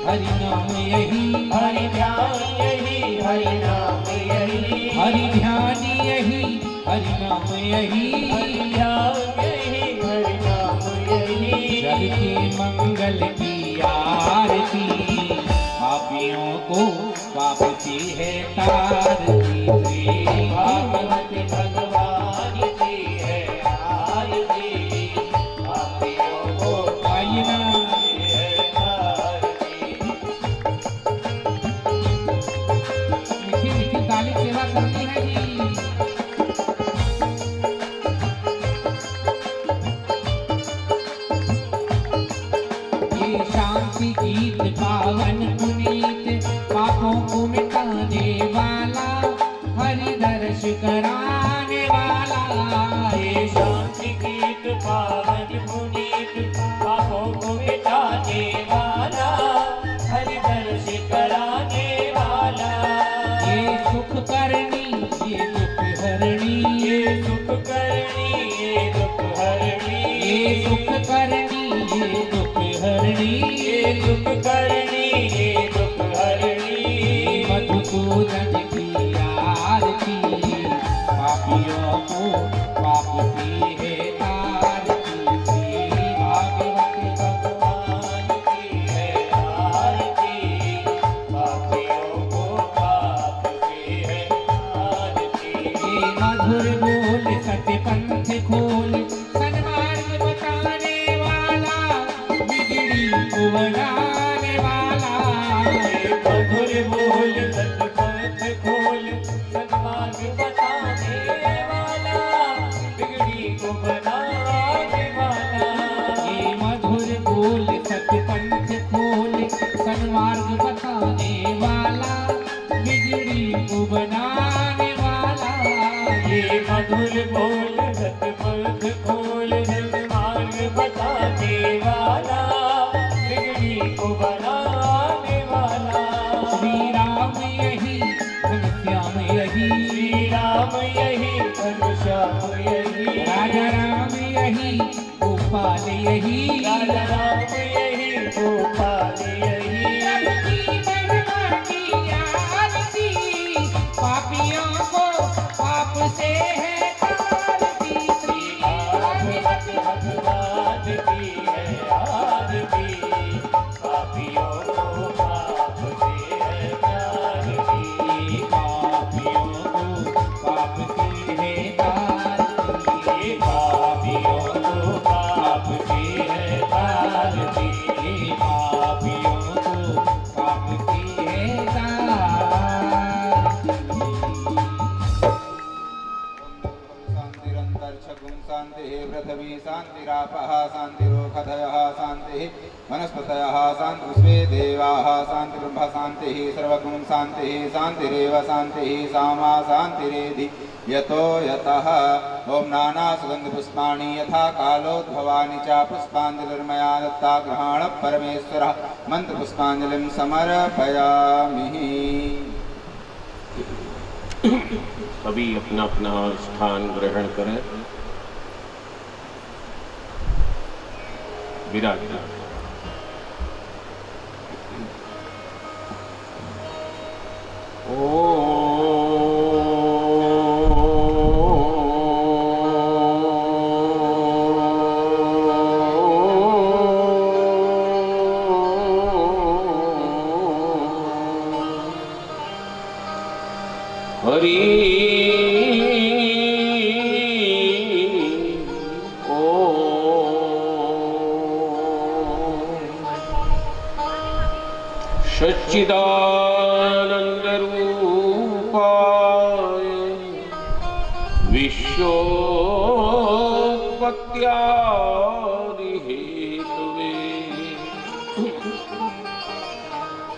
हरि नाम यही, हरि ध्यान यही, हरि नाम यही, हरि ध्यान यही, हरि नाम यही, हरि ध्यान यही, हरि नाम यही। जग के मंगल की आरती, पापियों को पाप से है तारती। भागवत भगवान की है आरती, पापियों को आइए ना, है तारती। मीठी मीठी ताली सेवा करनी है जी। ये शांति गीत पावन पुनीत, पापों को मिटाने वाला, हरि दर्श कराने वाला। ये शांति गीत पावन पुनीत, पापों को मिटाने वाला, हरि दर्श कराने वाला। ये सुख करनी, ये दुख हरणी, ये सुख करनी, ये दुख हरणी, ये सुख करनी, ये दुख हरणी, ये दुख करनी, ये दुख हरणी। मधुसूदन की आरती, पापियों को पाप से है तारती। श्री भागवत भगवान की है आरती, पापियों को पाप से है आरती। ये मधुर बोल सत्य पंथ खोल, सन्मार्ग बताने वाला, बिगड़ी को बनाने वाला। मधुर बोल सतपथ खोल, सन्मार्ग बताने वाला, बिगड़ी को बनाने वाला। ये मधुर बोल सत्य पंथ खोल, सन्मार्ग बताने वाला, बिगड़ी को बनाने वाला। ये मधुर बोल सतपथ खोल, सन्मार्ग बताने वाला, बिगड़ी को बनाने वाला। श्री राम यही, घनश्याम यही, श्री राम यही, घनश्याम यही, राजा राम यही, गोपाल यही, राजा राम यही, गोपाल यही। सबकी महिमा की आरती, पापियों को पाप से है तारती। श्री भागवत भगवान की है आरती, पापियों को पाप से है तारती। पापियों को पाप से है तारती। पापियों को पाप से है तारती। पापियों को पाप से है शांतिरंतरिक्षगुं शांतिः पृथिवी शांतिरापः शांतिरोषधयः शांतिः वनस्पतयः शान्तिर्विश्वे देवाः शान्तिर्ब्रह्म शान्तिः सर्वगुं शान्तिः शान्तिरेव शान्तिः सामा शान्तिरेधि यतो यतः। ॐ नानासुगन्धपुष्पाणि यथा कालोद्भवानि च पुष्पाञ्जलिर्मया दत्ता गृहाण परमेश्वरः। मन्त्रपुष्पाञ्जलिं समर्पयामि। सभी अपना अपना स्थान ग्रहण करें। विराजमान। हरि सच्चिदानंदरूपाय विश्वोत्पत्त्यादिहेतवे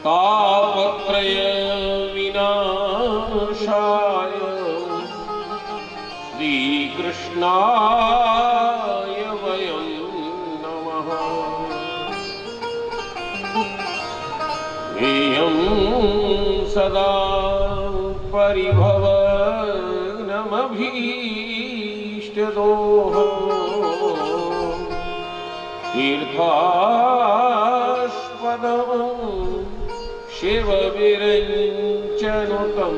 तापत्रय विनाशाय श्रीकृष्णाय वयं नमः। हेयं सदा परिभवग्नमभीष्टदोषं तीर्थास्पदम् शिव विरञ्चनुतं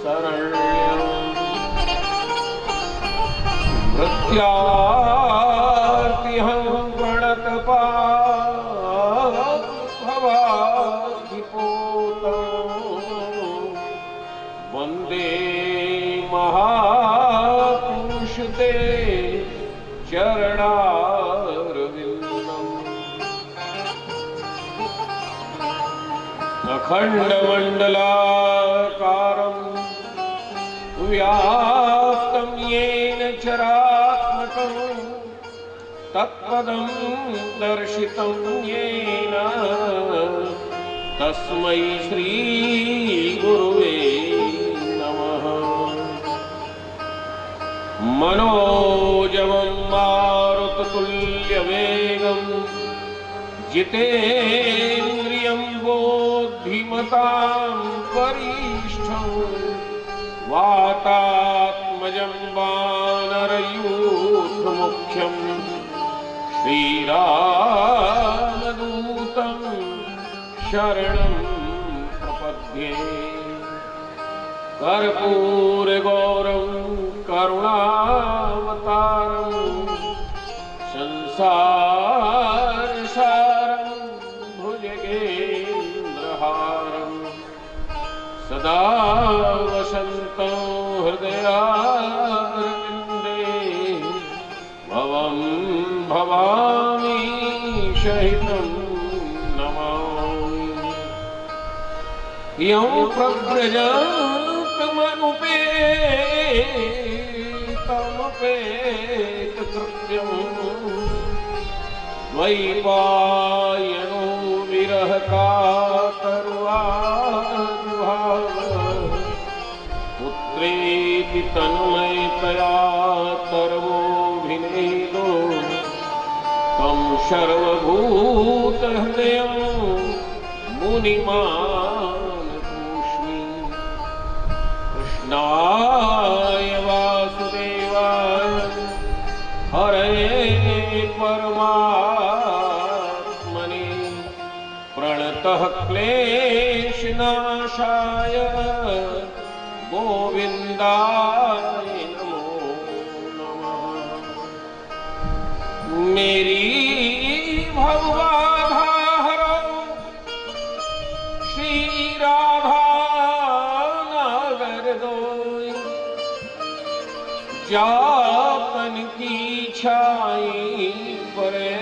शरण्यम् मृत्यार्तिहं प्रणतपाभवाधिपोतं वन्दे महापुरुष ते चरणारविन्दम् अखण्डमण्डलाकारं व्याप्तं येन चरात्मकं तत्पदं दर्शितं येन तस्मै श्रीगुरुवे नमः। मनोजवं मारुततुल्यवेगं जितेन्द्रियं बुद्धिमतां वरिष्ठं वातात्मजं वानरयूथमुख्यं श्रीरामदूतं शरणं प्रपद्ये। कर्पूरगौरं करुणावतारं संसारसारं भुजगेन्द्रहारं सदा वसन्तं हृदयारविन्दे भवं भवामि शहितं नमामि। यं प्रव्रजन्तमनुपेतमपेतकृत्यं द्वैपायनो विरहकातरुवानुभाव पुत्रेति तन्मयतया सर्वोऽभिनेदो तं सर्वभूतहृदयं मुनिमानतोऽस्मि। कृष्णाय वासुदेवाय हरये परमात्मने प्रणतः क्लेशनाशाय गोविन्दाय नमो नमः। मेरी भवबाधा हरो श्री राधा नागर दोई जापन की छाई परे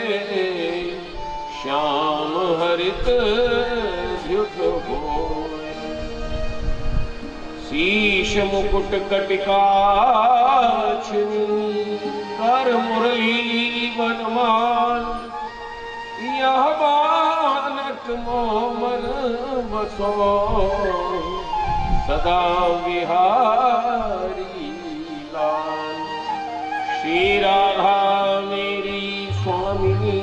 श्याम हरित द्युत होय। शीश मुकुट कटिका कर मुरली वनमान यह बानक मोमन बसो सदा विहारी लाल। श्री राधा मेरी स्वामिनी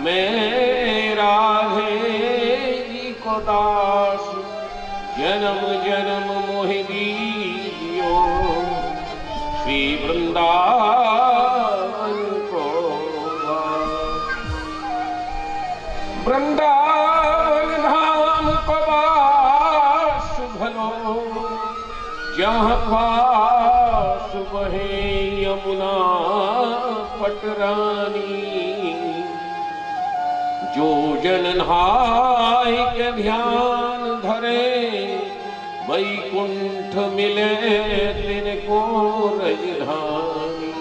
मैं राधे को दास जन्म जन्म मोहि दीजियो श्री वृंदावन को वास। वृंदावन धाम को वास भलो जहाँ पास बहे यमुना पटरानी। जो जन नहाय के ध्यान धरे वैकुंठ मिले तिनको राजधानी।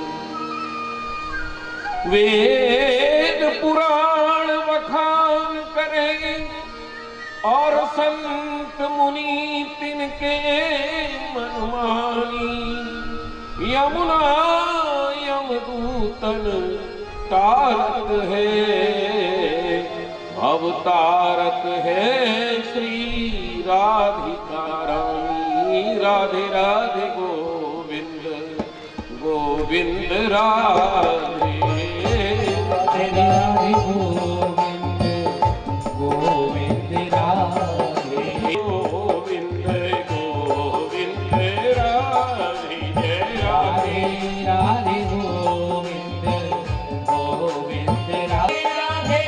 वेद पुराण बखान करे और संत मुनि तिनके मनमानी। यमुना यमदूतन तारक है अवतारक है श्री राधिका रानी। राधे राधे गोविंद गोविंद राधे राधे राधे गोविंद गोविंद राधे गोविंद गोविंद राधे जय राधे राधे गोविंद गोविंद राधे राधे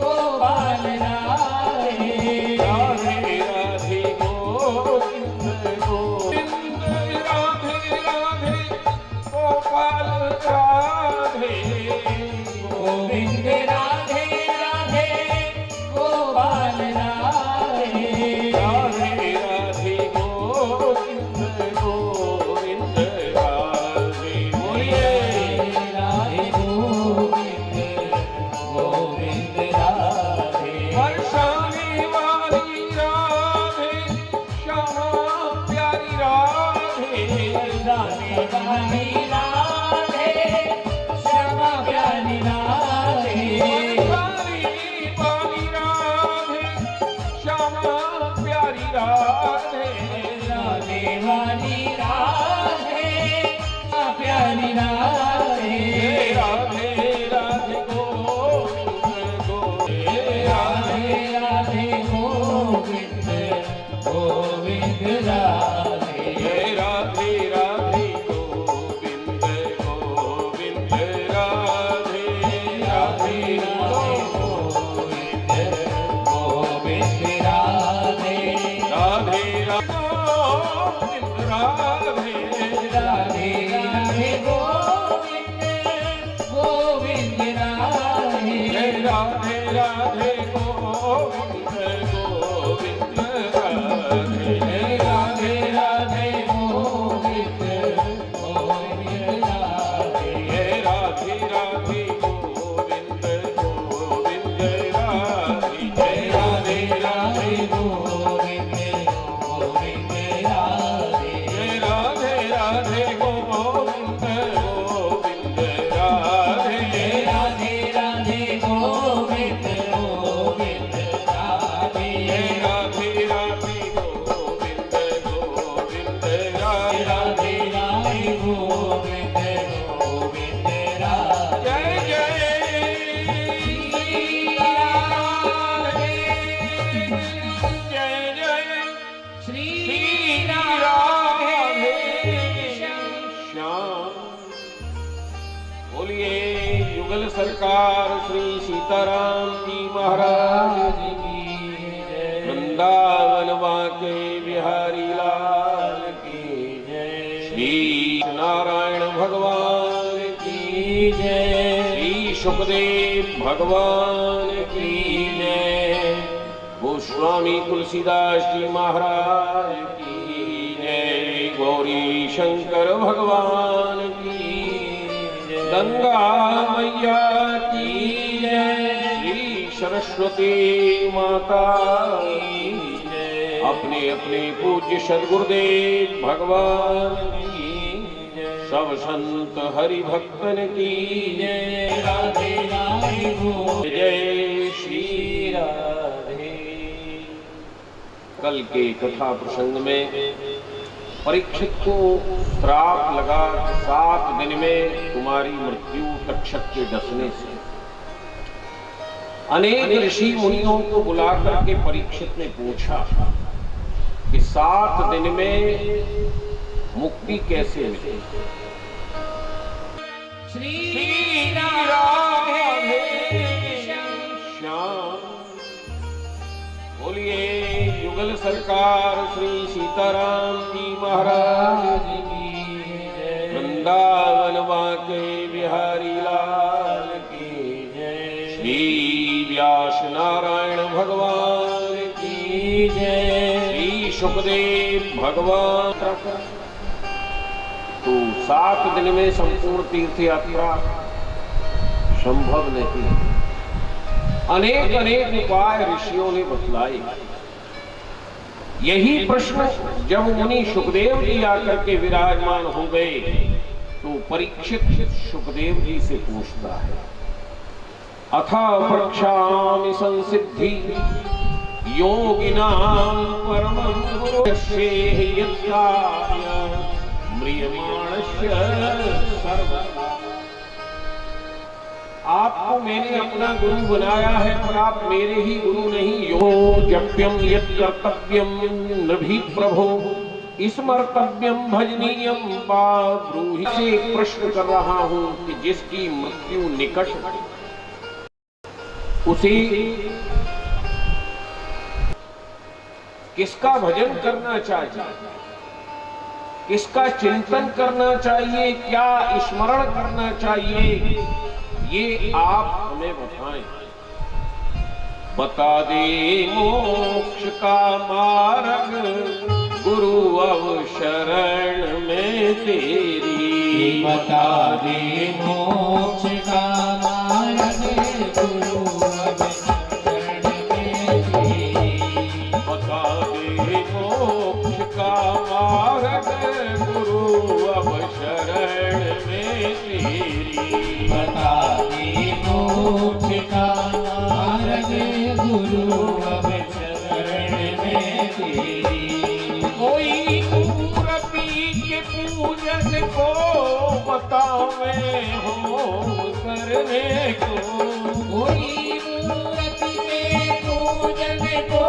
गोपाल राधे राधे जय राधे राधे गोविंद गोविंद राधे राधे गोविंद गोविंद राधे राधे गोविंद राधे राधे राधे गोविंद गोविंद राधे जय राधे राधे गोविंद गोविंद राधे जय राधे राधे गोविंद गोविंद राधे जय राधे राधे गोविंद गोविंद राधे जय राधे राधे गोविंद गोविंद राधे जय राधे राधे गोविंद गोविंद राधे जय राधे राधे गोविंद गोविंद राधे जय राधे राधे गोविंद गोविंद जय राधे राधे राधे गोविंद गोविंद राधे जय जय जय जय श्री राधे श्याम। बोलिए युगल सरकार श्री सीताराम जी महाराज की वृंदावन वाके बिहारी लाल की जय श्री नारायण भगवान की जय श्री सुखदेव भगवान की जय गोस्वामी तुलसीदास जी महाराज की जय गौरी शंकर भगवान की जय गंगा मैया की जय श्री सरस्वती माता की जय अपने अपने पूज्य सद्गुरुदेव भगवान की जय सब संत हरि भक्तन की जय राधे राधे गोविंद जय श्री राधे। कल के कथा प्रसंग में परीक्षित को श्राप लगा 7 दिन में तुम्हारी मृत्यु तक्षक के डसने से। अनेक ऋषि मुनियों को बुलाकर के परीक्षित ने पूछा कि 7 दिन में मुक्ति कैसे मिलेगी। श्री राधे श्याम। बोलिए युगल सरकार श्री सीताराम जी महाराज की जय वृंदावन वाके बिहारी लाल की जय श्री व्यास नारायण भगवान की जय श्री सुखदेव भगवान। तो 7 दिन में संपूर्ण तीर्थ यात्रा संभव नहीं। अनेक अनेक उपाय ऋषियों ने बतलाए। यही प्रश्न जब मुनि सुखदेव जी आकर के विराजमान हो गए तो परीक्षित सुखदेव जी से पूछता है अथा प्रक्षामि संसिद्धि योगिनां परमं गुरुस्य यत्कार्य म्रियमाणस्य सर्वदा। आपको मैंने अपना गुरु बनाया है पर आप मेरे ही गुरु नहीं। यो जप्यम यत् कर्तव्यम नभि प्रभो स्मर्तव्यम भजनीयम वा ब्रूहि। से एक प्रश्न कर रहा हूं कि जिसकी मृत्यु निकट उसे किसका भजन करना चाहिए, किसका चिंतन करना चाहिए, क्या स्मरण करना चाहिए, ये आप हमें बताएं। बता दे मोक्ष का मार्ग गुरु अब शरण में तेरी। बता दे मोक्ष का मार्ग गुरु अब शरण में तेरी। बता दे मोक्ष का मार्ग गुरु अब शरण में तेरी। बता दे मोक्ष का मार्ग गुरु अब शरण में तेरी। कोई मूर्ति के पूजन को बतावे हो करने को। कोई मूर्ति के पूजन को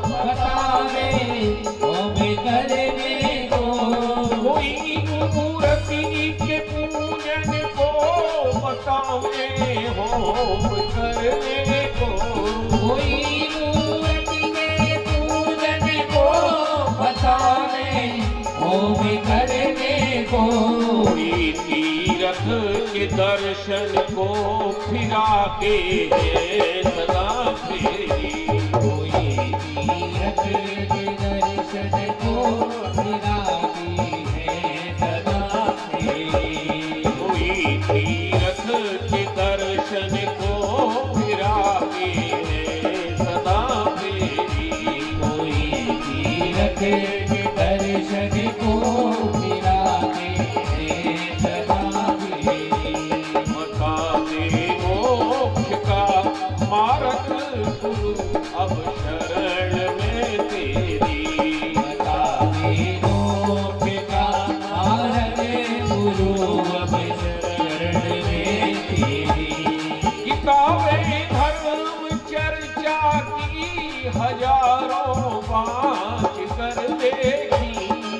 बतावे होम होम करने को, कोई मूर्ति के पूजन को बतावे होम करने को, कोई तीरथ के दर्शन को फिरा के है सदा फेरी, कोई तीरथ के दर्शन को फिराती है सदा फेरी, कोई तीरथ के दर्शन को फिरा के है सदा फेरी, कोई तीरथ के दर्शन को फिराते हैं सदा फेरी, बतावे मोक्ष का मार्ग गुरु अब शरण में तेरी, बतावे मोक्ष का मार्ग गुरु अब शरण में तेरी, किताबें धर्म चर्चा की हजारों बाँच कर देखी,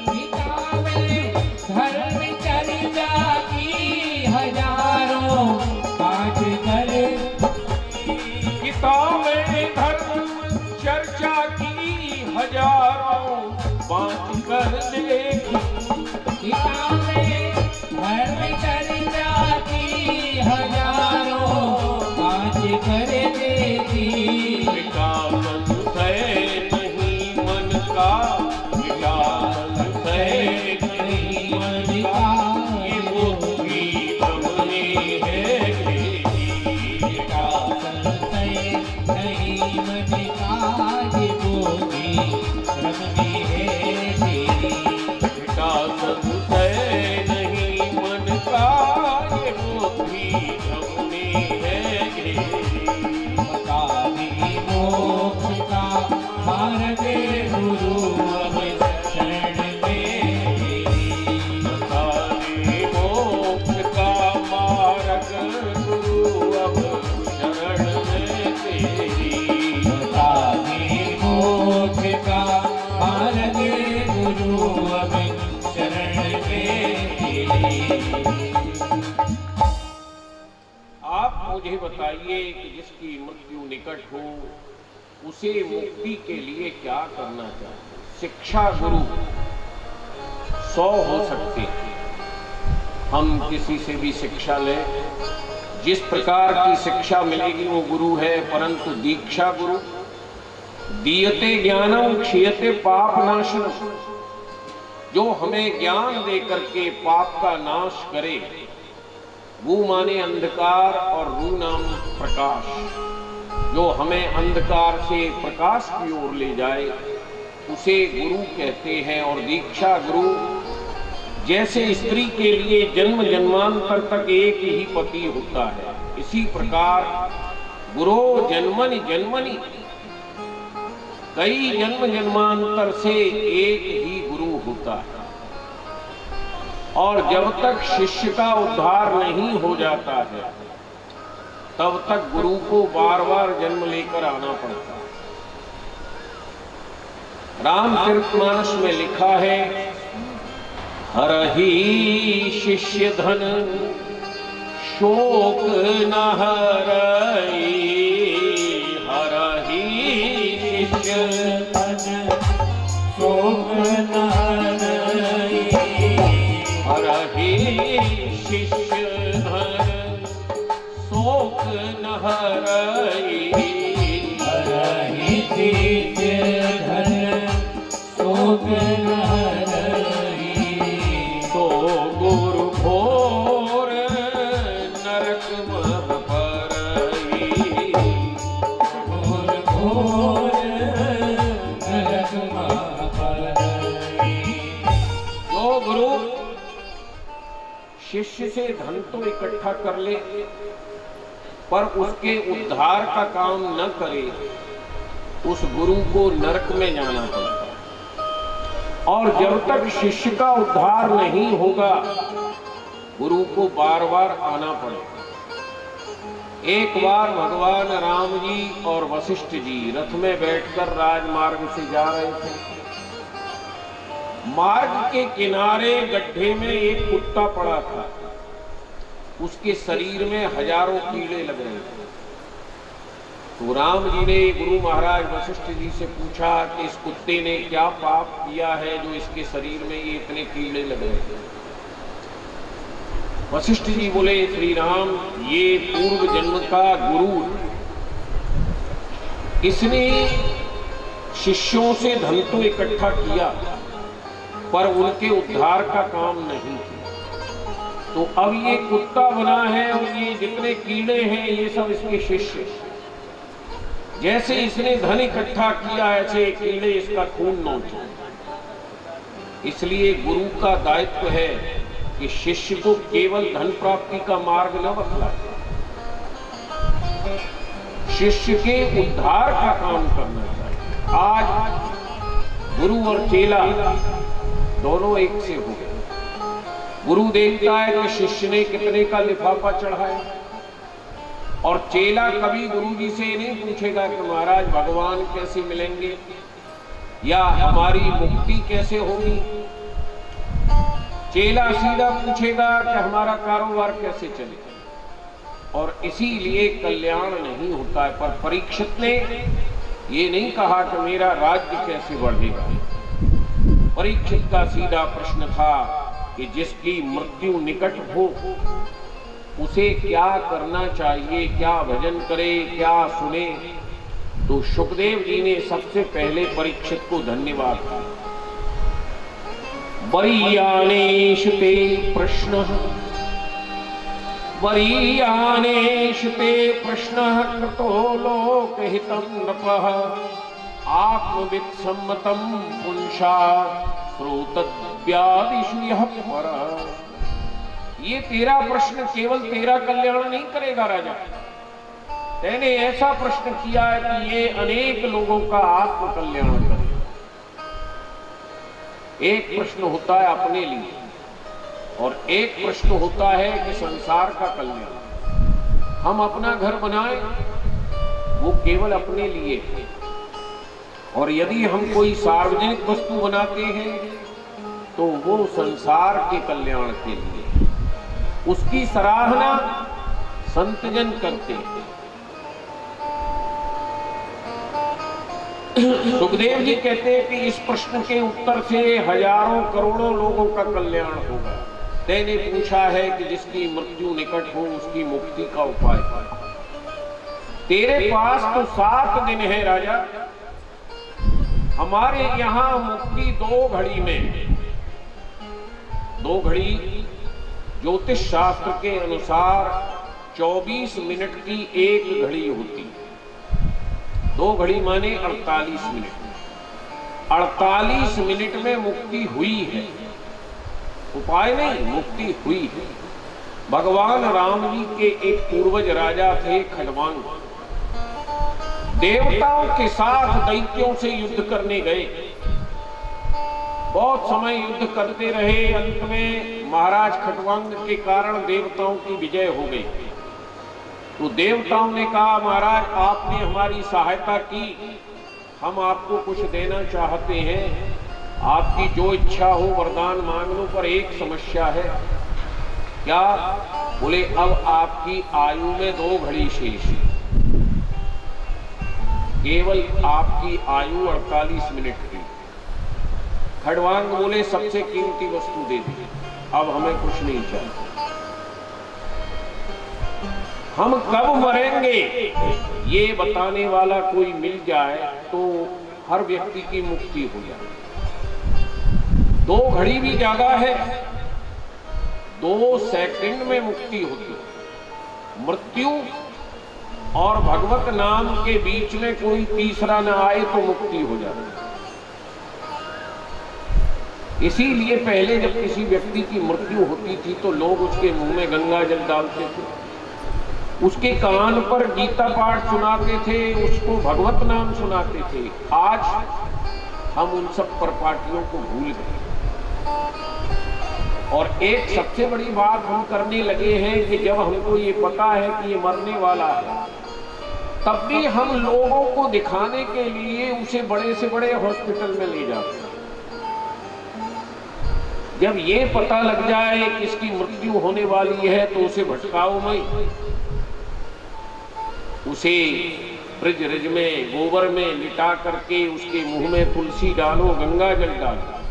किताबें धर्म चर्चा की हजारों पाठ कर, किताबें धर्म चर्चा की हजारों बाँच कर देखी, किताबें धर्म चर्चा की हजारों पाठ कर देखी, मिटा संशय नहीं मन का, मिटा संशय नहीं मन का, ये बुद्धि तुमने है घेरी, का संशय नहीं मन का, ये बोधी श्रम में है तेरी, मिटा संशय नहीं मन का, ये बुद्धि तुमने है घेरी, बतावे मोक्ष का मार्ग गुरु अब शरण में तेरी, बतावे मोक्ष का मार्ग गुरु अब शरण में तेरी, बतावे मोक्ष का मार्ग गुरु अब शरण में तेरी। आप मुझे बताइए कि जिसकी मृत्यु निकट हो उसे मुक्ति के लिए क्या करना चाहिए। शिक्षा गुरु 100 हो सकते हैं, हम किसी से भी शिक्षा लें, जिस प्रकार की शिक्षा मिलेगी वो गुरु है, परंतु दीक्षा गुरु दीयते ज्ञानम क्षीयते पाप नाशनम, जो हमें ज्ञान दे करके पाप का नाश करे, वो माने अंधकार और रू नाम प्रकाश, जो हमें अंधकार से प्रकाश की ओर ले जाए उसे गुरु कहते हैं। और दीक्षा गुरु जैसे स्त्री के लिए जन्म जन्मांतर तक एक ही पति होता है, इसी प्रकार गुरु जन्मनि जन्मनि कई जन्म जन्मांतर से एक ही गुरु होता है। और जब तक शिष्य का उद्धार नहीं हो जाता है तब तक गुरु को बार बार जन्म लेकर आना पड़ता है। रामचरितमानस में लिखा है, हरहि शिष्य धन शोक न हरई, हरहि शिष्य धन शोक न हरई, हरहि शिष्य धन शोक न हरई, हरहि शिष्य धन शोक न हरई, तो गुरु घोर नरक मह परई, घोर घोर नरक मह परई। जो गुरु शिष्य से धन तो इकट्ठा कर ले पर उसके उद्धार का काम न करे, उस गुरु को नरक में जाना पड़ता है। और जब तक शिष्य का उद्धार नहीं होगा गुरु को बार बार आना पड़ेगा। एक बार भगवान राम जी और वशिष्ठ जी रथ में बैठकर राजमार्ग से जा रहे थे। मार्ग के किनारे गड्ढे में एक कुत्ता पड़ा था। उसके शरीर में हजारों कीड़े लग रहे थे। तो राम जी ने गुरु महाराज वशिष्ठ जी से पूछा कि इस कुत्ते ने क्या पाप किया है जो इसके शरीर में ये इतने कीड़े लग रहे थे। वशिष्ठ जी बोले, श्री राम, ये पूर्व जन्म का गुरु है। इसने शिष्यों से धन तो इकट्ठा किया पर उनके उद्धार का काम नहीं किया। तो अब ये कुत्ता बना है और ये जितने कीड़े हैं ये सब इसके शिष्य। जैसे इसने धन इकट्ठा किया ऐसे कीड़े इसका खून नोचे। इसलिए गुरु का दायित्व है कि शिष्य को केवल धन प्राप्ति का मार्ग न बतलाए, शिष्य के उद्धार का काम करना चाहिए। आज गुरु और चेला दोनों एक से हो गए। गुरु देखता है कि शिष्य ने कितने का लिफाफा चढ़ाया, और चेला कभी गुरु जी से नहीं पूछेगा कि महाराज भगवान कैसे मिलेंगे या हमारी मुक्ति कैसे होगी। चेला सीधा पूछेगा कि हमारा कारोबार कैसे चले, और इसीलिए कल्याण नहीं होता है। पर परीक्षित ने ये नहीं कहा कि मेरा राज्य कैसे बढ़ेगा। परीक्षित का सीधा प्रश्न था कि जिसकी मृत्यु निकट हो उसे क्या करना चाहिए, क्या भजन करे, क्या सुने। तो सुखदेव जी ने सबसे पहले परीक्षित को धन्यवाद दिया। वरीयानेश ते प्रश्न, वरीयानेश ते प्रश्न कृतो लोकहितं नृपः आत्मवित् सम्मतं पुंसा श्रोतव्यादिषु यः परः। ये तेरा प्रश्न केवल तेरा कल्याण नहीं करेगा राजा, तेने ऐसा प्रश्न किया है कि ये अनेक लोगों का आत्म कल्याण करेगा। एक प्रश्न होता है अपने लिए और एक प्रश्न होता है कि संसार का कल्याण। हम अपना घर बनाए वो केवल अपने लिए है, और यदि हम कोई सार्वजनिक वस्तु बनाते हैं तो वो संसार के कल्याण के लिए। उसकी सराहना संतजन करते हैं। सुखदेव जी कहते हैं कि इस प्रश्न के उत्तर से हजारों करोड़ों लोगों का कल्याण होगा। तेने पूछा है कि जिसकी मृत्यु निकट हो उसकी मुक्ति का उपाय क्या। तेरे पास तो 7 दिन है राजा। हमारे यहाँ मुक्ति 2 घड़ी में, 2 घड़ी ज्योतिष शास्त्र के अनुसार 24 मिनट की एक घड़ी होती है। 2 घड़ी माने 48 मिनट। 48 मिनट में मुक्ति हुई है, उपाय नहीं, मुक्ति हुई है। भगवान राम जी के एक पूर्वज राजा थे खडवांग। देवताओं के साथ दैत्यों से युद्ध करने गए। बहुत समय युद्ध करते रहे। अंत में महाराज खटवांग के कारण देवताओं की विजय हो गई। तो देवताओं ने कहा, महाराज आपने हमारी सहायता की, हम आपको कुछ देना चाहते हैं, आपकी जो इच्छा हो वरदान मांग लो, पर एक समस्या है। क्या? बोले अब आपकी आयु में 2 घड़ी शेष है, केवल आपकी आयु 48 मिनट की। खडवांग बोले सबसे कीमती वस्तु दे दी, अब हमें कुछ नहीं चाहिए। हम कब मरेंगे ये बताने वाला कोई मिल जाए तो हर व्यक्ति की मुक्ति हो जाए। 2 घड़ी भी ज्यादा है, 2 सेकंड में मुक्ति होती है। मृत्यु और भगवत नाम के बीच में कोई तीसरा न आए तो मुक्ति हो जाती है। इसीलिए पहले जब किसी व्यक्ति की मृत्यु होती थी तो लोग उसके मुंह में गंगा जल डालते थे, उसके कान पर गीता पाठ सुनाते थे, उसको भगवत नाम सुनाते थे। आज हम उन सब परपाटियों को भूल गए। और एक सबसे बड़ी बात हम करने लगे हैं कि जब हमको ये पता है कि ये मरने वाला है, तब भी हम लोगों को दिखाने के लिए उसे बड़े से बड़े हॉस्पिटल में ले जाते हैं। जब ये पता लग जाए कि इसकी मृत्यु होने वाली है तो उसे भटकाओ मत, उसे ब्रज रज में गोबर में लिटा करके उसके मुंह में तुलसी डालो, गंगा जल डालो।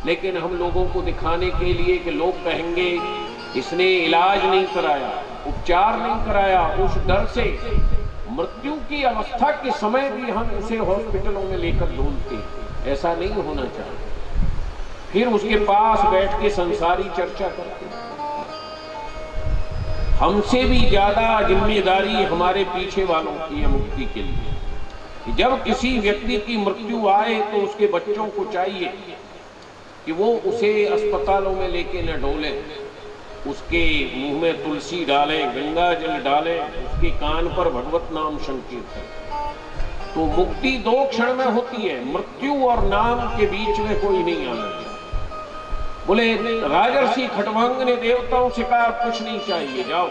लेकिन हम लोगों को दिखाने के लिए कि लोग कहेंगे इसने इलाज नहीं कराया, उपचार नहीं कराया, उस डर से मृत्यु की अवस्था के समय भी हम उसे हॉस्पिटलों में लेकर ढूंढते हैं। ऐसा नहीं होना चाहिए। फिर उसके पास बैठ के संसारी चर्चा करते हैं। हमसे भी ज्यादा जिम्मेदारी हमारे पीछे वालों की है मुक्ति के लिए। कि जब किसी व्यक्ति की मृत्यु आए तो उसके बच्चों को चाहिए कि वो उसे अस्पतालों में लेके न डोले, उसके मुंह में तुलसी डालें, गंगा जल डालें, उसके कान पर भगवत नाम संकीर्तन। तो मुक्ति 2 क्षण में होती है, मृत्यु और नाम के बीच में कोई नहीं आना चाहिए। बोले राजर्षि खटवांग ने देवताओं से कहा कुछ नहीं चाहिए, जाओ।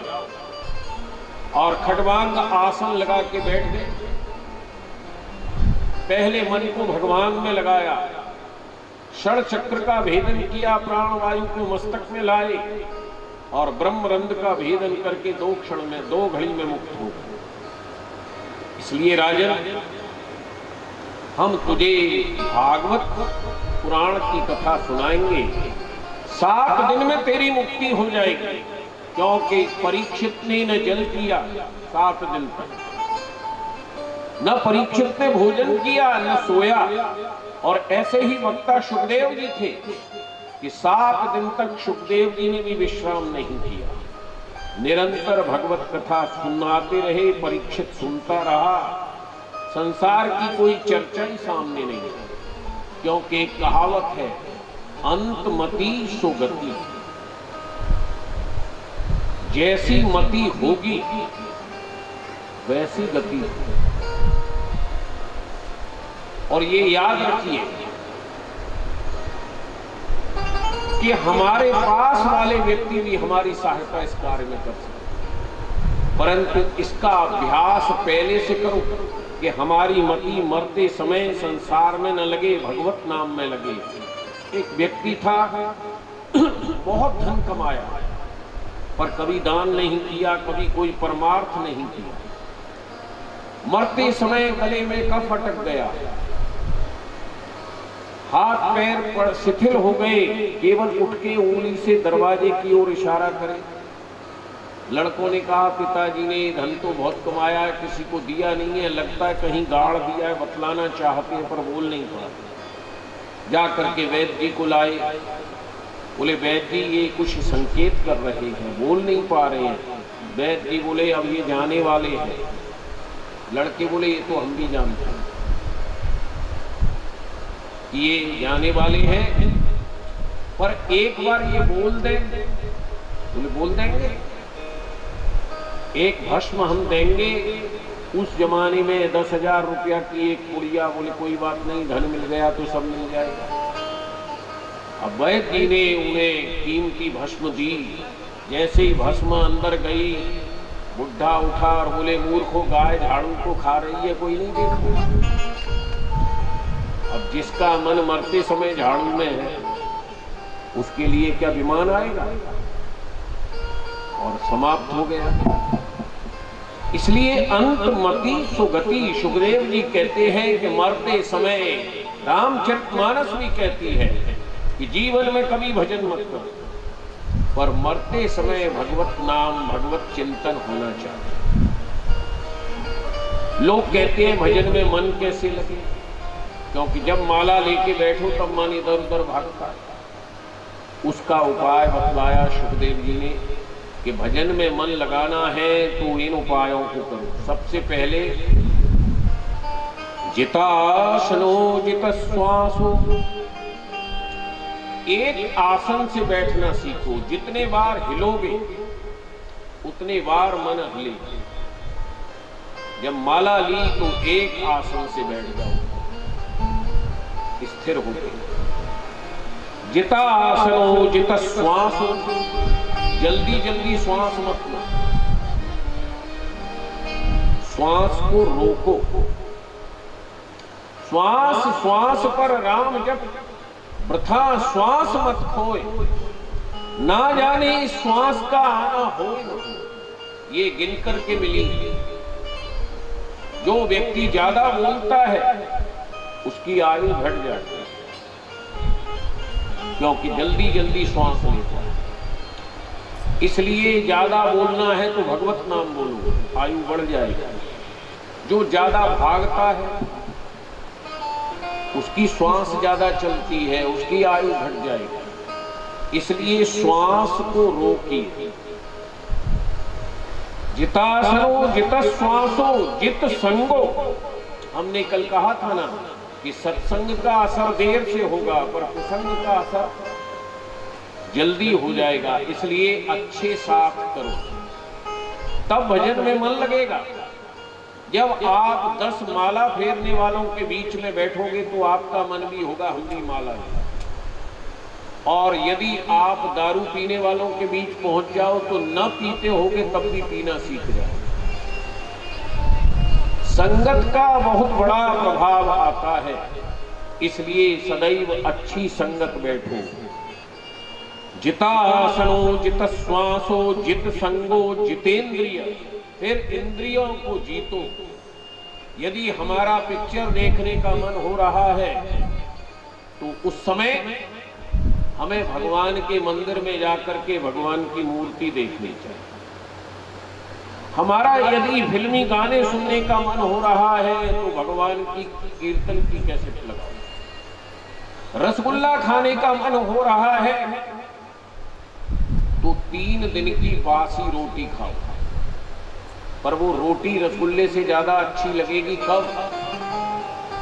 और खटवांग आसन लगा के बैठ गए। पहले मन को भगवान में लगाया, षड चक्र का भेदन किया, प्राणवायु को मस्तक में लाए और ब्रह्मरंध्र का भेदन करके 2 क्षण में 2 घड़ी में मुक्त हो गए। इसलिए राजन, हम तुझे भागवत पुराण की कथा सुनाएंगे। 7 दिन में तेरी मुक्ति हो जाएगी, क्योंकि परीक्षित ने न जल पिया 7 दिन तक, न परीक्षित ने भोजन किया न सोया। और ऐसे ही वक्ता सुखदेव जी थे कि 7 दिन तक सुखदेव जी ने भी विश्राम नहीं किया, निरंतर भगवत कथा सुनाते रहे। परीक्षित सुनता रहा। संसार की कोई चर्चा ही सामने नहीं है, क्योंकि एक कहावत है, अंतमति सो गति। जैसी मति होगी वैसी गति। और ये याद रखिए कि हमारे पास वाले व्यक्ति भी हमारी सहायता इस कार्य में कर सकते, परंतु इसका अभ्यास पहले से करो कि हमारी मति मरते समय संसार में न लगे, भगवत नाम में लगे। एक व्यक्ति था, बहुत धन कमाया, पर कभी दान नहीं किया, कभी कोई परमार्थ नहीं किया। मरते समय गले में कफ अटक गया, हाथ पैर पर शिथिल हो गए, केवल उठ के उंगली से दरवाजे की ओर इशारा करे। लड़कों ने कहा पिताजी ने धन तो बहुत कमाया है, किसी को दिया नहीं है, लगता है कहीं गाड़ दिया है, बतलाना चाहते हैं पर बोल नहीं पा। जा करके वैद्य जी को लाए। बोले वैद्य जी ये कुछ संकेत कर रहे हैं, बोल नहीं पा रहे हैं। वैद्य जी बोले अब ये जाने वाले हैं। लड़के बोले ये तो हम भी जानते हैं, ये जाने वाले हैं, पर एक बार ये बोल देंगे। बोले बोल देंगे। एक भस्म हम देंगे, उस जमाने में 10,000 रुपया की एक पुड़िया। बोले कोई बात नहीं, धन मिल गया तो सब मिल जाएगा। अब वैद्य जी ने उन्हें कीमती भस्म दी। जैसे ही भस्म अंदर गई, बुढ़ा उठा और बोले मूर्खों, गाय झाड़ू को खा रही है, कोई नहीं देखा। अब जिसका मन मरते समय झाड़ू में है, उसके लिए क्या विमान आएगा? और समाप्त हो गया। इसलिए अंतमति सुगति। सुखदेव जी कहते हैं कि मरते समय, रामचरितमानस भी कहती है कि जीवन में कभी भजन मत करो, पर मरते समय भगवत नाम, भगवत चिंतन होना चाहिए। लोग कहते हैं भजन में मन कैसे लगे, क्योंकि जब माला लेके बैठो तब मन इधर उधर भागता है। उसका उपाय बतलाया सुखदेव जी ने कि भजन में मन लगाना है तो इन उपायों को करो। सबसे पहले जितासनो जितश्वासो, एक आसन से बैठना सीखो। जितने बार हिलोगे उतने बार मन हिले। जब माला ली तो एक आसन से बैठ जाओ, स्थिर हो गए। जितासनो जितश्वासो, जल्दी जल्दी श्वास मत लो, श्वास को रोको। श्वास श्वास पर राम जप, वृथा श्वास मत खोए, ना जाने इस श्वास का आना हो न हो। ये गिन करके मिली। जो व्यक्ति ज्यादा बोलता है उसकी आयु घट जाती है, क्योंकि जल्दी जल्दी श्वास लेता है। इसलिए ज्यादा बोलना है तो भगवत नाम बोलो, आयु बढ़ जाएगी। जो ज्यादा भागता है उसकी श्वास ज्यादा चलती है, उसकी आयु घट जाएगी। इसलिए श्वास को रोकिए। जितासनो जित श्वासो जित संगो। हमने कल कहा था ना कि सत्संग का असर देर से होगा पर कुसंग का असर जल्दी हो जाएगा। इसलिए अच्छे साथ करो, तब भजन में मन लगेगा। जब आप 10 माला फेरने वालों के बीच में बैठोगे तो आपका मन भी होगा हम भी माला है। और यदि आप दारू पीने वालों के बीच पहुंच जाओ तो न पीते होगे तब भी पीना सीख जाओ। संगत का बहुत बड़ा प्रभाव आता है, इसलिए सदैव अच्छी संगत बैठो। जितासनो जित श्वासो जित संगो जितेंद्रिय। फिर इंद्रियों को जीतो। यदि हमारा पिक्चर देखने का मन हो रहा है तो उस समय हमें भगवान के मंदिर में जाकर के भगवान की मूर्ति देखनी चाहिए। हमारा यदि फिल्मी गाने सुनने का मन हो रहा है तो भगवान की कीर्तन की कैसेट लगाओ। रसगुल्ला खाने का मन हो रहा है तो 3 दिन की बासी रोटी खाओ, पर वो रोटी रसगुल्ले से ज्यादा अच्छी लगेगी कब?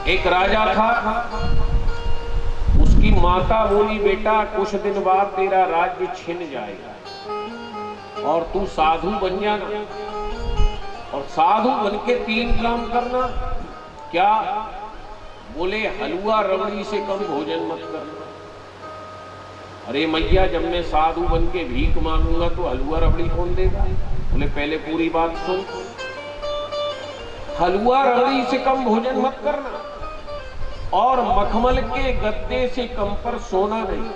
एक राजा था, उसकी माता बोली बेटा कुछ दिन बाद तेरा राज्य छिन जाएगा और तू साधु बन जाना, और साधु बन के 3 काम करना। क्या? बोले हलवा रबड़ी से कम भोजन मत करना। अरे मैया, जब मैं साधु बन के भीख मांगूंगा तो हलवा रबड़ी कौन देगा? बोले पहले पूरी बात सुन। हलवा रबड़ी से कम भोजन मत करना, और मखमल के गद्दे से कम पर सोना नहीं।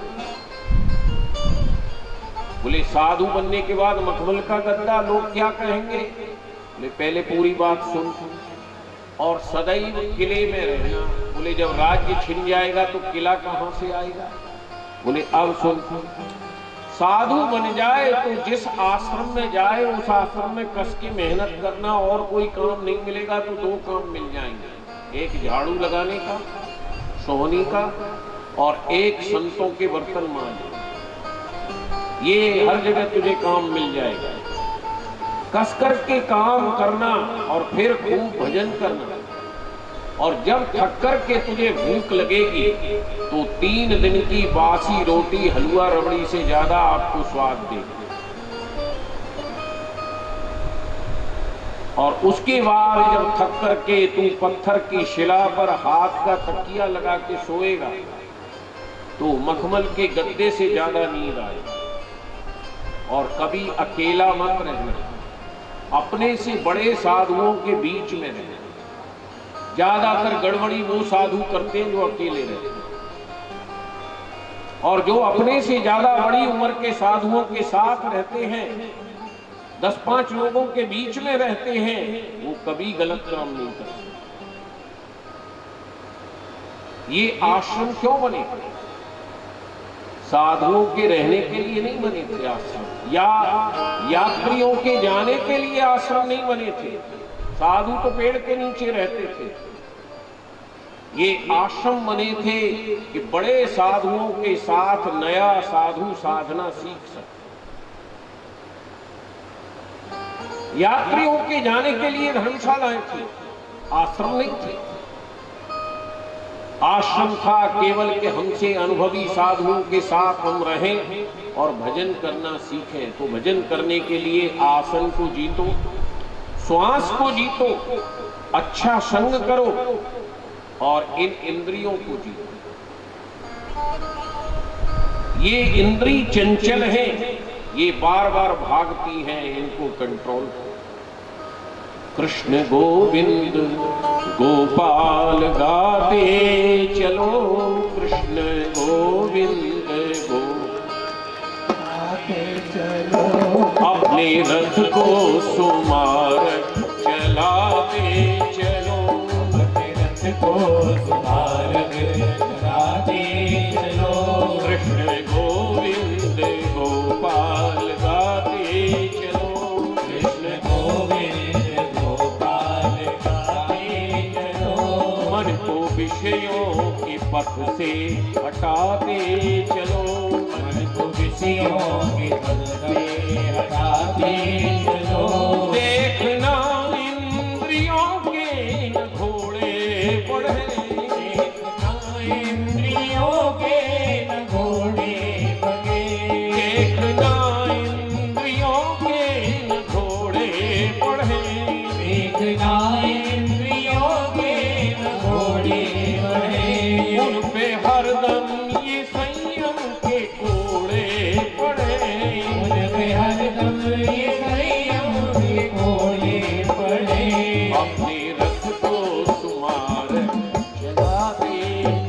बोले साधु बनने के बाद मखमल का गद्दा, लोग क्या कहेंगे? बोले पहले पूरी बात सुन। और सदैव किले में रहना। बोले जब राज्य छिन जाएगा तो किला कहां से आएगा? बोले अब सुन, साधु बन जाए तो जिस आश्रम में जाए उस आश्रम में कस की मेहनत करना, और कोई काम नहीं मिलेगा तो 2 काम मिल जाएंगे, एक झाड़ू लगाने का, सोहनी का, और एक संतों के बर्तन मांजने। ये हर जगह तुझे काम मिल जाएगा। कस करके काम करना और फिर खूब भजन करना, और जब थक करके तुझे भूख लगेगी तो 3 दिन की बासी रोटी हलवा रबड़ी से ज्यादा आपको स्वाद देगी। और उसके बाद जब थक करके तू पत्थर की शिला पर हाथ का तकिया लगा के सोएगा तो मखमल के गद्दे से ज्यादा नींद आएगी। और कभी अकेला मत रहना, अपने से बड़े साधुओं के बीच में रहना। ज्यादातर गड़बड़ी वो साधु करते हैं जो अकेले रहते हैं, और जो अपने से ज्यादा बड़ी उम्र के साधुओं के साथ रहते हैं, 10-5 लोगों के बीच में रहते हैं, वो कभी गलत काम नहीं करते। ये आश्रम क्यों बने? साधुओं के रहने के लिए नहीं बने थे आश्रम, या यात्रियों के जाने के लिए आश्रम नहीं बने थे। साधु तो पेड़ के नीचे रहते थे। ये आश्रम बने थे कि बड़े साधुओं के साथ नया साधु साधना सीख सके। यात्रियों के जाने के लिए धर्मशालाएं थी, आश्रम नहीं थे। आश्रम था केवल कि हमसे अनुभवी साधुओं के साथ हम रहें और भजन करना सीखें। तो भजन करने के लिए आसन को जीतो, श्वास को जीतो, अच्छा संग करो, और इन इंद्रियों को जीतो। ये इंद्री चंचल है, ये बार बार भागती हैं, इनको कंट्रोल करो। कृष्ण गोविंद गोपाल गाते चलो, कृष्ण गोविंद अपने रथ को सुमारग चलाते चलो, अपने रथ को सुमारग चलाते चलो। कृष्ण गोविंद गोपाल गाते चलो, कृष्ण गोविंद गोपाल गाते चलो। मन को विषयों के पथ से हटाते चलो, मन को विषयों के पथ से हटाते चलो। देखना इंद्रियों के न घोड़े बढ़े, देखना इंद्रियों के न घोड़े बढ़े। देखना इंद्रियों के न घोड़े बढ़े, देखना इंद्रियों के न घोड़े बढ़े। उन पे हरदम ये संयम के कोड़े पड़े, उन पे हरदम ये संयम के कोड़े पड़े। अपने रथ को सुमारग चलाते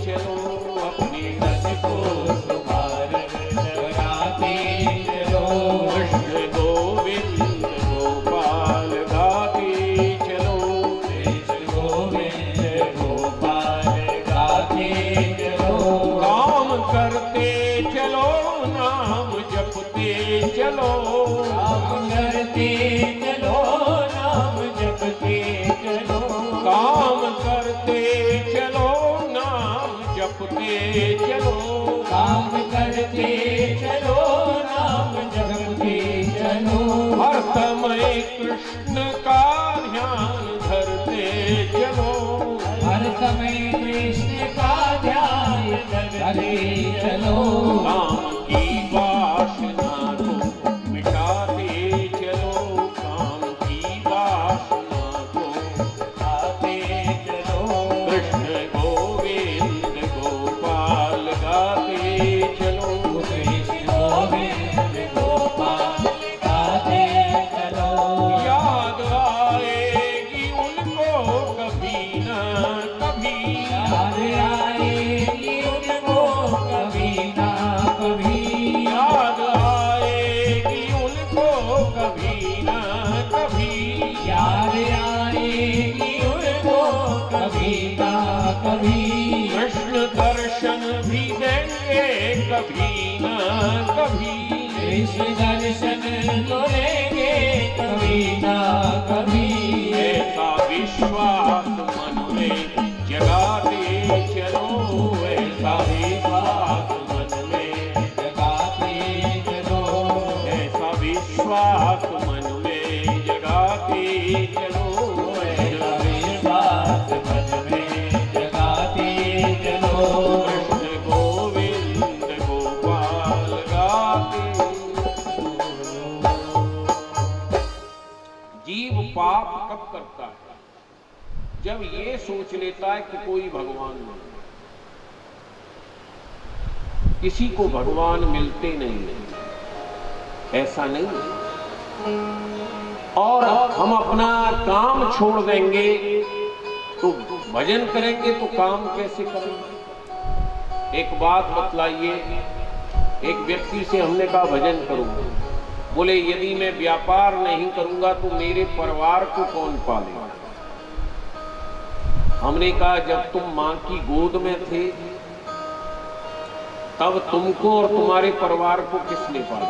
चलो, अपने रथ को सुमारग चलाते चलो। कृष्ण गोविंद गोपाल गाते चलो, कृष्ण गोविंद गोपाल गाते चलो। काम करते चलो नाम जपते चलो, काम करते चलो नाम जपते चलो। काम करते चलो नाम जपते चलो, काम करते चलो नाम जपते चलो। हर समय कृष्ण का ध्यान धरते चलो, हर समय कृष्ण का ध्यान करते चलो। काम की वासना को मिटाते चलो, काम की वासना को आते चलो। कृष्ण गोविंद गोपाल गाते चलो, कृष्ण गोविंद गोपाल गाते चलो। याद आएगी उनको कभी न कभी, याद आएगी उनको कभी ना कभी। याद आएगी उनको कभी न कभी, याद आएगी उनको कभी ना कभी। कृष्ण दर्शन भी देंगे कभी न कभी, कृष्ण दर्शन तो लेंगे कभी ना कभी। ऐसा विश्वास मन में जगाते चलो, ऐसा विश्वास मन में, जगाते चलो। ऐसा विश्वास मन में जगाते चलो, ऐसा विश्वास मन में जगाते चलो। कृष्ण गोविंद गोपाल गाते। जीव पाप कब करता है? जब ये सोच लेता है कि कोई भगवान नहीं, किसी को भगवान मिलते नहीं, ऐसा नहीं। और हम अपना काम छोड़ देंगे तो भजन करेंगे तो काम कैसे करेंगे? एक बात बतलाइए, एक व्यक्ति से हमने कहा भजन करूंगा, बोले यदि मैं व्यापार नहीं करूंगा तो मेरे परिवार को कौन पालेगा? हमने कहा जब तुम मां की गोद में थे तब तुमको और तुम्हारे परिवार को किसने पाला?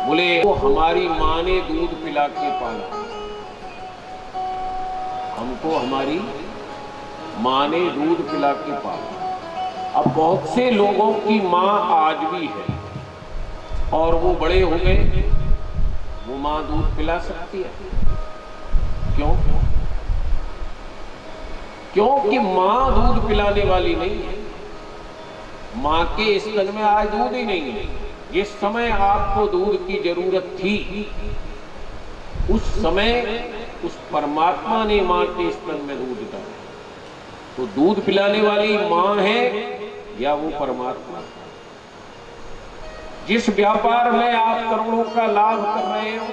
बोले वो हमारी मां ने दूध पिला के पाला, हमको हमारी मां ने दूध पिला के पाला। अब बहुत से लोगों की मां आज भी है और वो बड़े हो गए, वो मां दूध पिला सकती है? क्यों? क्योंकि मां दूध पिलाने वाली नहीं है। मां के स्तन में आज दूध ही नहीं है। जिस समय आपको दूध की जरूरत थी उस समय उस परमात्मा ने मां के स्तन में दूध डाला। तो दूध पिलाने वाली मां है या वो परमात्मा? जिस व्यापार में आप करोड़ों का लाभ कर रहे हो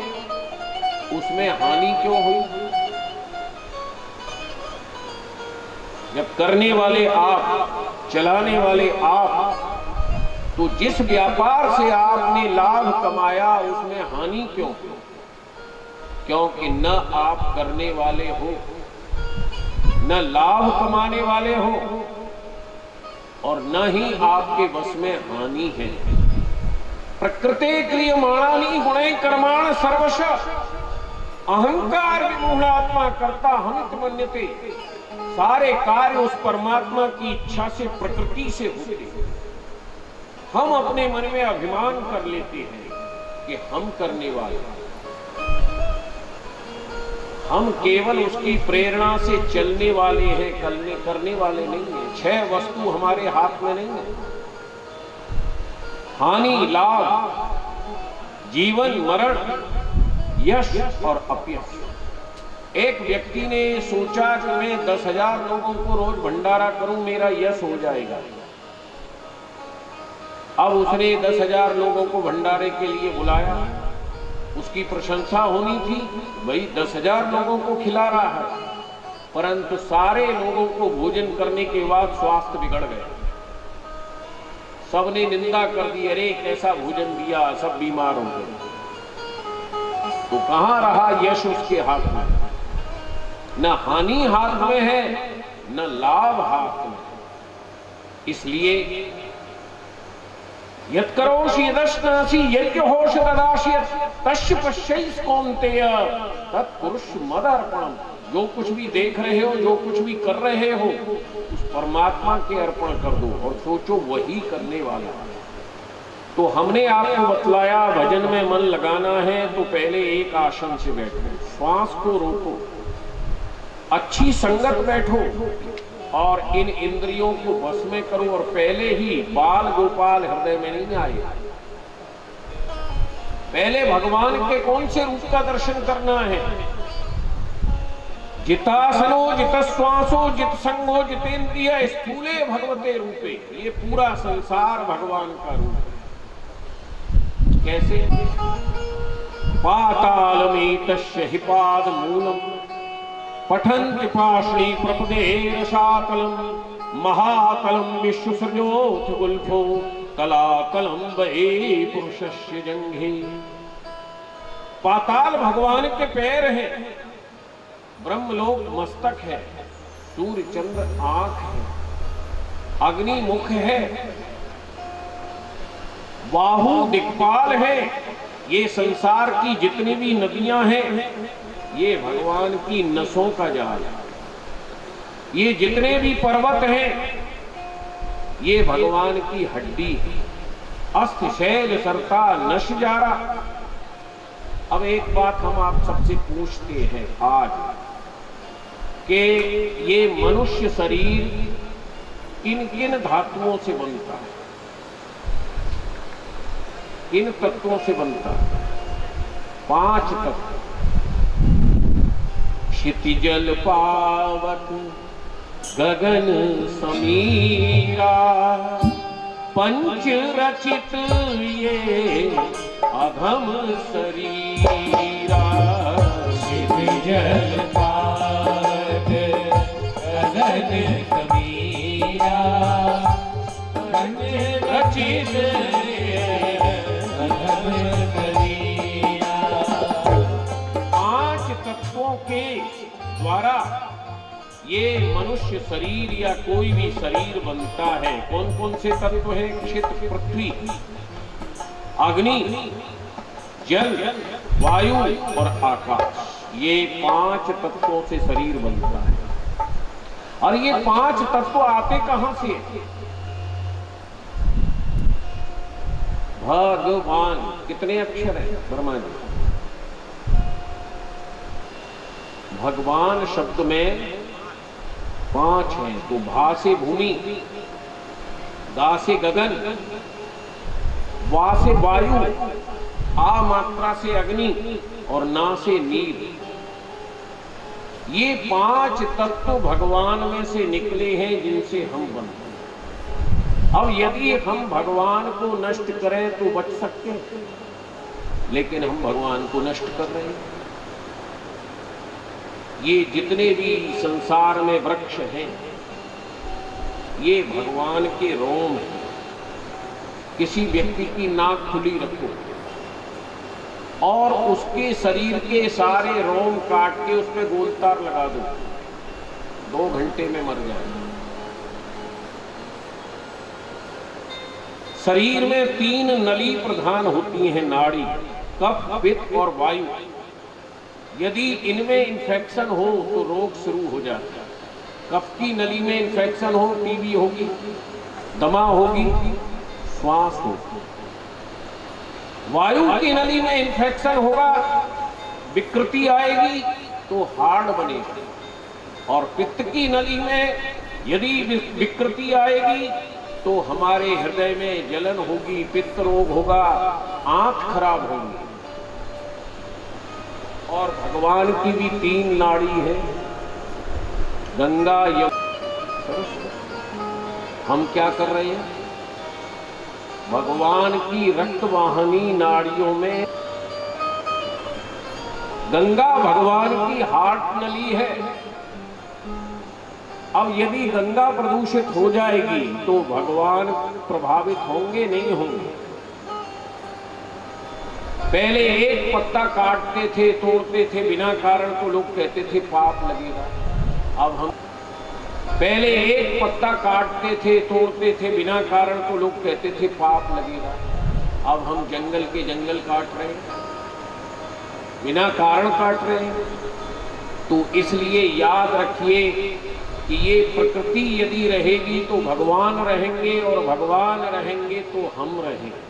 उसमें हानि क्यों हुई? जब करने वाले आप, चलाने वाले आप, तो जिस व्यापार से आपने लाभ कमाया उसमें हानि क्यों? क्योंकि न आप करने वाले हो, न लाभ कमाने वाले हो, और न ही आपके वश में हानि है। प्रकृते क्रियमाणानि गुणे कर्माण सर्वश अहंकार विमूढ़ात्मा करता हमित मन्यते। सारे कार्य उस परमात्मा की इच्छा से, प्रकृति से होते हैं। हम अपने मन में अभिमान कर लेते हैं कि हम करने वाले, हम केवल उसकी प्रेरणा से चलने वाले हैं, करने वाले नहीं हैं। 6 वस्तु हमारे हाथ में नहीं है। हानि लाभ, जीवन मरण, यश और अपयश। एक व्यक्ति ने सोचा कि मैं 10,000 लोगों को रोज भंडारा करूं, मेरा यश हो जाएगा। अब उसने 10,000 लोगों को भंडारे के लिए बुलाया। उसकी प्रशंसा होनी थी, भाई 10,000 लोगों को खिला रहा है, परंतु सारे लोगों को भोजन करने के बाद स्वास्थ्य बिगड़ गया। सबने निंदा कर दी, अरे कैसा भोजन दिया, सब बीमार हो गए। तो कहां रहा यश उसके हाथ में? न हानि हाथ में है, न लाभ हाथ में। इसलिए यत्करोषि यदश्नासि यज्ञहोष तदासि तस्य पश्यैष कौन्तेय तत्पुरुष मदर्पणम्। जो कुछ भी देख रहे हो, जो कुछ भी कर रहे हो, उस परमात्मा के अर्पण कर दो और सोचो वही करने वाला है। तो हमने आपको बतलाया भजन में मन लगाना है तो पहले एक आसन से बैठो, श्वास को रोको, अच्छी संगत बैठो और इन इंद्रियों को वश में करो। और पहले ही बाल गोपाल हृदय में नहीं आए, पहले भगवान के कौन से रूप का दर्शन करना है? जितासनो जितश्वासो जित संगो जितेन्द्रिय स्थूले भगवते रूपे। ये पूरा संसार भगवान का रूप है। कैसे? पातालमेतस्य हि पादमूलम् पठन्ति पार्ष्णी प्रपदे रसातलम् महातलम् विश्वसृजोऽथ गुल्फो तलातलम् वै पुरुषस्य जंघे। पाताल भगवान के पैर हैं, ब्रह्मलोक मस्तक है, सूर्य चंद्र आंख है, अग्नि मुख है, बाहु दिक्पाल है। ये संसार की जितनी भी नदियां हैं, ये भगवान की नसों का जाल है। ये जितने भी पर्वत हैं, ये भगवान की हड्डी है। अस्थि शैल सरता नश जारा। अब एक बात हम आप सबसे पूछते हैं आज कि ये मनुष्य शरीर किन किन धातुओं से बनता है, किन तत्वों से बनता है? 5 तत्व। क्षितिजल पावक गगन समीरा, पंच रचित ये अघम शरीरा। क्षितिजल पावक गगन समीरा, पंच रचित अघम शरीरा। 5 तत्वों के द्वारा ये मनुष्य शरीर या कोई भी शरीर बनता है। कौन कौन से तत्व है? क्षेत्र, पृथ्वी, अग्नि, जल, वायु और आकाश। ये 5 तत्वों से शरीर बनता है। और ये 5 तत्व आते कहां से? भगवान। कितने अक्षर है ब्रह्मा जी? भगवान शब्द में 5 हैं। तो भा से भूमि, गा से गगन, वा से वायु, आ मात्रा से अग्नि और ना से नीर। ये 5 तत्व भगवान में से निकले हैं जिनसे हम बनते हैं। अब यदि हम भगवान को नष्ट करें तो बच सकते हैं, लेकिन हम भगवान को नष्ट कर रहे हैं। ये जितने भी संसार में वृक्ष हैं, ये भगवान के रोम हैं। किसी व्यक्ति की नाक खुली रखो और उसके शरीर के सारे रोम काट के उसमें गोलतार लगा दो, 2 घंटे में मर जाएगा। शरीर में 3 नली प्रधान होती हैं, नाड़ी, कफ, पित्त और वायु। यदि इनमें इंफेक्शन हो तो रोग शुरू हो जाता है। कफ की नली में इंफेक्शन हो, टीबी होगी, दमा होगी, श्वास होगी। वायु की नली में इंफेक्शन होगा, विकृति आएगी तो हार्ड बनेगा। और पित्त की नली में यदि विकृति आएगी तो हमारे हृदय में जलन होगी, पित्त रोग होगा, आंख खराब होगी। और भगवान की भी 3 नाड़ी है, गंगा, यमुना। हम क्या कर रहे हैं? भगवान की रक्तवाहिनी नाड़ियों में गंगा भगवान की हार्ट नली है। अब यदि गंगा प्रदूषित हो जाएगी तो भगवान प्रभावित होंगे, नहीं होंगे? पहले एक पत्ता काटते थे, तोड़ते थे बिना कारण तो लोग कहते थे पाप लगेगा। अब हम पहले एक पत्ता काटते थे, तोड़ते थे बिना कारण तो लोग कहते थे पाप लगेगा। अब हम जंगल के जंगल काट रहे हैं, बिना कारण काट रहे हैं। तो इसलिए याद रखिए कि ये प्रकृति यदि रहेगी तो भगवान रहेंगे, और भगवान रहेंगे तो हम रहेंगे।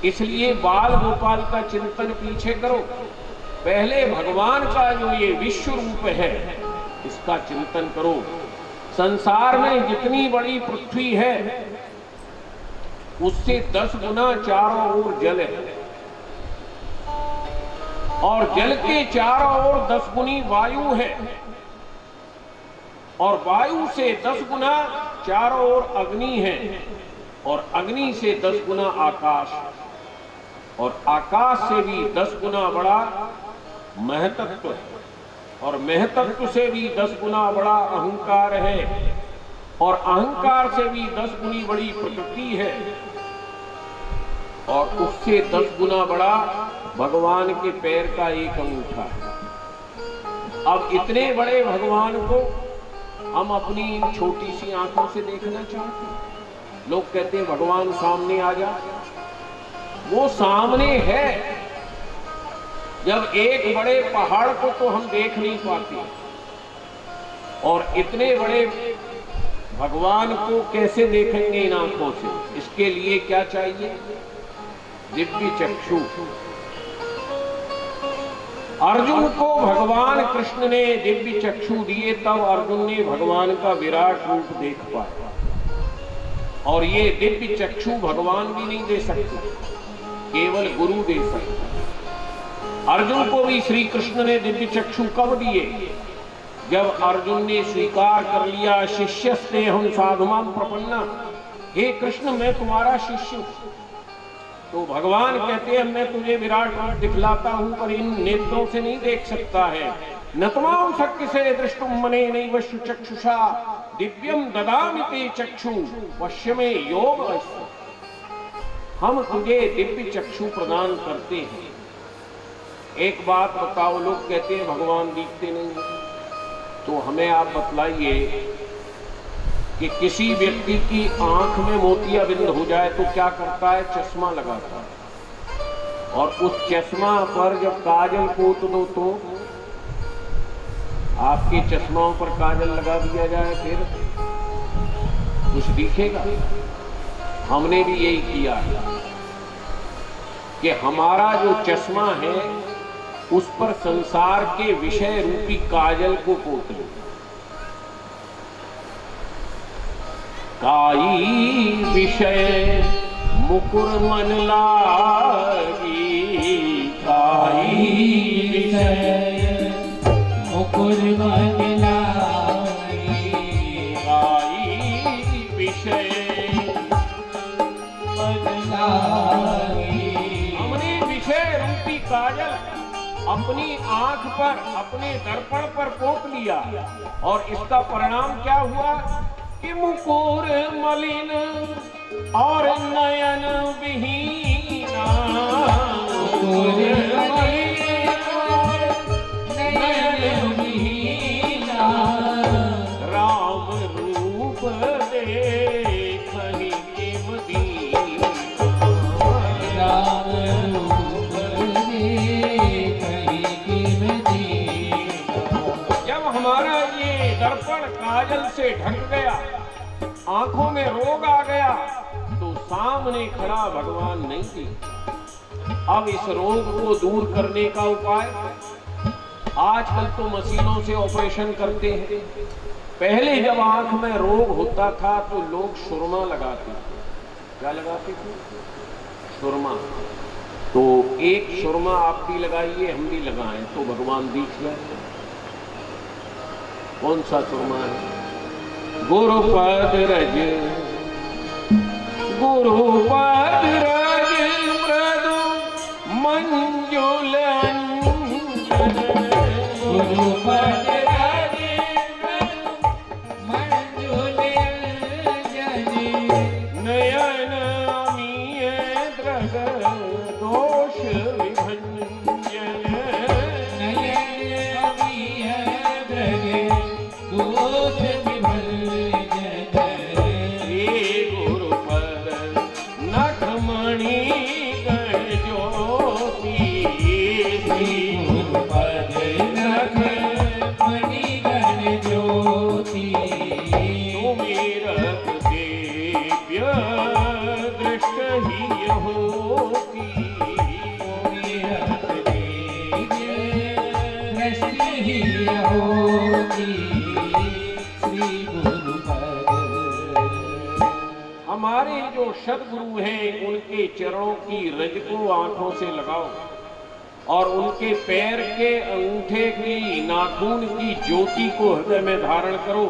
इसलिए बाल गोपाल का चिंतन पीछे करो, पहले भगवान का जो ये विश्व रूप है इसका चिंतन करो। संसार में जितनी बड़ी पृथ्वी है उससे 10 गुना चारों ओर जल है, और जल के चारों ओर 10 गुनी वायु है, और वायु से 10 गुना चारों ओर अग्नि है, और अग्नि से 10 गुना आकाश, और आकाश से भी 10 गुना बड़ा महतत्व है, और महतत्व से भी 10 गुना बड़ा अहंकार है, और अहंकार से भी 10 गुनी बड़ी प्रकृति है, और उससे 10 गुना बड़ा भगवान के पैर का एक अंगूठा है। अब इतने बड़े भगवान को हम अपनी छोटी सी आंखों से देखना चाहते हैं। लोग कहते हैं भगवान सामने आ जा, वो सामने है। जब एक बड़े पहाड़ को तो हम देख नहीं पाते, और इतने बड़े भगवान को कैसे देखेंगे इन आंखों से? इसके लिए क्या चाहिए? दिव्य चक्षु। अर्जुन को भगवान कृष्ण ने दिव्य चक्षु दिए, तब अर्जुन ने भगवान का विराट रूप देख पाया। और ये दिव्य चक्षु भगवान भी नहीं दे सकते, केवल गुरु दे सकते। अर्जुन को भी श्री कृष्ण ने दिव्य चक्षु कब दिए? जब अर्जुन ने स्वीकार कर लिया, शिष्यस्ते हम साधुमां प्रपन्ना, हे कृष्ण मैं तुम्हारा शिष्य हूं। तो भगवान कहते हैं मैं तुझे विराट रूप दिखलाता हूं, पर इन नेत्रों से नहीं देख सकता है। नतमां शक्य से दृष्टुम मने नैव चक्षुषा दिव्यम ददामि ते चक्षु पश्य में योग। हम तुझे दिव्य चक्षु प्रदान करते हैं। एक बात बताओ, लोग कहते हैं भगवान दिखते नहीं, तो हमें आप बतलाइए कि किसी व्यक्ति की आंख में मोतियाबिंद हो जाए तो क्या करता है? चश्मा लगाता है, और उस चश्मा पर जब काजल पोत दो तो आपके चश्माओं पर काजल लगा दिया जाए, फिर कुछ दिखेगा? हमने भी यही किया है कि हमारा जो चश्मा है उस पर संसार के विषय रूपी काजल को पोत लो। काई विषय मुकुर मन लागी, काई विषय मुकुर मन लागी, काई विषय मन लागी। हमने विषय रूपी काजल अपनी आंख पर, अपने दर्पण पर पोत लिया, और इसका परिणाम क्या हुआ? कि मुकुर मलिन और नयन विहीना, मुकुर मलिन और नयन विहीना, राम रूप देखहि के मदीना, राम रूप देखहि के मदीना। जब हमारा ये दर्पण काजल से ढक गया, आंखों में रोग आ गया, तो सामने खड़ा भगवान नहीं थी। अब इस रोग को दूर करने का उपाय, आजकल तो मशीनों से ऑपरेशन करते हैं। पहले जब आंख में रोग होता था तो लोग सुरमा लगाते थे। क्या लगाते थे? सुरमा। तो एक सुरमा आप भी लगाइए, हम भी लगाएं तो भगवान दिख जाए। कौन सा सुरमा है? गुरुपद रज, गुरुपद रज मृदु मंजुल अंजन, गुरुपद रज मंजुल अंजन, नयन अमीय द्रग दोष विभंजन, नयन अमीय द्रग दोष विभंजन। हे गुरुपद नखमणि गण ज्योति, गुरुपद नखमणि गण ज्योति, सुमिरत दिव्य दृष्ट ही होती, सुमिरत दिव्य दृष्टि ही होती, श्री गुरुपद। हमारे जो सदगुरु हैं उनके चरणों की रज को आंखों से लगाओ और उनके पैर के अंगूठे की नाखून की ज्योति को हृदय में धारण करो,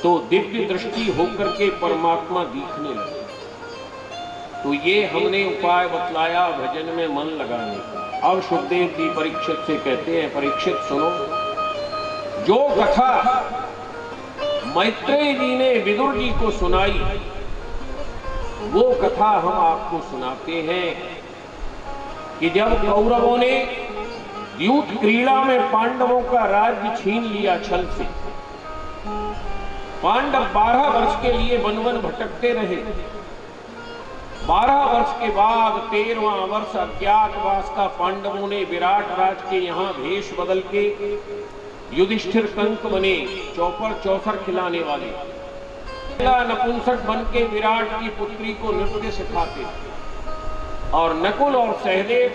तो दिव्य दृष्टि होकर के परमात्मा दिखने लगे। तो ये हमने उपाय बतलाया भजन में मन लगाने का। अब सुखदेव जी परीक्षित से कहते हैं, परीक्षित सुनो, जो कथा मैत्रेय जी ने विदुर जी को सुनाई, वो कथा हम आपको सुनाते हैं कि जब कौरवों ने युद्ध क्रीड़ा में पांडवों का राज्य छीन लिया छल से, पांडव 12 वर्ष के लिए वन वन भटकते रहे। 12 वर्ष के बाद 13वां वर्ष अज्ञातवास का पांडवों ने विराट राज के यहाँ भेष बदल के युधिष्ठिर कंक बने, चौपर खिलाने वाले। नपुंसक बन के विराट की पुत्री को नृत्य सिखाते और नकुल और सहदेव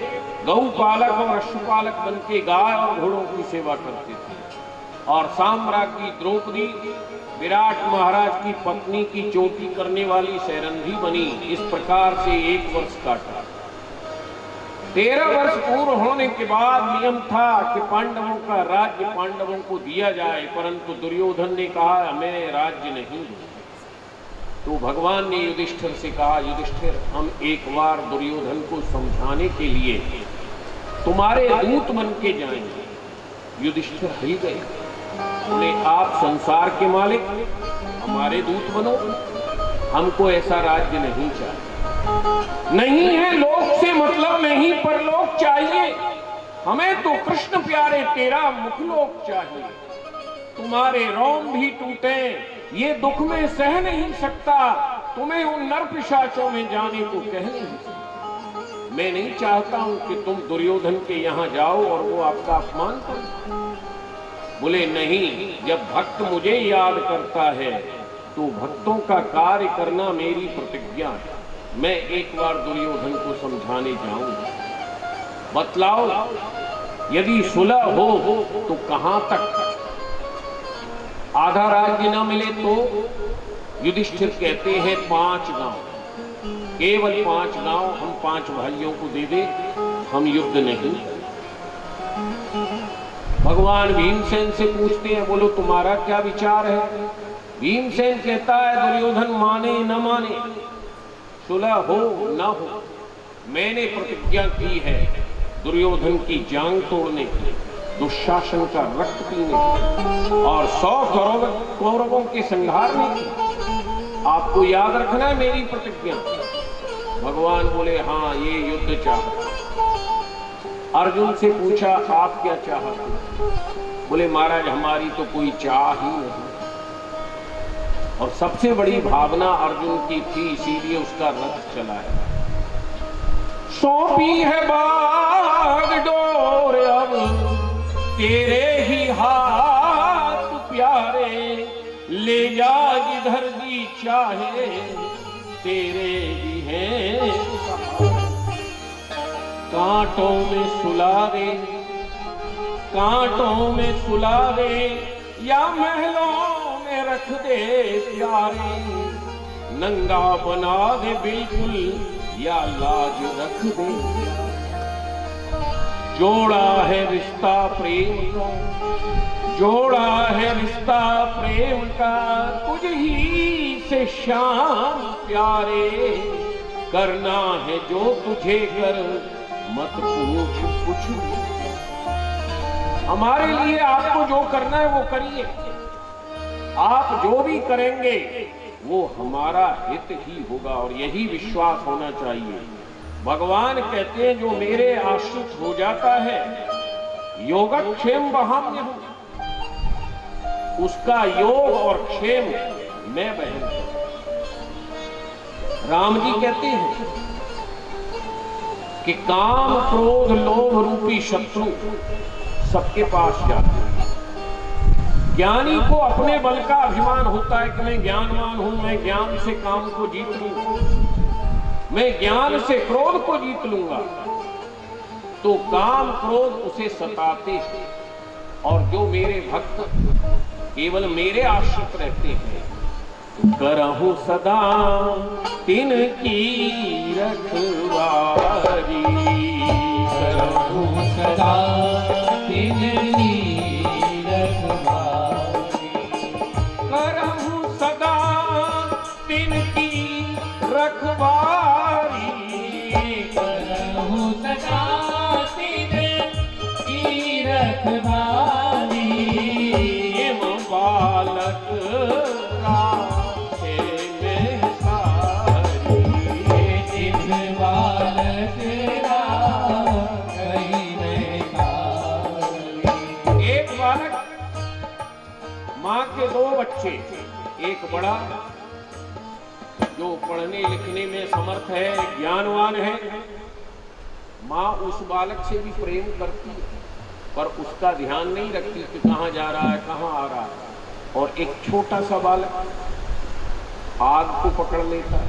गौ पालक और अश्वपालक बन के गाय और घोड़ों की सेवा करते थे। और साम्राज्ञी की द्रौपदी विराट महाराज की पत्नी की चोटी करने वाली सैरंधी बनी। इस प्रकार से 1 वर्ष काटा। 13 वर्ष पूर्ण होने के बाद नियम था कि पांडवों का राज्य पांडवों को दिया जाए, परंतु दुर्योधन ने कहा मैं राज्य नहीं दूंगा। तो भगवान ने युधिष्ठिर से कहा, युधिष्ठिर हम एक बार दुर्योधन को समझाने के लिए तुम्हारे दूत बन के जाएंगे। युधिष्ठिर हिल गए, बोले आप संसार के मालिक, हमारे दूत बनो, हमको ऐसा राज्य नहीं चाहिए। नहीं है लोक से मतलब नहीं, पर लोक चाहिए हमें। तो कृष्ण प्यारे तेरा मुखलोक चाहिए। तुम्हारे रोम भी टूटे, ये दुख में सह नहीं सकता, तुम्हें उन नर पिशाचों में जाने को कह नहीं सकता। मैं नहीं चाहता हूं कि तुम दुर्योधन के यहां जाओ और वो आपका अपमान करे। बोले नहीं, जब भक्त मुझे याद करता है तो भक्तों का कार्य करना मेरी प्रतिज्ञा है। मैं एक बार दुर्योधन को समझाने जाऊंगा। बतलाओ, यदि सुलह हो तो कहां तक? आधा राज्य न मिले तो? युधिष्ठिर कहते हैं 5 गांव, केवल 5 गांव हम 5 भाइयों को दे दे, हम युद्ध नहीं। भगवान भीमसेन से पूछते हैं, बोलो तुम्हारा क्या विचार है? भीमसेन कहता है दुर्योधन माने न माने, सुलह हो न हो, मैंने प्रतिज्ञा की है दुर्योधन की जांग तोड़ने की। दुशासन का रक्त पीने और 100 कौरवों के संहारने की। आपको याद रखना है मेरी प्रतिज्ञा। भगवान बोले हाँ ये युद्ध चाहता। अर्जुन से पूछा आप क्या चाहते? बोले महाराज हमारी तो कोई चाह ही नहीं। और सबसे बड़ी भावना अर्जुन की थी, इसीलिए उसका रथ चला है। सौंपी है बागडोर अब तेरे ही हाथ प्यारे, ले जा जिधर जी चाहे तेरे ही हैं। कांटों में सुला दे, कांटों में सुला दे, या महलों में रख दे प्यारे, नंगा बना दे बिल्कुल या लाज रख दे। जोड़ा है रिश्ता प्रेम का, जोड़ा है रिश्ता प्रेम का, तुझ ही से शाम प्यारे, करना है जो तुझे कर मत पूछ कुछ। हमारे लिए आपको जो करना है वो करिए, आप जो भी करेंगे वो हमारा हित ही होगा, और यही विश्वास होना चाहिए। भगवान कहते हैं जो मेरे आश्रित हो जाता है योगक्षेम बहाम्य हूं, उसका योग और क्षेम मैं बहन। राम जी कहते हैं कि काम क्रोध लोभ रूपी शत्रु सबके पास जाते हैं। ज्ञानी को अपने बल का अभिमान होता है कि मैं ज्ञानवान हूं, मैं ज्ञान से काम को जीत लूंगा, मैं ज्ञान से क्रोध को जीत लूंगा। तो काम क्रोध उसे सताते हैं, और जो मेरे भक्त केवल मेरे आश्रित रहते हैं, करहूं सदा तिनकी रखवारी, करहूं सदा तिनकी रखवारी, करहूं सदा तिनकी रखवारी, करहूं सदा तिनकी रखवारी। एवं बालक राखे में सारी, जिस बालक राखे में सारी। एक बालक, माँ के 2 बच्चे, एक बड़ा जो पढ़ने लिखने में समर्थ है, ज्ञानवान है, माँ उस बालक से भी प्रेम करती है, पर उसका ध्यान नहीं रखती कि कहाँ जा रहा है, कहाँ आ रहा है। और एक छोटा सा बालक आग को पकड़ लेता है,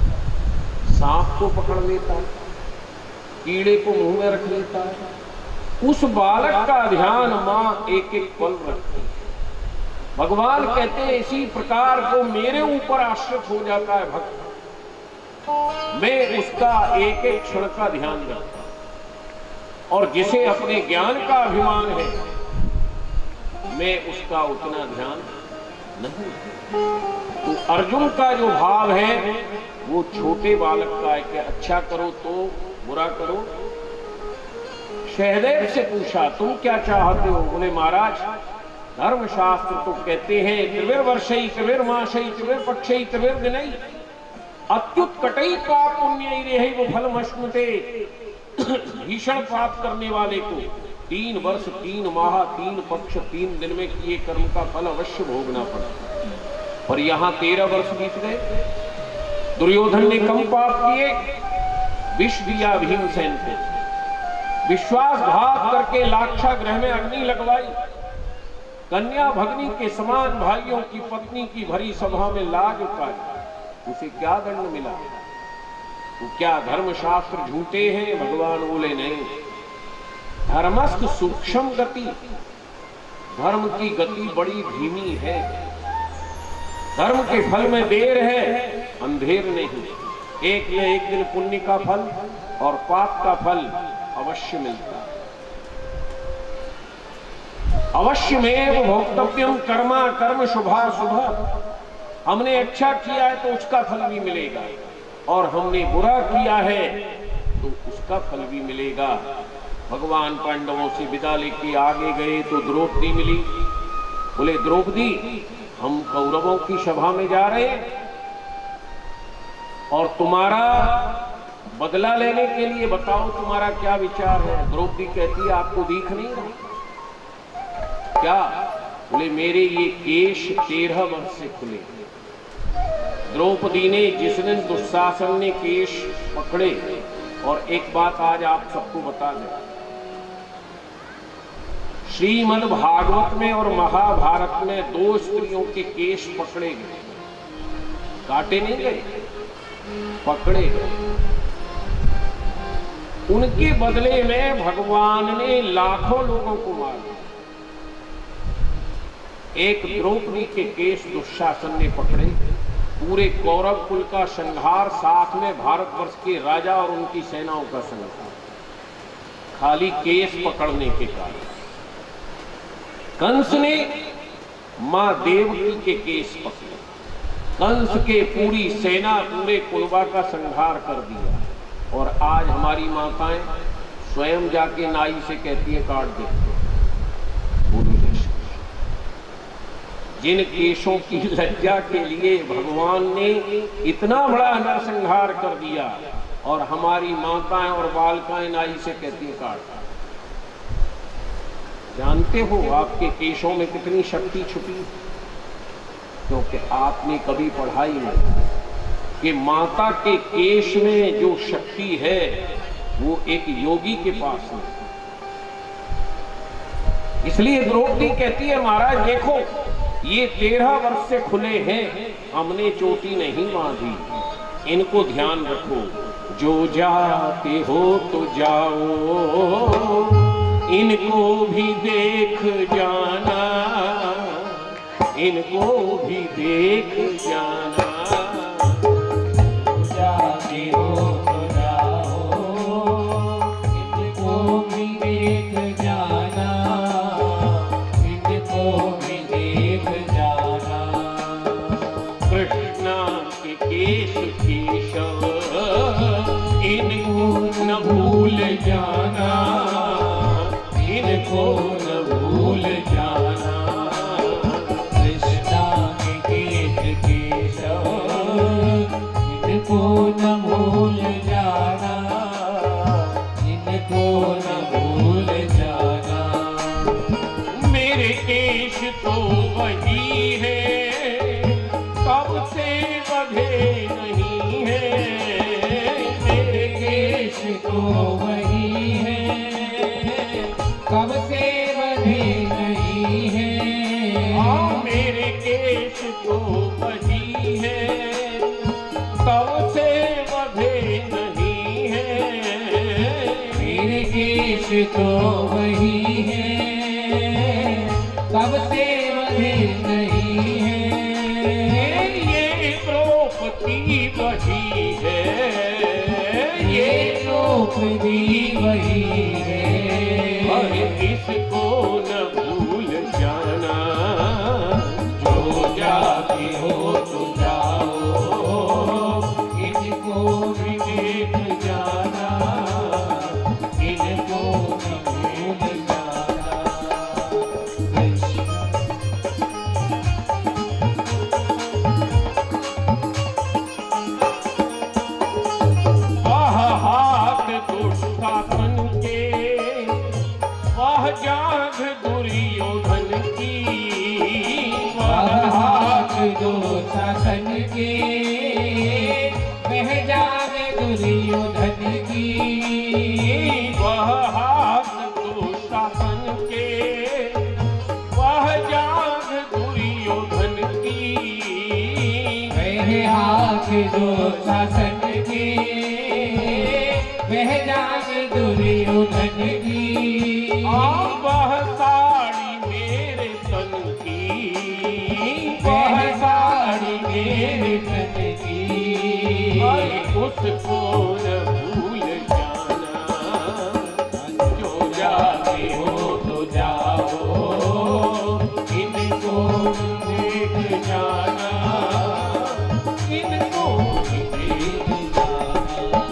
सांप को पकड़ लेता है, कीड़े को मुंह में रख लेता है। उस बालक का ध्यान माँ एक एक पल रखती है। भगवान कहते हैं इसी प्रकार जो मेरे ऊपर आश्रित हो जाता है भक्त, मैं उसका एक एक क्षण का ध्यान रखता हूं, और जिसे अपने ज्ञान का अभिमान है मैं उसका उतना ध्यान नहीं। तो अर्जुन का जो भाव है वो छोटे बालक का है कि अच्छा करो तो बुरा करो। सहदेव से पूछा तुम क्या चाहते हो? बोले महाराज धर्मशास्त्र तो कहते हैं त्रिविर्वर्षई त्रिविर्मासई त्रिविर्पक्षई त्रिविर्दिनई अत्युत्कटई पाप पुण्यई रेहैव फलमश्नुते। भीषण पाप करने वाले को 3 वर्ष 3 माह 3 पक्ष 3 दिन में किए कर्म का फल अवश्य भोगना पड़ता। पर यहाँ 13 वर्ष बीत गए। दुर्योधन ने कम पाप किए, विष दिया भीमसेन को, विश्वासघात करके लाक्षागृह में अग्नि लगवाई, कन्या भगनी के समान भाइयों की पत्नी की भरी सभा में लाज उतारी, उसे क्या दंड मिला? तो क्या धर्मशास्त्र झूठे हैं? भगवान बोले नहीं, धर्मस्थ सूक्ष्म गति, धर्म की गति बड़ी धीमी है, धर्म के फल में देर है, अंधेर नहीं। एक न एक दिन पुण्य का फल और पाप का फल अवश्य मिलता है। अवश्यमेव भोक्तव्यम कर्मा कर्म शुभा शुभ। हमने अच्छा किया है तो उसका फल भी मिलेगा, और हमने बुरा किया है तो उसका फल भी मिलेगा। भगवान पांडवों से विदा लेके आगे गए तो द्रौपदी मिली। बोले द्रौपदी, हम कौरवों की सभा में जा रहे हैं और तुम्हारा बदला लेने के लिए बताओ तुम्हारा क्या विचार है। द्रौपदी कहती है आपको दिख नहीं रहा क्या? बोले मेरे ये केश 13 वर्ष से खुले। द्रौपदी ने जिस दिन दुशासन ने केश पकड़े, और एक बात आज आप सबको बता दें, श्रीमद् भागवत में और महाभारत में 2 स्त्रियों के केश पकड़े गए, काटे नहीं गए, पकड़े गए। उनके बदले में भगवान ने लाखों लोगों को मार दिया। एक द्रौपदी के केश दुशासन ने पकड़े, पूरे कौरव कुल का संहार, साथ में भारतवर्ष के राजा और उनकी सेनाओं का संहार, खाली केस पकड़ने के कारण। कंस ने मां देवकी के केस पकड़े, कंस के पूरी सेना पूरे कुलबा का संहार कर दिया। और आज हमारी माताएं स्वयं जाके नाई से कहती है काट दे। जिन केशों की लज्जा के लिए भगवान ने इतना बड़ा नरसंहार कर दिया, और हमारी माताएं और बालिकाएं नाई से कहती है काट। जानते हो आपके केशों में कितनी शक्ति छुपी? क्योंकि आपने कभी पढ़ा ही नहीं कि माता के केश में जो शक्ति है वो एक योगी के पास नहीं। इसलिए द्रौपदी कहती है महाराज देखो, ये 13 वर्ष से खुले हैं, हमने चोटी नहीं बांधी, इनको ध्यान रखो। जो जाते हो तो जाओ, इनको भी देख जाना, इनको भी देख जाना। जाते हो तो जाओ, इनको भी देख जाना, इनको भी देख जाना। कृष्णा के केश केशव, इनको न भूल जाना, इनको न भूल जाना। कृष्णा के केश केशव, इनको न भूल जाना, इनको न भूल जाना। मेरे केश तो वही है, कब से बंधे नहीं है। मेरे केश तो वही है, कब से बंधे नहीं है। मेरे केश तो वही है, कब से बंधे नहीं है। मेरे केश तो वही है, कब से बंधे नहीं है। ये द्रौपदी वही है, ये द्रौपदी वही है। इसको न भूल जाना। जो जाते हो तो जाओ, इनको भी देख जाना, इनको भी भूल जाना। हाथ दुष्टासन के, वह जाग दुर्योधन की। हाथ दुशासन के, वह जाग दुर्योधन की। वह हाथ दुशासन के, वह जाग दुर्योधन की। वह हाथ दुशासन के, वह जाग दुर्योधन की। वह साड़ी मेरे तन की, वह साड़ी मेरे तन की। उसको न भूल जाना। जो जाते हो तो जाओ, इनको देख जाना, इनको देख जाना।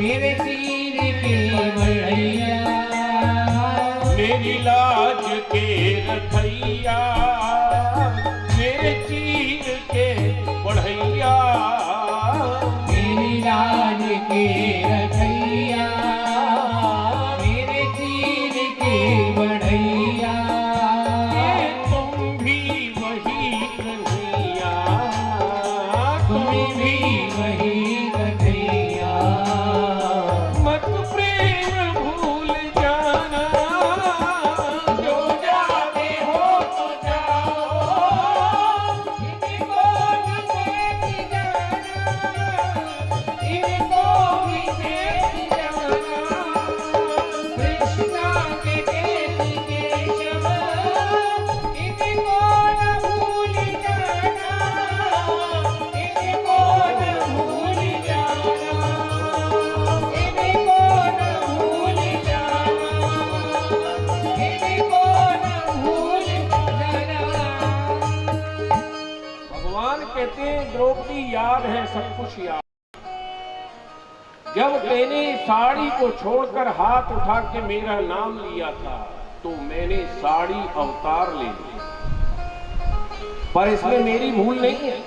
मेरे तीर के बढ़ैया, मेरी लाज के रखैया, मेरे चीर के बढ़ैया, मेरी लाज के रखैया, मेरे तीर के बढ़ैया, तुम भी वही कन्हैया, तुम भी वही कन्हैया, मत प्रेम भूल जाना, जो जाते हो तो जाओ, इनको भी देख जाना, इनको भी देख जाना, कृष्णा के देश केशव, इनको न भूल जाना, इनको न भूल जाना, इनको न भूल जाना, इनको न भूल जाना। भगवान कहते हैं द्रौपदी याद है सब कुछ याद। जब मैंने साड़ी को छोड़कर हाथ उठा के मेरा नाम लिया था तो मैंने साड़ी अवतार ले ली, पर इसमें मेरी भूल नहीं है।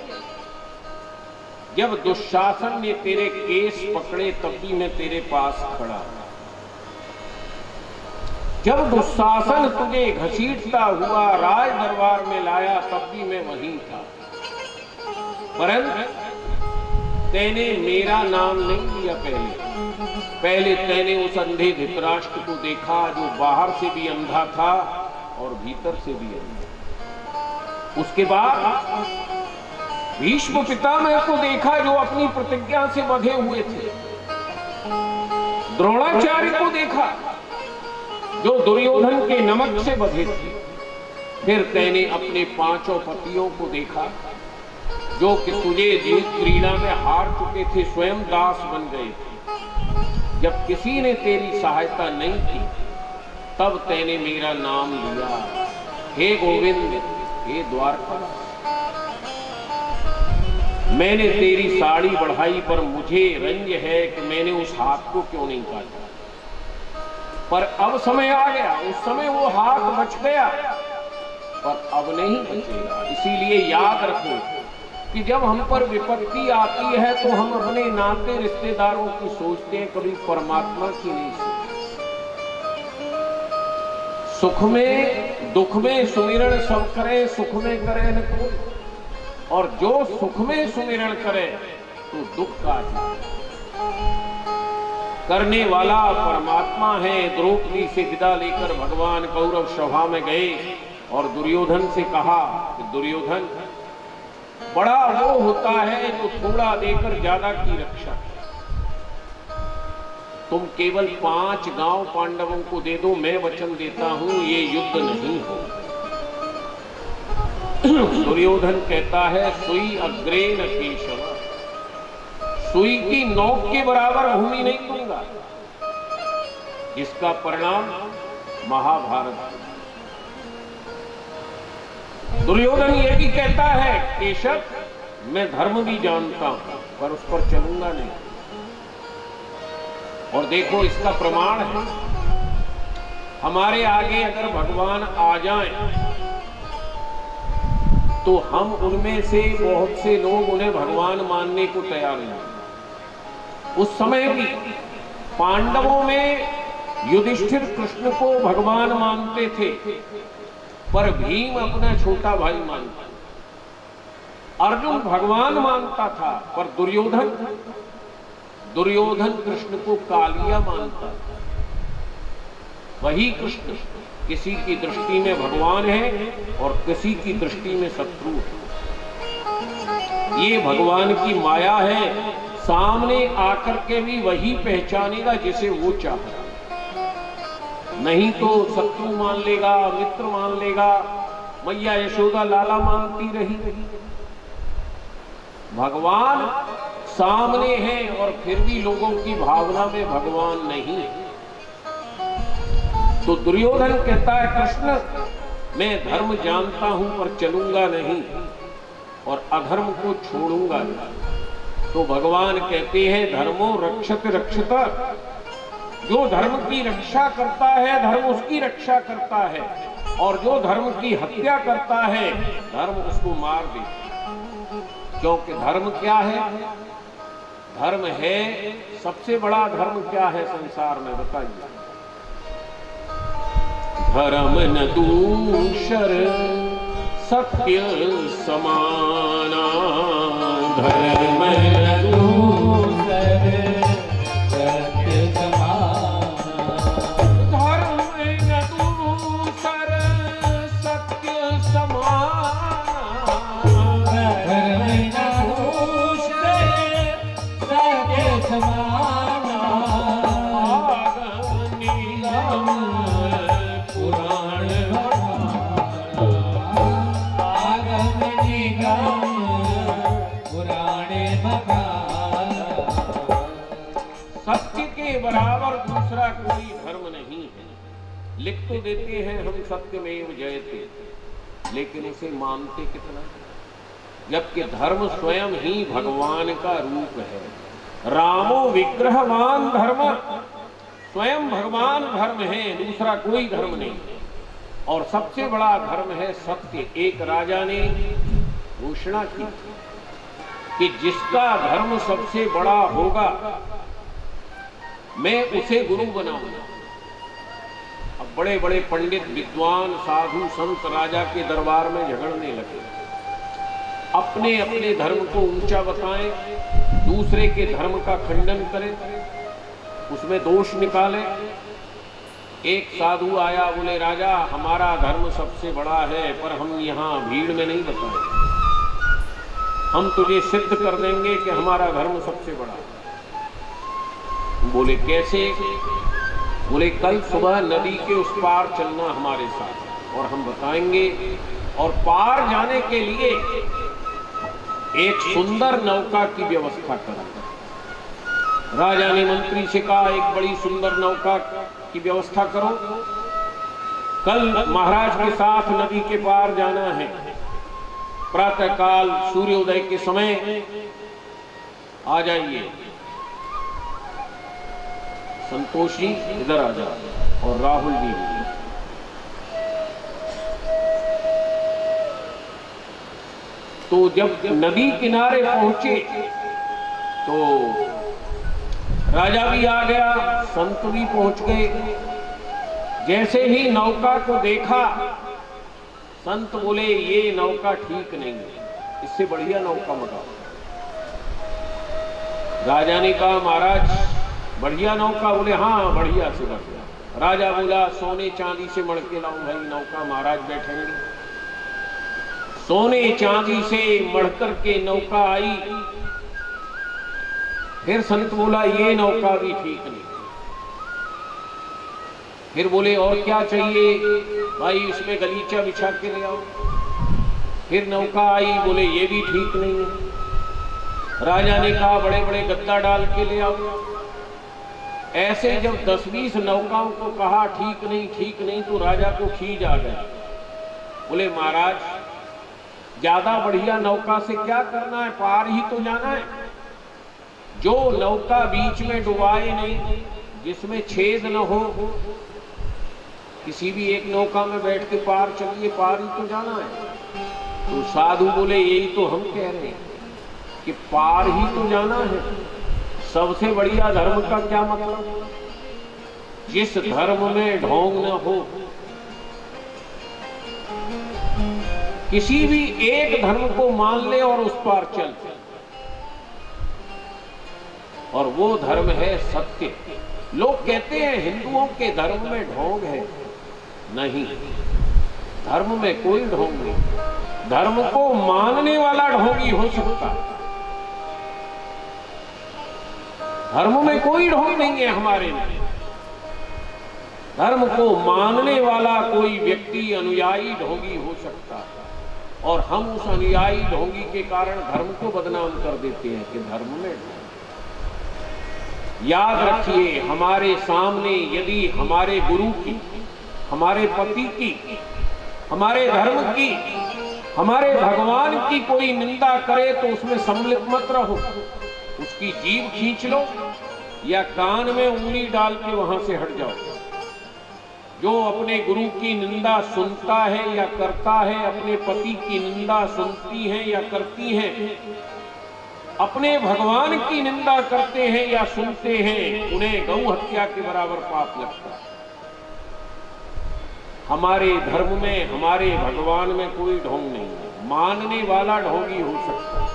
जब दुशासन ने तेरे केस पकड़े तब भी मैं तेरे पास खड़ा था। जब दुशासन तुझे घसीटता हुआ राज दरबार में लाया तब भी मैं वहीं था, परंतु तेने मेरा नाम नहीं लिया। पहले तेने उस अंधे धृतराष्ट्र को देखा जो बाहर से भी अंधा था और भीतर से भी अंधा। उसके बाद भीष्म पितामह को देखा जो अपनी प्रतिज्ञा से बंधे हुए थे। द्रोणाचार्य को देखा जो दुर्योधन के नमक से बंधे थे। फिर तेने अपने पांचों पतियों को देखा जो कि तुझे जीत क्रीड़ा में हार चुके थे, स्वयं दास बन गए थे। जब किसी ने तेरी सहायता नहीं की तब तेने मेरा नाम लिया, हे गोविंद, हे द्वारका। मैंने तेरी साड़ी बढ़ाई पर मुझे रंज है कि मैंने उस हाथ को क्यों नहीं काटा, पर अब समय आ गया। उस समय वो हाथ बच गया पर अब नहीं बचेगा। इसीलिए याद रखो कि जब हम पर विपत्ति आती है तो हम अपने नाते रिश्तेदारों की सोचते हैं, कभी परमात्मा की नहीं सोचते। सुख में दुख में सुमिरण सब करे, सुख में करे न कोई, और जो सुख में सुमिरण करे तो दुख का करने वाला परमात्मा है। द्रौपदी से विदा लेकर भगवान कौरव सभा में गए और दुर्योधन से कहा कि दुर्योधन, बड़ा वो होता है जो थोड़ा देकर ज्यादा की रक्षा। तुम केवल 5 गांव पांडवों को दे दो, मैं वचन देता हूं ये युद्ध नहीं हो। दुर्योधन कहता है, सुई अग्रे न केशव, सुई की नोक के बराबर भूमि नहीं दूंगा, जिसका परिणाम महाभारत। दुर्योधन ये भी कहता है, केशव मैं धर्म भी जानता हूं पर उस पर चलूंगा नहीं। और देखो इसका प्रमाण है, हमारे आगे अगर भगवान आ जाएं तो हम उनमें से बहुत से लोग उन्हें भगवान मानने को तैयार नहीं। उस समय भी पांडवों में युधिष्ठिर कृष्ण को भगवान मानते थे पर भीम अपना छोटा भाई मानता, अर्जुन भगवान मानता था पर दुर्योधन कृष्ण को कालिया मानता था। वही कृष्ण किसी की दृष्टि में भगवान है और किसी की दृष्टि में शत्रु है। ये भगवान की माया है, सामने आकर के भी वही पहचानेगा जिसे वो चाहता, नहीं तो शत्रु मान लेगा, मित्र मान लेगा। मैया यशोदा लाला मानती रही। भगवान सामने है और फिर भी लोगों की भावना में भगवान नहीं है। तो दुर्योधन कहता है, कृष्ण मैं धर्म जानता हूं पर चलूंगा नहीं और अधर्म को छोड़ूंगा नहीं। तो भगवान कहते हैं धर्मो रक्षत रक्षता, जो धर्म की रक्षा करता है धर्म उसकी रक्षा करता है, और जो धर्म की हत्या करता है धर्म उसको मार देता है। क्योंकि धर्म क्या है? धर्म है, सबसे बड़ा धर्म क्या है संसार में बताइए? धर्म न दूसर सत्य समाना, धर्म न दूसर सत्य समाना, धर्म न दूसर सत्य समाना, धर्म न दूसर सत्य समाना, आगम निगम पुराण आगम निगम पुराणे बखाना। सत्य के बराबर दूसरा कोई धर्म नहीं है। लिख तो देते हैं हम सत्यमेव जयते, लेकिन उसे मानते कितना? जबकि धर्म स्वयं ही भगवान का रूप है। रामो विग्रहवान धर्म, स्वयं भगवान धर्म है, दूसरा कोई धर्म नहीं। और सबसे बड़ा धर्म है सत्य। एक राजा ने घोषणा की कि जिसका धर्म सबसे बड़ा होगा मैं उसे गुरु बनाऊंगा। अब बड़े बड़े पंडित विद्वान साधु संत राजा के दरबार में झगड़ने लगे, अपने अपने धर्म को ऊंचा बताएं, दूसरे के धर्म का खंडन करें, उसमें दोष निकालें। एक साधु आया, बोले राजा हमारा धर्म सबसे बड़ा है, पर हम यहाँ भीड़ में नहीं बताएं, हम तुझे सिद्ध कर देंगे कि हमारा धर्म सबसे बड़ा है। बोले कैसे? बोले कल सुबह नदी के उस पार चलना हमारे साथ और हम बताएंगे। और पार जाने के लिए एक सुंदर नौका की व्यवस्था करा। राजा ने मंत्री से कहा एक बड़ी सुंदर नौका की व्यवस्था करो, कल महाराज के साथ नदी के पार जाना है। प्रातःकाल सूर्योदय के समय आ जाइए। संतोष जी इधर आ जाओ और राहुल जी भी। तो जब नदी किनारे पहुंचे तो राजा भी आ गया, संत भी पहुंच गए। जैसे ही नौका को देखा, संत बोले ये नौका ठीक नहीं है, इससे बढ़िया नौका मंगाओ। राजा ने कहा महाराज बढ़िया नौका? बोले हाँ बढ़िया से बढ़िया। राजा बोला सोने चांदी से मढ़ के लाओ भाई नौका, महाराज बैठेंगे। सोने चांदी से मढ़कर के नौका आई। फिर संत बोला ये नौका भी ठीक नहीं। फिर बोले और क्या चाहिए? भाई इसमें गलीचा बिछा के ले आओ। फिर नौका आई, बोले ये भी ठीक नहीं है। राजा ने कहा बड़े बड़े गद्दा डाल के ले आओ। ऐसे जब 10-20 नौकाओं को कहा ठीक नहीं, तो राजा को खींच आ गया। बोले महाराज ज्यादा बढ़िया नौका से क्या करना है, पार ही तो जाना है। जो नौका बीच में डुबाए नहीं, जिसमें छेद न हो, किसी भी एक नौका में बैठ के पार चलिए, पार ही तो जाना है। तो साधु बोले यही तो हम कह रहे हैं कि पार ही तो जाना है। सबसे बढ़िया धर्म का क्या मतलब? जिस धर्म में ढोंग न हो। किसी भी एक धर्म को मान ले और उस पर चल, और वो धर्म है सत्य। लोग कहते हैं हिंदुओं के धर्म में ढोंग है, नहीं, धर्म में कोई ढोंग नहीं। धर्म को मानने वाला ढोंगी हो सकता है, धर्म में कोई ढोंग नहीं है। हमारे में धर्म को मानने वाला कोई व्यक्ति अनुयायी ढोंगी हो सकता है, और हम उस अनुयायी ढोंगी के कारण धर्म को बदनाम कर देते हैं कि धर्म में ढोंग। याद रखिए, हमारे सामने यदि हमारे गुरु की, हमारे पति की, हमारे धर्म की, हमारे भगवान की कोई निंदा करे तो उसमें सम्मिलित मत रहो। उसकी जीभ खींच लो या कान में उंगली डाल के वहां से हट जाओ। जो अपने गुरु की निंदा सुनता है या करता है, अपने पति की निंदा सुनती है या करती हैं, अपने भगवान की निंदा करते हैं या सुनते हैं, उन्हें गौ हत्या के बराबर पाप लगता है। हमारे धर्म में, हमारे भगवान में कोई ढोंग नहीं है, मानने वाला ढोंगी हो सकता है।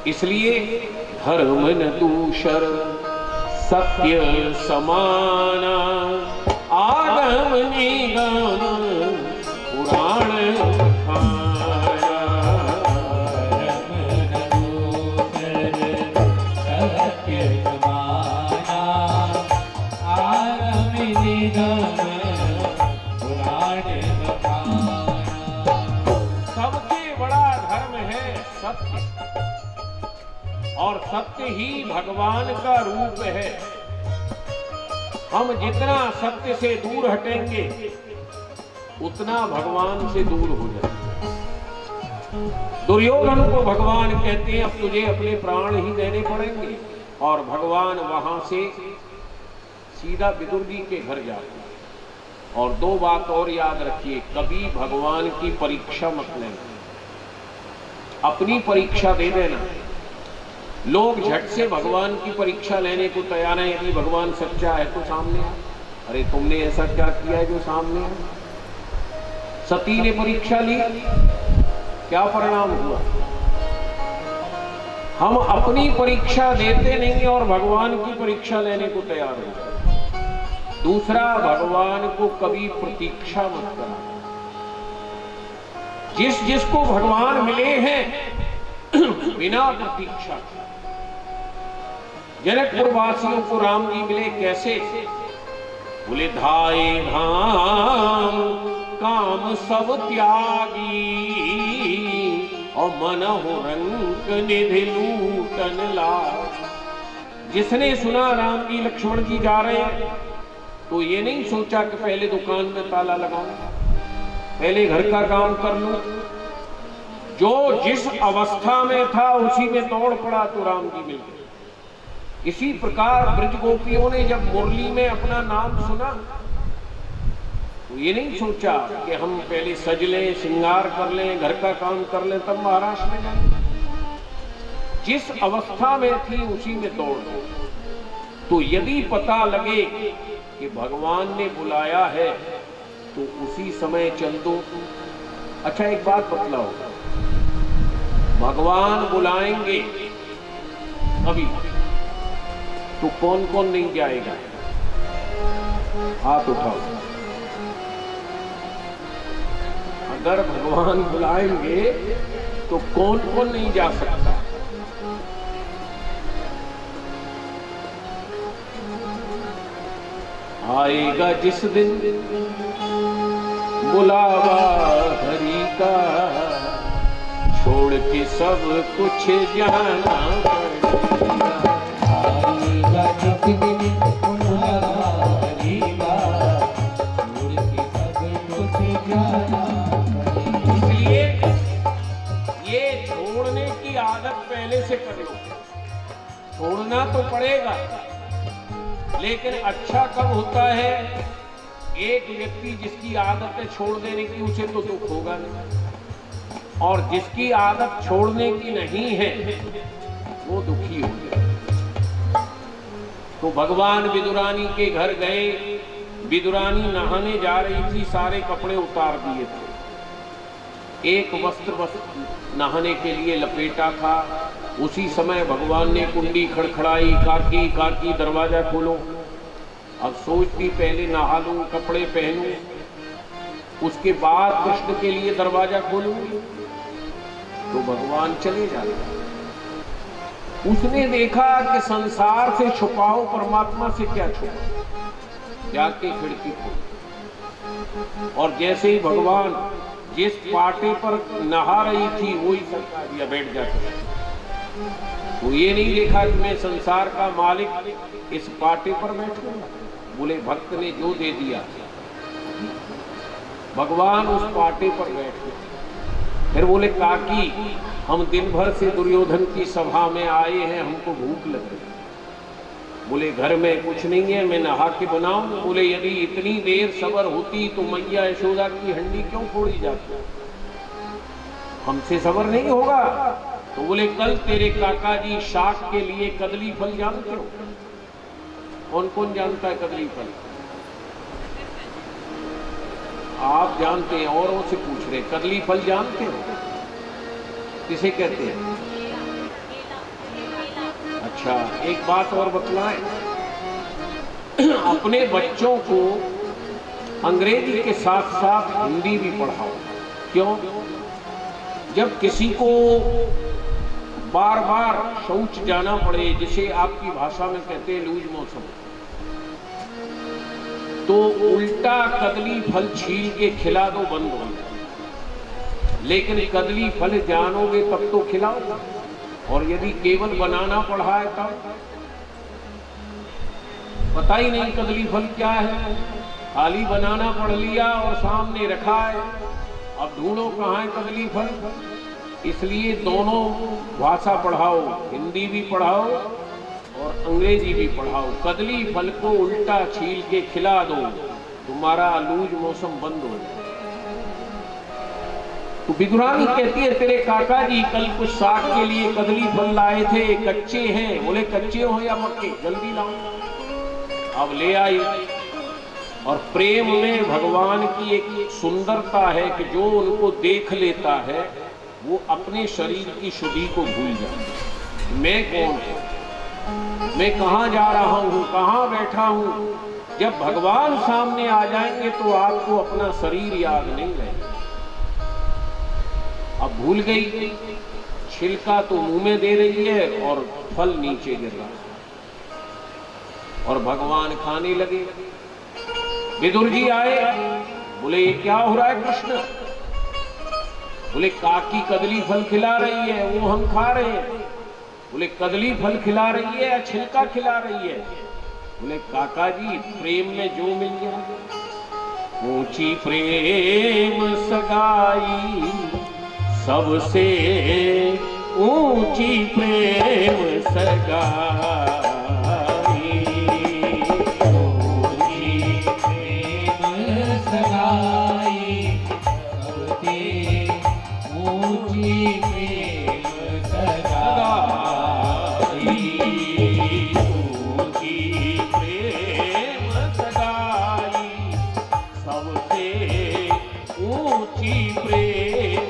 इसलिए धर्म न दूषर सत्य समाना, आगम निगम पुराण खाया। सत्य समाना, आगम निगम पुराण खाया। सबसे बड़ा धर्म है सत्य, और सत्य ही भगवान का रूप है। हम जितना सत्य से दूर हटेंगे उतना भगवान से दूर हो जाएंगे। दुर्योधन को भगवान कहते हैं अब तुझे अपने प्राण ही देने पड़ेंगे, और भगवान वहां से सीधा विदुर जी के घर जाते हैं। और दो बात और याद रखिए, कभी भगवान की परीक्षा मत लेना, अपनी परीक्षा दे देना। लोग झट से भगवान की परीक्षा लेने को तैयार हैं। यदि भगवान सच्चा है तो सामने है। अरे तुमने ऐसा क्या किया है जो सामने है? सती ने परीक्षा ली, क्या परिणाम हुआ? हम अपनी परीक्षा देते नहीं और भगवान की परीक्षा लेने को तैयार हैं। दूसरा, भगवान को कभी प्रतीक्षा मत करना। जिसको भगवान मिले हैं बिना प्रतीक्षा, जनकपुर वासियों को राम जी मिले कैसे? बोले धाए धाम काम सब त्यागी, और मन हो रंग निधि लूटन लाग। जिसने सुना राम जी लक्ष्मण जी जा रहे हैं तो ये नहीं सोचा कि पहले दुकान में ताला लगाऊं, पहले घर का काम कर लूं। जो जिस अवस्था में था उसी में दौड़ पड़ा तो राम जी मिल गए। इसी प्रकार ब्रज गोपियों ने जब मुरली में अपना नाम सुना तो ये नहीं सोचा कि हम पहले सज लें, श्रृंगार कर लें, घर का काम कर लें, तब महाराष्ट्र में जाएंगे। जिस अवस्था में थी उसी में दौड़ दो। तो यदि पता लगे कि भगवान ने बुलाया है तो उसी समय चल दो। अच्छा एक बात बतलाओ, भगवान बुलाएंगे अभी तो कौन कौन नहीं जाएगा? हाथ उठाओ। अगर भगवान बुलाएंगे तो कौन कौन नहीं जा सकता? आएगा जिस दिन बुलावा हरि का, छोड़ के सब कुछ जाना पड़ेगा। आएगा जिस दिन बुलावा हरि का, छोड़ के सब कुछ जाना पड़ेगा। इसलिए ये छोड़ने की आदत पहले से कर लो। छोड़ना तो पड़ेगा, लेकिन अच्छा कब होता है? एक व्यक्ति जिसकी आदत है छोड़ देने की, उसे तो दुख होगा नहीं, और जिसकी आदत छोड़ने की नहीं है वो दुखी हो गया। तो भगवान विदुरानी के घर गए, विदुरानी नहाने जा रही थी, सारे कपड़े उतार दिए थे, एक वस्त्र नहाने के लिए लपेटा था। उसी समय भगवान ने कुंडी खड़खड़ाई, काकी काकी दरवाजा खोलो। अब सोचती पहले नहा लूं, कपड़े पहनूं, उसके बाद कृष्ण के लिए दरवाजा खोलूंगी। तो भगवान चले जाते। उसने देखा कि संसार से छुपाओ, परमात्मा से क्या छुपाओ। जाके खिड़की खोली, और जैसे ही भगवान जिस पाटे पर नहा रही थी वही सरका दिया, बैठ जाते। वो ये नहीं देखा कि मैं संसार का मालिक इस पाटे पर बैठूंगा। बोले भक्त ने जो दे दिया, भगवान उस पाटे पर बैठ गए। फिर बोले काकी हम दिन भर से दुर्योधन की सभा में आए हैं, हमको भूख लग रही। बोले घर में कुछ नहीं है, मैं नहा के बनाऊं। बोले यदि इतनी देर सबर होती तो मैया यशोदा की हंडी क्यों फोड़ी जाती, हमसे सबर नहीं होगा। तो बोले कल तेरे काका जी शाक के लिए कदली फल जानते हो? कौन कौन जानता है कदली फल? आप जानते हैं, औरों से पूछ रहे, कदली फल जानते हो? किसे कहते हैं? अच्छा, एक बात और बतलाएं, अपने बच्चों को अंग्रेजी के साथ साथ हिंदी भी पढ़ाओ। क्यों? जब किसी को बार बार शौच जाना पड़े, जिसे आपकी भाषा में कहते हैं लूज मोशन, तो उल्टा कदली फल छील के खिला दो, बंद हो जाए। लेकिन कदली फल जानोगे तब तो खिलाओ। और यदि केवल बनाना पढ़ा है तब पता ही नहीं कदली फल क्या है, खाली बनाना पढ़ लिया और सामने रखा है, अब ढूंढो कहाँ है कदली फल। इसलिए दोनों भाषा पढ़ाओ, हिंदी भी पढ़ाओ और अंग्रेजी भी पढ़ाओ। कदली फल को उल्टा छील के खिला दो, तुम्हारा लूज मौसम बंद हो जाए। तो विदुरानी कहती है तेरे काका जी कल कुछ साग के लिए कदली फल लाए थे, कच्चे हैं। बोले कच्चे हो या पक्के, जल्दी लाओ। अब ले आई। और प्रेम में भगवान की एक सुंदरता है कि जो उनको देख लेता है वो अपने शरीर की शुद्धि को भूल जाता। मैं कौन हूं, मैं कहां जा रहा हूं, कहां बैठा हूं। जब भगवान सामने आ जाएंगे तो आपको अपना शरीर याद नहीं रहेगा। अब भूल गई, छिलका तो मुंह में दे रही है और फल नीचे गिर रहा है, और भगवान खाने लगे। विदुर जी आए, बोले ये क्या हो रहा है कृष्ण? बोले काकी कदली फल खिला रही है, वो हम खा रहे हैं। बोले कदली फल खिला रही है या छिलका खिला रही है? बोले काका जी प्रेम में जो मिल गया। ऊंची प्रेम सगाई सबसे ऊंची प्रेम सगाई, ऊंची प्रेम सगाई सबसे ऊंची प्रेम सगाई, ऊंची प्रेम सगाई सबसे ऊंची प्रेम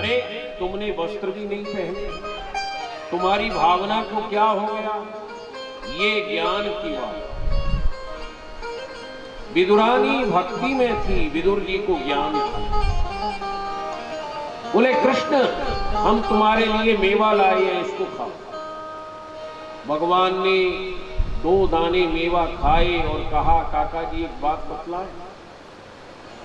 अरे तुमने वस्त्र भी नहीं पहने, तुम्हारी भावना को क्या हो गया? ये ज्ञान की बात। विदुरानी भक्ति में थी, विदुर जी को ज्ञान था। बोले कृष्ण हम तुम्हारे लिए मेवा लाए हैं, इसको खाओ। भगवान ने 2 दाने मेवा खाए और कहा काका जी एक बात बतलाए,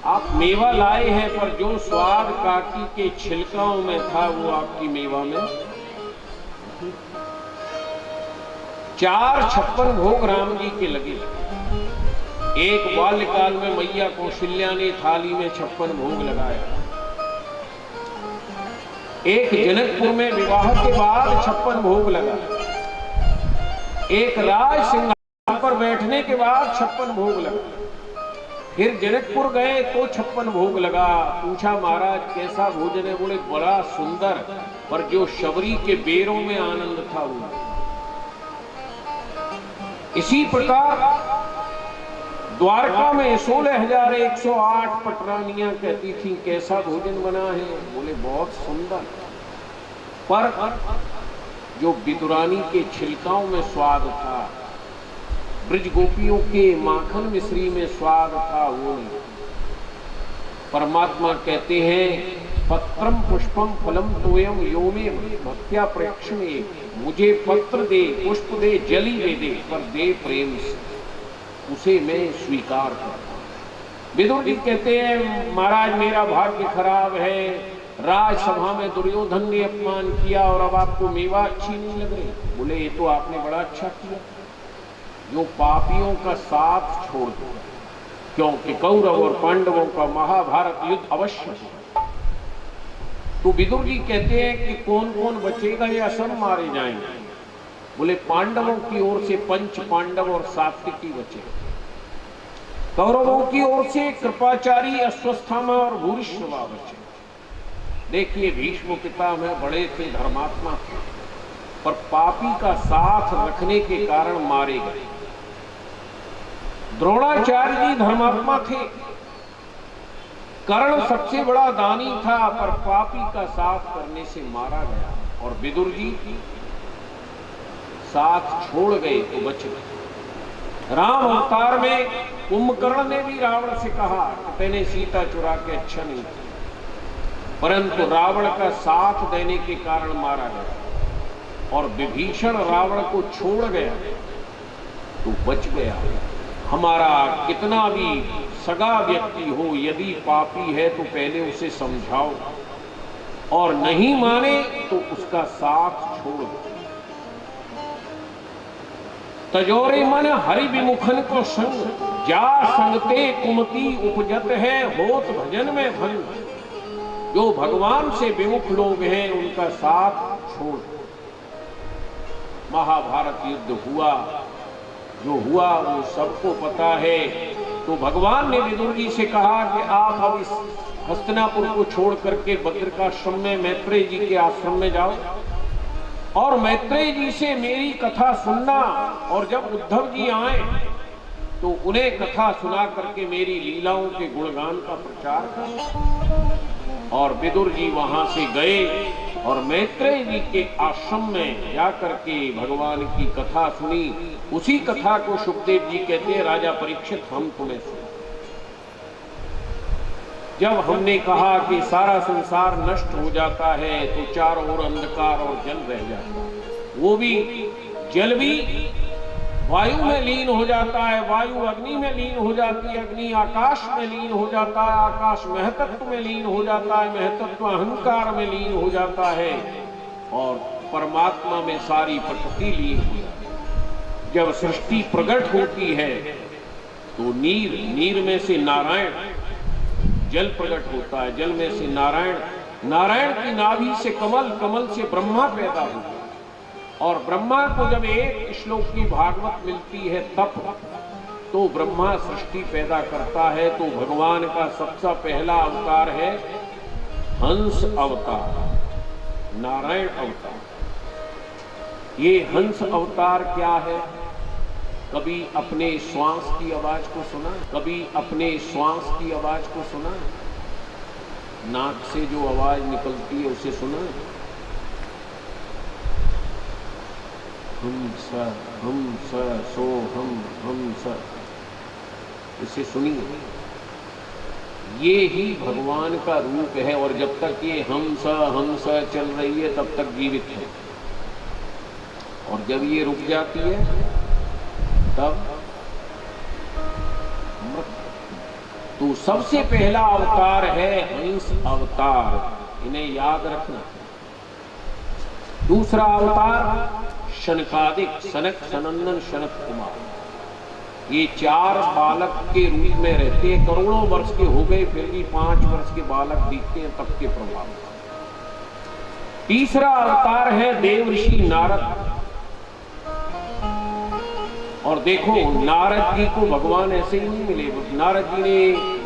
आप मेवा लाए हैं पर जो स्वाद काकी के छिलकाओं में था वो आपकी मेवा में। 456 भोग राम जी के लगे। एक बाल्यकाल में मैया कौशल्या ने थाली में 56 भोग लगाया। एक जनकपुर में विवाह के बाद 56 भोग लगा। एक राज सिंहासन पर बैठने के बाद 56 भोग लगा। फिर जनकपुर गए तो 56 भोग लगा। पूछा महाराज कैसा भोजन है? बोले बड़ा सुंदर, पर जो शबरी के बेरों में आनंद था वो। इसी प्रकार द्वारका में 16,108 पटरानियां कहती थी कैसा भोजन बना है? बोले बहुत सुंदर, पर जो विदुरानी के छिलकाओं में स्वाद था, ब्रज गोपियों के माखन मिश्री में स्वाद था वो नहीं। परमात्मा कहते हैं पत्रम पुष्पम फलम तोयम योमे भक्त्या प्रेक्षणे, मुझे पत्र दे पुष्प दे जली दे पर दे प्रेम से, उसे मैं स्वीकार करता हूं। विदुर जी कहते हैं महाराज मेरा भाग्य खराब है, राजसभा में दुर्योधन ने अपमान किया और अब आपको मेवा अच्छी नहीं लग रही। बोले ये तो आपने बड़ा अच्छा किया जो पापियों का साथ छोड़ दिया, क्योंकि कौरव और पांडवों का महाभारत युद्ध अवश्य है। तो विदुर जी कहते हैं कि कौन कौन बचेगा या सब मारे जाएंगे? बोले पांडवों की ओर से 5 पांडव और सात्विकी बचे, कौरवों की ओर से कृपाचारी अश्वस्थामा और भूरिश्रवा बचे। देखिए भीष्म पितामह बड़े थे, धर्मात्मा थे, पर पापी का साथ रखने के कारण मारे गए। द्रोणाचार्य जी धर्मात्मा थे, कर्ण सबसे बड़ा दानी था, पर पापी का साथ करने से मारा गया। और विदुर जी साथ छोड़ गए तो बच गए। राम अवतार में कुंभकर्ण ने भी रावण से कहा कि तेने सीता चुरा के अच्छा नहीं किया, परंतु रावण का साथ देने के कारण मारा गया। और विभीषण रावण को छोड़ गया तो बच गया। हमारा कितना भी सगा व्यक्ति हो, यदि पापी है तो पहले उसे समझाओ, और नहीं माने तो उसका साथ छोड़ दो। तजोरे मन हरि विमुखन को संग, जा संगते कुमति उपजत है, होत भजन में भंग। जो भगवान से विमुख लोग हैं उनका साथ छोड़ दो। महाभारत युद्ध हुआ, जो हुआ वो सबको पता है। तो भगवान ने विदुर जी से कहा कि आप अब इस हस्तिनापुर को छोड़ करके बद्रिकाश्रम में मैत्रेय जी के आश्रम में जाओ और मैत्रेय जी से मेरी कथा सुनना, और जब उद्धव जी आए तो उन्हें कथा सुना करके मेरी लीलाओं के गुणगान का प्रचार कर। और विदुर जी वहां से गए और मैत्रेय जी के आश्रम में जाकर के भगवान की कथा सुनी। उसी कथा को सुखदेव जी कहते हैं राजा परीक्षित हम तुम्हें सुना। जब हमने कहा कि सारा संसार नष्ट हो जाता है तो चारों ओर अंधकार और जल रह जाता है, वो भी जल भी वायु में लीन हो जाता है, वायु अग्नि में लीन हो जाती है, अग्नि आकाश में लीन हो जाता है, आकाश महतत्व में लीन हो जाता है, महतत्व अहंकार में लीन हो जाता है, और परमात्मा में सारी प्रकृति लीन हो जाती है। जब सृष्टि प्रकट होती है तो नीर में से नारायण, जल प्रकट होता है, जल में से नारायण, नारायण की नाभि से कमल, कमल से ब्रह्मा पैदा होता है। और ब्रह्मा को जब एक श्लोक की भागवत मिलती है तब तो ब्रह्मा सृष्टि पैदा करता है। तो भगवान का सबसे पहला अवतार है हंस अवतार, नारायण अवतार। ये हंस अवतार क्या है? कभी अपने श्वास की आवाज को सुना? कभी अपने श्वास की आवाज को सुना? नाक से जो आवाज निकलती है उसे सुना है? हम स सो हम स, इसे सुनिए। ये ही भगवान का रूप है और जब तक ये हम स चल रही है तब तक जीवित है, और जब ये रुक जाती है तब मृत। तो सबसे पहला अवतार है हंस अवतार, इन्हें याद रखना। दूसरा अवतार शनकादिक, सनक सनंदन शनक कुमार, ये 4 बालक के रूप में रहते हैं। करोड़ों वर्ष के हो गए फिर भी 5 वर्ष के बालक दिखते हैं तब के प्रभाव। तीसरा अवतार है देव ऋषि नारद। और देखो नारद जी को भगवान ऐसे ही नहीं मिले। नारद जी ने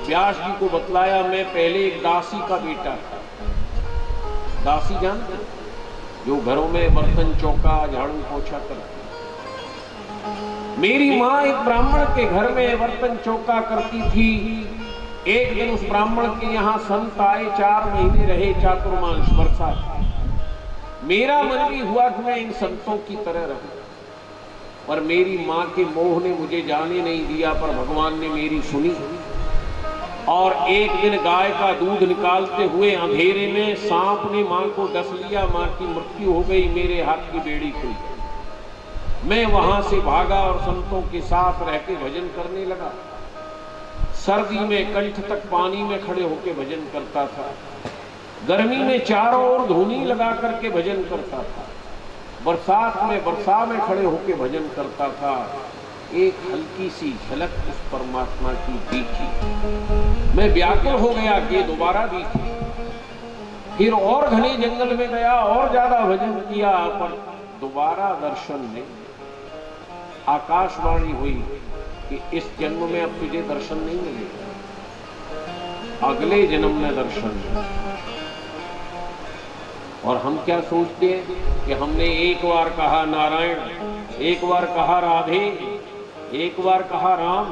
व्यास जी को बतलाया, मैं पहले एक दासी का बेटा था। दासी जानते, जो घरों में बर्तन चौका झाड़ू पोछा करती। मेरी माँ एक ब्राह्मण के घर में बर्तन चौका करती थी। एक दिन उस ब्राह्मण के यहाँ संत आए, 4 महीने रहे, चातुर्मास वर्षा। मेरा मन भी हुआ कि मैं इन संतों की तरह रहूं, पर मेरी माँ के मोह ने मुझे जाने नहीं दिया। पर भगवान ने मेरी सुनी, और एक दिन गाय का दूध निकालते हुए अंधेरे में सांप ने माँ को डस लिया। माँ की मृत्यु हो गई, मेरे हाथ की बेड़ी खुल गई। मैं वहां से भागा और संतों के साथ रह के भजन करने लगा। सर्दी में कंठ तक पानी में खड़े होकर भजन करता था, गर्मी में चारों ओर धूनी लगा करके भजन करता था, बरसात में वर्षा में खड़े होकर भजन करता था। एक हल्की सी झलक उस परमात्मा की दिखी, मैं व्याकुल हो गया कि ये दोबारा दिखी। फिर और घने जंगल में गया और ज्यादा भजन किया, पर दोबारा दर्शन नहीं। आकाशवाणी हुई कि इस जन्म में अब तुझे दर्शन नहीं मिलेगा, अगले जन्म में दर्शन मिलेगा। और हम क्या सोचते हैं कि हमने एक बार कहा नारायण, एक बार कहा राधे, एक बार कहा राम,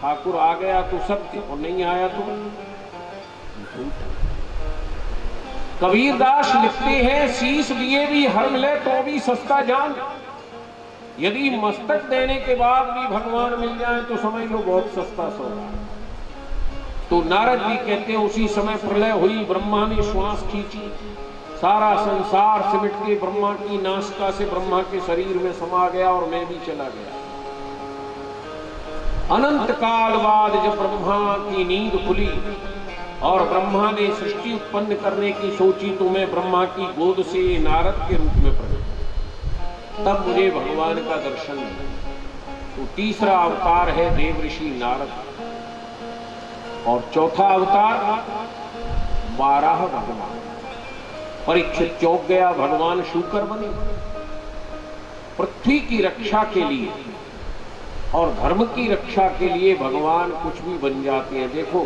ठाकुर आ गया तो सत्य, और नहीं आया तो झूठ। कबीरदास लिखते हैं, शीश दिए भी हर मिले तो भी सस्ता जान। यदि मस्तक देने के बाद भी भगवान मिल जाए तो समझ लो बहुत सस्ता सौदा। तो नारद जी कहते हैं, उसी समय प्रलय हुई, ब्रह्मा ने श्वास खींची, सारा संसार सिमट के ब्रह्मा की नासिका से ब्रह्मा के शरीर में समा गया और मैं भी चला गया। अनंत काल बाद जब ब्रह्मा की नींद खुली और ब्रह्मा ने सृष्टि उत्पन्न करने की सोची, तो मैं ब्रह्मा की गोद से नारद के रूप में प्रकट, तब मुझे भगवान का दर्शन मिला। तो तीसरा अवतार है देव ऋषि नारद, और चौथा अवतार वाराह भगवान। परीक्षित चौंक गया, भगवान शूकर बने। पृथ्वी की रक्षा के लिए और धर्म की रक्षा के लिए भगवान कुछ भी बन जाते हैं। देखो,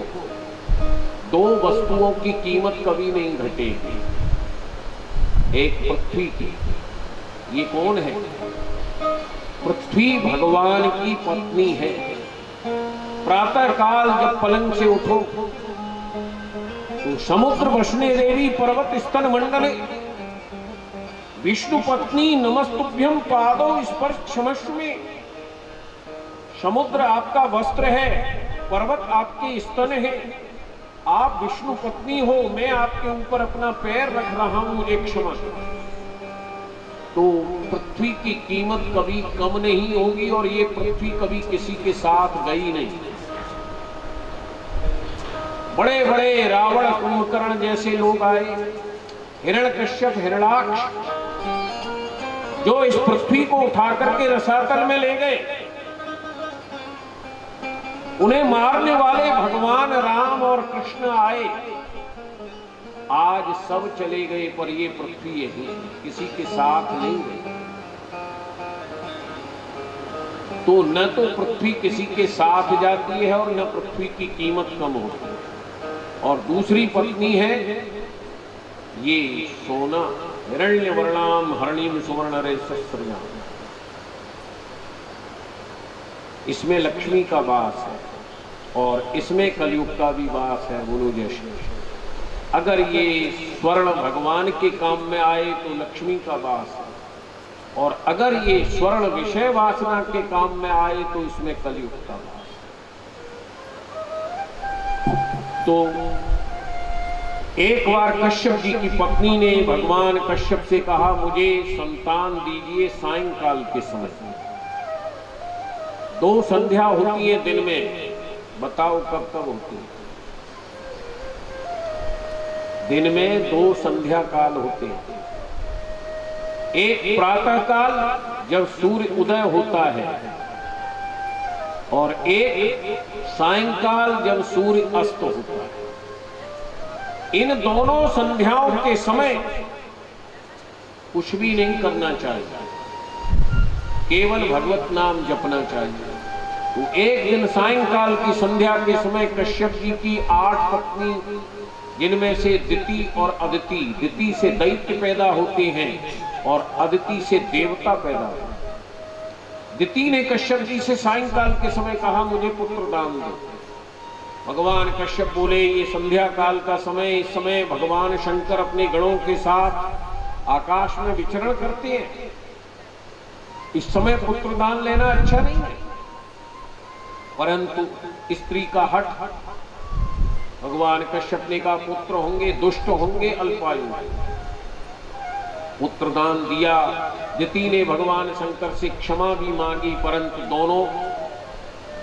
2 वस्तुओं की कीमत कभी नहीं घटेगी। एक पृथ्वी की, ये कौन है? पृथ्वी भगवान की पत्नी है। प्रातः काल जब पलंग से उठो तो समुद्र वसने देवी पर्वत स्तन मंडले, विष्णु पत्नी नमस्तुभ्यम पादो स्पर्श क्षमस्व में। समुद्र आपका वस्त्र है, पर्वत आपके स्तन है, आप विष्णु पत्नी हो, मैं आपके ऊपर अपना पैर रख रहा हूं, मुझे क्षमा करो। तो पृथ्वी की कीमत कभी कम नहीं होगी, और ये पृथ्वी कभी किसी के साथ गई नहीं। बड़े बड़े रावण कुंभकर्ण जैसे लोग आए, हिरण्यकश्यप हिरण्याक्ष, जो इस पृथ्वी को उठा करके रसातल में ले गए, उन्हें मारने वाले भगवान राम और कृष्ण आए। आज सब चले गए, पर ये पृथ्वी यही किसी के साथ नहीं गई। तो न तो पृथ्वी किसी के साथ जाती है और न पृथ्वी की कीमत कम होती है। और दूसरी पत्नी है ये सोना, हिरण्य वर्णाम हरणीम सुवर्ण रे सस्त्रया, इसमें लक्ष्मी का वास है और इसमें कलयुग का भी वास है। बोलो जय श्री कृष्ण। अगर ये स्वर्ण भगवान के काम में आए तो लक्ष्मी का वास है, और अगर ये स्वर्ण विषय वासना के काम में आए तो इसमें कलयुग का वास। तो एक बार कश्यप जी की पत्नी ने भगवान कश्यप से कहा, मुझे संतान दीजिए सायंकाल के समय। 2 संध्या होती है दिन में, बताओ कब कब होती है? दिन में 2 संध्या काल होते हैं। एक प्रातः काल जब सूर्य उदय होता है, और एक सायंकाल जब सूर्य अस्त होता है। इन दोनों संध्याओं के समय कुछ भी नहीं करना चाहिए, केवल भगवत नाम जपना चाहिए। तो एक दिन सायंकाल की संध्या के समय कश्यप जी की 8 पत्नी, जिनमें से दिति और अदिति, दिति से दैत्य पैदा होते हैं और अदिति से देवता पैदा होते हैं। दिति ने कश्यप जी से सायंकाल के समय कहा, मुझे पुत्र दान दो। भगवान कश्यप बोले, ये संध्या काल का समय, इस समय भगवान शंकर अपने गणों के साथ आकाश में विचरण करते हैं, इस समय पुत्र दान लेना अच्छा नहीं है। परंतु स्त्री का हठ, भगवान कश्यप ने कहा, पुत्र होंगे दुष्ट होंगे अल्पायु, पुत्र दान दिया। दिति ने भगवान शंकर से क्षमा भी मांगी, परंतु दोनों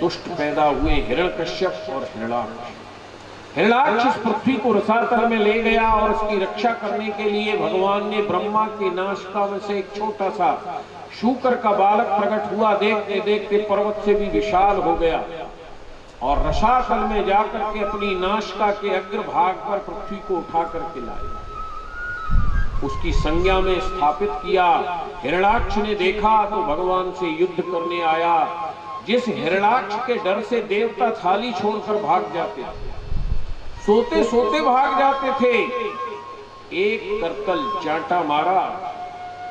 दुष्ट पैदा हुए, हिरण्यकश्यप और हिरण्याक्ष। हिरण्याक्ष इस पृथ्वी को रसातल में ले गया, और उसकी रक्षा करने के लिए भगवान ने ब्रह्मा के नासिका में से एक छोटा सा शूकर का बालक प्रकट हुआ। देखते देखते पर्वत से भी विशाल हो गया, और रसातल में जाकर के अपनी नासिका के अग्रभाग पर पृथ्वी को उठा करके लाया, उसकी संज्ञा में स्थापित किया। हिरण्याक्ष ने देखा तो भगवान से युद्ध करने आया। जिस हिरण्याक्ष के डर से देवता थाली छोड़कर भाग जाते थे, सोते सोते भाग जाते थे, एक करतल चांटा मारा,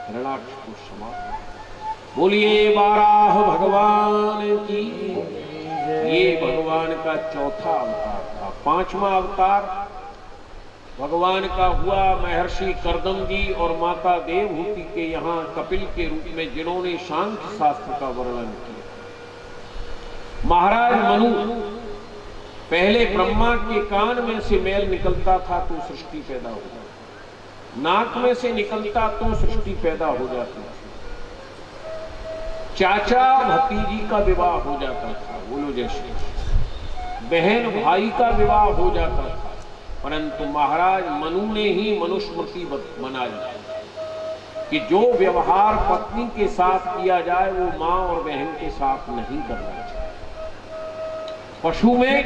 हिरण्याक्ष को समाप्त। बोलिए बाराह भगवान की। ये भगवान का चौथा अवतार था। 5वां अवतार भगवान का हुआ महर्षि कर्दम जी और माता देवहूति के यहाँ कपिल के रूप में, जिन्होंने सांख्य शास्त्र का वर्णन किया। महाराज मनु, पहले ब्रह्मा के कान में से मैल निकलता था तो सृष्टि पैदा हो जाती, नाक में से निकलता तो सृष्टि पैदा हो जाती, चाचा भतीजी का विवाह हो जाता था, बोलो जय श्री कृष्ण, बहन भाई का विवाह हो जाता था। परंतु महाराज मनु ने ही मनुस्मृति बनाई कि जो व्यवहार पत्नी के साथ किया जाए वो मां और बहन के साथ नहीं करना चाहिए। पशु में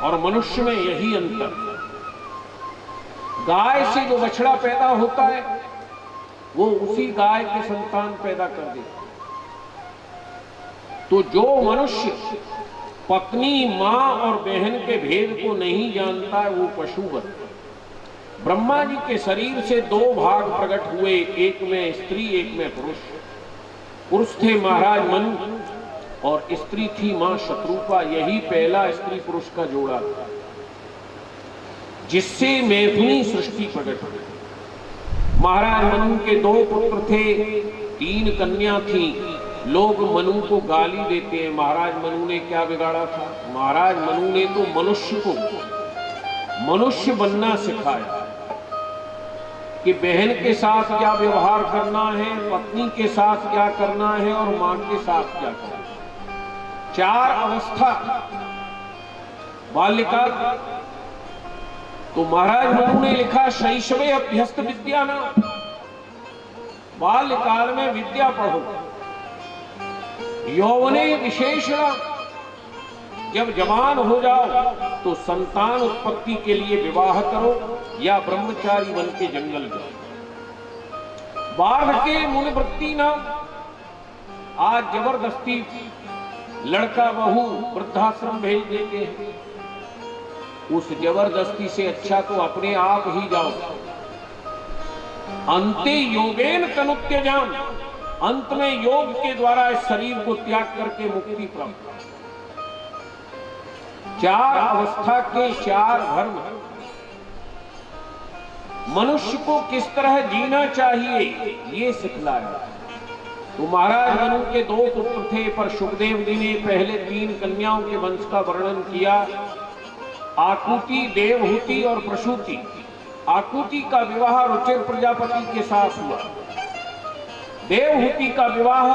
और मनुष्य में यही अंतर है। गाय से जो बछड़ा पैदा होता है वो उसी गाय के संतान पैदा कर देता है। तो जो मनुष्य पत्नी, मां और बहन के भेद को नहीं जानता है वो पशुवत। ब्रह्मा जी के शरीर से 2 भाग प्रकट हुए, एक में स्त्री एक में पुरुष। पुरुष थे महाराज मनु और स्त्री थी मां शत्रुपा। यही पहला स्त्री पुरुष का जोड़ा था जिससे मैथुनी सृष्टि प्रकट हुई। महाराज मनु के 2 पुत्र थे, 3 कन्या थी। लोग मनु को गाली देते हैं, महाराज मनु ने क्या बिगाड़ा था? महाराज मनु ने तो मनुष्य को मनुष्य बनना सिखाया कि बहन के साथ क्या व्यवहार करना है, पत्नी के साथ क्या करना है और मां के साथ क्या करना है। 4 अवस्था बालिका। तो महाराज मनु ने लिखा, शैशवे अभ्यस्त विद्या ना, बाल्यकाल में विद्या पढ़ो। यौवने विशेषणा, जब जवान हो जाओ तो संतान उत्पत्ति के लिए विवाह करो या ब्रह्मचारी बन के जंगल जाओ। वार्धके मुनिवृत्ति नाम, आज जबरदस्ती लड़का बहू वृद्धाश्रम भेज देते हैं। उस जबरदस्ती से अच्छा तो अपने आप ही जाओ। अंते योगेन तनुत्यजाम, अंत में योग के द्वारा इस शरीर को त्याग करके मुक्ति प्राप्त। 4 अवस्था के 4 धर्म, मनुष्य को किस तरह जीना चाहिए ये सिखलाया। तो महाराज मनु के 2 पुत्र थे, पर सुखदेव जी ने पहले 3 कन्याओं के वंश का वर्णन किया, आकुति, देवहूति और प्रसूति। आकुति का विवाह रुचिर प्रजापति के साथ हुआ। देवहूति का विवाह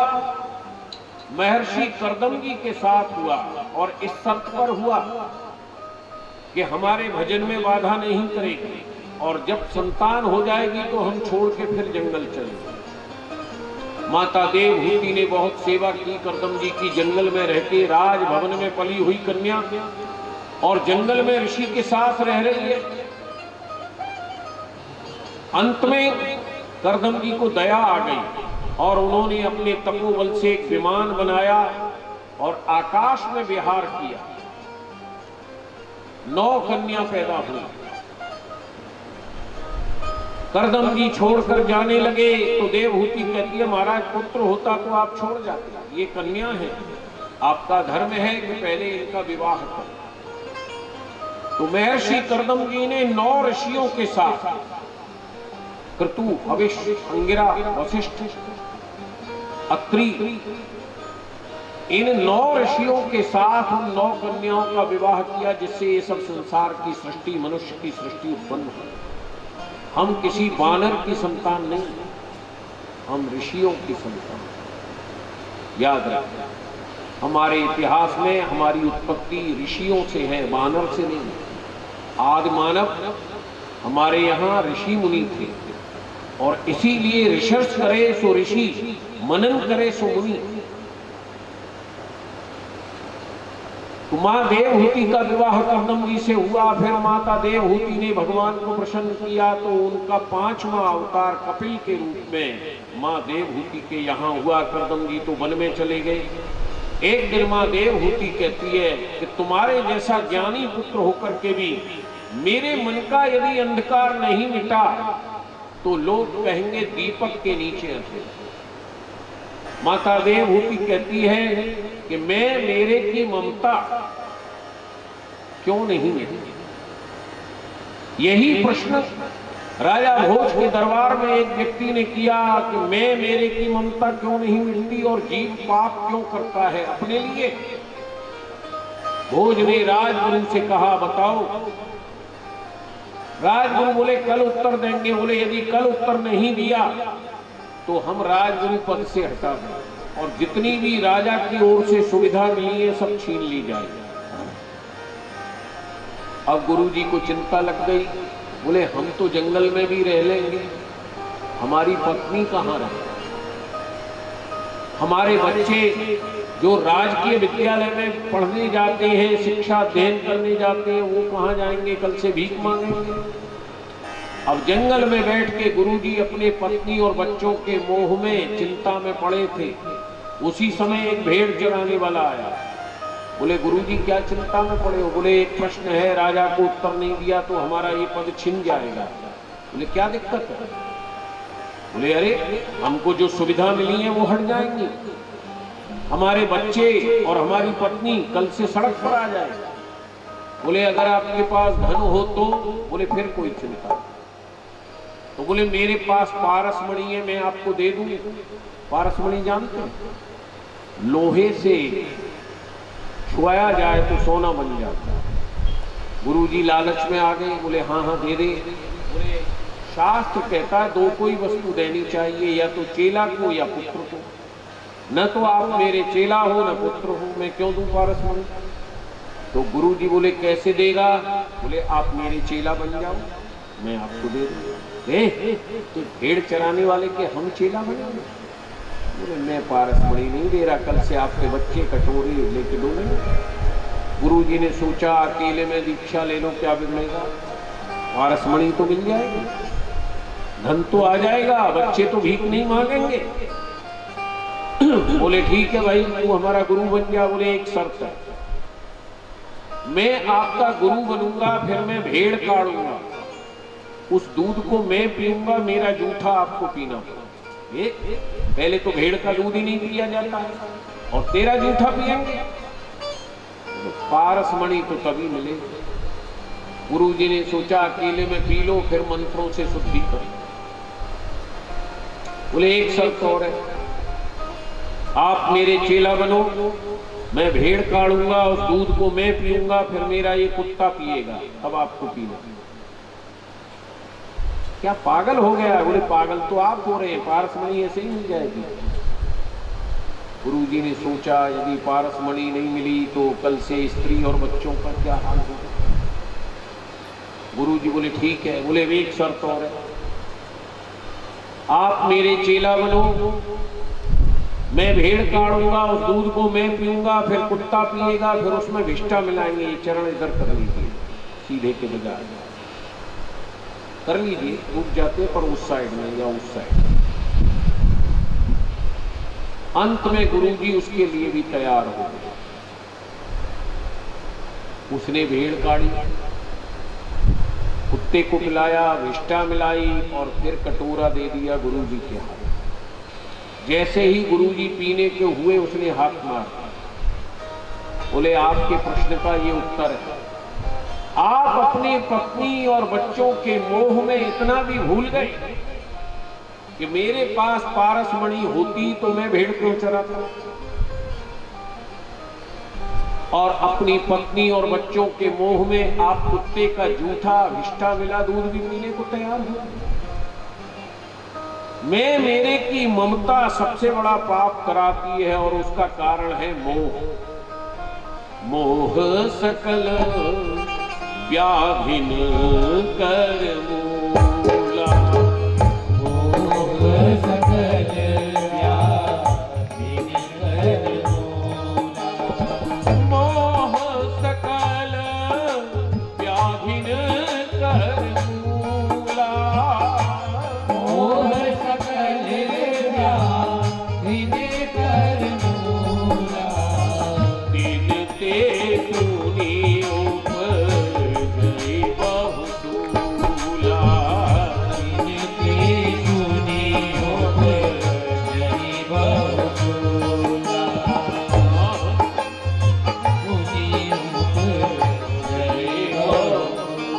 महर्षि कर्दमगी के साथ हुआ, और इस शर्त पर हुआ कि हमारे भजन में बाधा नहीं करेगी, और जब संतान हो जाएगी तो हम छोड़ के फिर जंगल चलेंगे। माता देवहूति ने बहुत सेवा की कर्दमजी की। जंगल में रहते राजभवन में पली हुई कन्या और जंगल में ऋषि के साथ रह रही है। अंत में कर्दमजी को दया आ गई और उन्होंने अपने तपोबल से एक विमान बनाया और आकाश में विहार किया। 9 कन्या पैदा हुई। कर्दमजी छोड़कर जाने लगे तो देवहूति कहती है, महाराज पुत्र होता तो आप छोड़ जाते, ये कन्या है, आपका धर्म है कि पहले इनका विवाह करें। तो महर्षि कर्दमजी ने 9 ऋषियों के साथ, क्रतु, हविष्य, अंगिरा, वशिष्ठ, अत्रि, इन 9 ऋषियों के साथ उन 9 कन्याओं का विवाह किया, जिससे ये सब संसार की सृष्टि, मनुष्य की सृष्टि उत्पन्न हुई। हम किसी वानर की संतान नहीं, हम ऋषियों की संतान। याद रखें, हमारे इतिहास में हमारी उत्पत्ति ऋषियों से है, वानर से नहीं। आदि मानव हमारे यहाँ ऋषि मुनि थे, और इसीलिए रिसर्च करे सो ऋषि, मनन करे सो मुनि। तो माँ देवहूति का विवाह कर्दमजी से हुआ। फिर माता देवहूति ने भगवान को प्रसन्न किया, तो उनका 5वां अवतार कपिल के रूप में माँ देवहूति के यहाँ हुआ। कर्दमजी तो वन में चले गए। एक दिन माँ देवहूति कहती है कि तुम्हारे जैसा ज्ञानी पुत्र होकर के भी मेरे मन का यदि अंधकार नहीं मिटा तो लोग कहेंगे दीपक के नीचे अंधेरा। माता देवहूति कहती है कि मैं मेरे की ममता क्यों नहीं मिली। यही प्रश्न राजा भोज के दरबार में एक व्यक्ति ने किया कि मैं मेरे की ममता क्यों नहीं मिलती और जीव पाप क्यों करता है अपने लिए। भोज ने राजगुरु से कहा, बताओ। राजगुरु बोले कल उत्तर देंगे। बोले यदि कल उत्तर नहीं दिया तो हम राजगुरु पद से हटा दें, और जितनी भी राजा की ओर से सुविधा मिली है सब छीन ली जाएगी। अब गुरुजी को चिंता लग गई। बोले हम तो जंगल में भी रह लेंगे, हमारी पत्नी कहाँ रहे, हमारे बच्चे जो राजकीय विद्यालय में पढ़ने जाते हैं, शिक्षा अध्ययन करने जाते हैं, वो कहाँ जाएंगे, कल से भीख मांगेंगे। अब जंगल में बैठ के गुरुजी अपने पत्नी और बच्चों के मोह में चिंता में पड़े थे। उसी समय एक भेड़ चराने वाला आया। बोले गुरुजी क्या चिंता में पड़े हो। बोले एक प्रश्न है, राजा को उत्तर नहीं दिया तो हमारा ये पद छिन जाएगा। बोले क्या दिक्कत है। बोले अरे हमको जो सुविधा मिली है वो हट जाएंगी, हमारे बच्चे और हमारी पत्नी कल से सड़क पर आ जाएगा। बोले अगर आपके पास धन हो तो। बोले फिर कोई चिंता नहीं। तो बोले मेरे पास पारसमणि है, मैं आपको दे दूंगी। पारसमणि जानते हैं, लोहे से छुआया जाए तो सोना बन जाता है। गुरुजी लालच में आ गए। बोले हाँ हाँ दे दे। बोले शास्त्र कहता है दो कोई वस्तु देनी चाहिए, या तो चेला को या पुत्र को। न तो आप मेरे चेला हो न पुत्र हो, मैं क्यों दूं पारसमणि। तो गुरुजी बोले कैसे देगा। बोले आप मेरे चेला बन जाओ, मैं आपको दे दूंगा। तो भेड़ चराने वाले के हम चेला बनेंगे। बोले मैं पारसमणि नहीं दे रहा, कल से आपके बच्चे कटोरे लेके दोगे। गुरुजी ने सोचा अकेले में दीक्षा ले लो, क्या बिगड़ेगा, पारसमणि तो मिल जाएगी, धन तो आ जाएगा, बच्चे तो भीख नहीं मांगेंगे। बोले ठीक है भाई, तू हमारा गुरु बन जा। बोले एक शर्त है, मैं आपका गुरु बनूंगा, फिर मैं भेड़ काटूंगा, उस दूध को मैं पीऊंगा, मेरा जूठा आपको पीना पड़ेगा। पहले तो भेड़ का दूध ही नहीं पिया जाता और तेरा जूठा पिएंगे। तो पारसमणि तो तभी मिलेगी। गुरुजी ने सोचा अकेले में पी लो, फिर मंत्रों से शुद्धि कर। बोले एक शर्त और है, आप मेरे चेला बनो, मैं भेड़ काटूंगा, उस दूध को मैं पीऊंगा, फिर मेरा ये कुत्ता पिएगा, तब आपको पीना। क्या पागल हो गया? बोले पागल तो आप हो रहे हैं, पारसमणि ऐसे ही मिल जाएगी। गुरुजी ने सोचा यदि पारसमणि नहीं मिली तो कल से स्त्री और बच्चों का क्या हाल होगा। गुरुजी बोले ठीक है। बोले एक शर्त और है, आप मेरे चेला बनो, मैं भेड़ काटूंगा, उस दूध को मैं पीऊंगा, फिर कुत्ता पिएगा, फिर उसमें विष्ठा मिलाएंगे। ये चरण इधर कर लीजिए, सीधे के बजाय कर लीजिए, रुक जाते पर उस साइड में या उस साइड। अंत में गुरुजी उसके लिए भी तैयार हो गए। उसने भेड़ काटी, कुत्ते को पिलाया, विष्ठा मिलाई और फिर कटोरा दे दिया गुरुजी के हाथ। जैसे ही गुरुजी पीने के हुए उसने हाथ मारा। बोले आपके प्रश्न का ये उत्तर है, आप अपनी पत्नी और बच्चों के मोह में इतना भी भूल गए कि मेरे पास पारसमणि होती तो मैं भेड़ क्यों चराता, और अपनी पत्नी और बच्चों के मोह में आप कुत्ते का जूठा विष्ठा मिला दूध भी पीने को तैयार हो। मैं मेरे की ममता सबसे बड़ा पाप कराती है और उसका कारण है मोह। मोह सकल व्याधिन कर मूला, मोह सकल व्याधिन कर मूला, मोह सकल व्याधिन कर मूला, मोह सकल व्याधिन कर मूला, दिन ते तूनी उपजई बहुतूला, दिन ते तूनी उपजई बहुतूला, तूनी उपजई बहुतूला।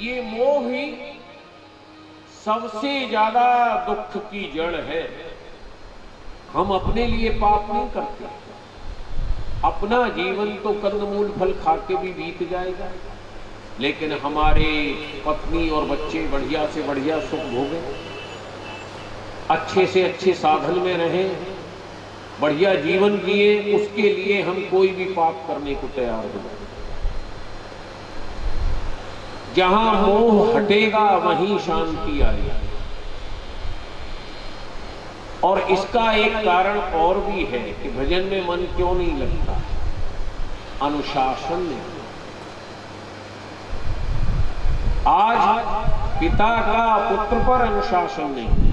ये मोह ही सबसे ज्यादा दुख की जड़ है। हम अपने लिए पाप नहीं करते, अपना जीवन तो कंदमूल फल खा के भी बीत जाएगा, लेकिन हमारे पत्नी और बच्चे बढ़िया से बढ़िया सुख भोगें, अच्छे से अच्छे साधन में रहें, बढ़िया जीवन जिए, उसके लिए हम कोई भी पाप करने को तैयार हो जाए। जहां मोह हटेगा वहीं शांति आएगी। और इसका एक कारण और भी है कि भजन में मन क्यों नहीं लगता, अनुशासन नहीं। आज पिता का पुत्र पर अनुशासन नहीं,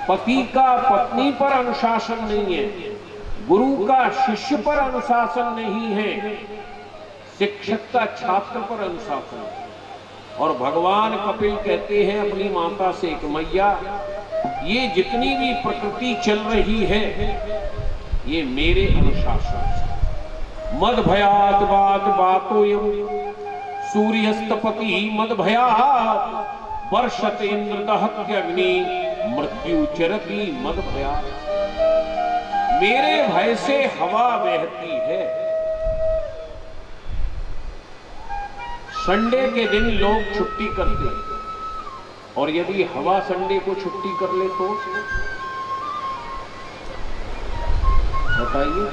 पति का पत्नी पर अनुशासन नहीं है, गुरु का शिष्य पर अनुशासन नहीं है, शिक्षक का छात्र पर अनुशासन है। और भगवान कपिल कहते हैं अपनी माता से कि मैया, ये जितनी भी प्रकृति चल रही है ये मेरे अनुशासन से। मद भयात बात बातोयम सूर्यस्तपति मद भयात वर्षत इंद्र दहत्यग्नि मृत्यु चरति मद भयात। मेरे भय से हवा बहती है। संडे के दिन लोग छुट्टी करते हैं, और यदि हवा संडे को छुट्टी कर ले तो बताइए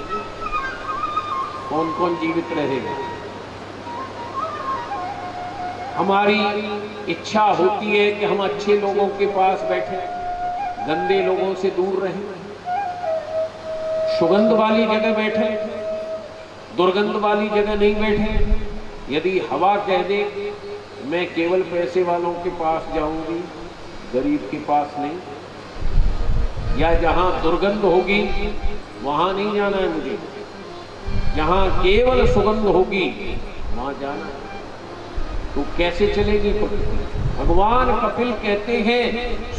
कौन कौन जीवित रहेगा। हमारी इच्छा होती है कि हम अच्छे लोगों के पास बैठे, गंदे लोगों से दूर रहें, सुगंध वाली जगह बैठे, दुर्गंध वाली जगह नहीं बैठे। यदि हवा कह दे मैं केवल पैसे वालों के पास जाऊंगी, गरीब के पास नहीं, या जहां दुर्गंध होगी वहां नहीं जाना है मुझे, जहां केवल सुगंध होगी वहां जाना है, तो कैसे चलेगी प्रकृति। भगवान कपिल कहते हैं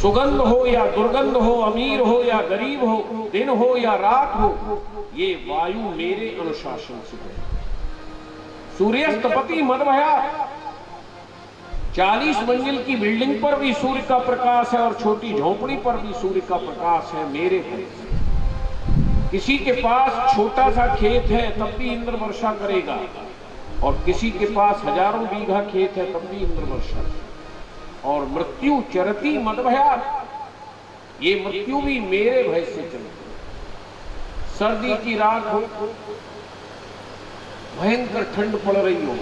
सुगंध हो या दुर्गंध हो, अमीर हो या गरीब हो, दिन हो या रात हो, ये वायु मेरे अनुशासन से है। सूर्यस्तपति मदभया। 40 मंजिल की बिल्डिंग पर भी सूर्य का प्रकाश है और छोटी झोपड़ी पर भी सूर्य का प्रकाश है मेरे भय से। किसी के पास छोटा सा खेत है तब भी इंद्र वर्षा करेगा, और किसी के पास हजारों बीघा खेत है तब भी इंद्र वर्षा। और मृत्यु चरती मदभया, ये मृत्यु भी मेरे भय से चलती। सर्दी की रात हो, भयंकर ठंड पड़ रही हो,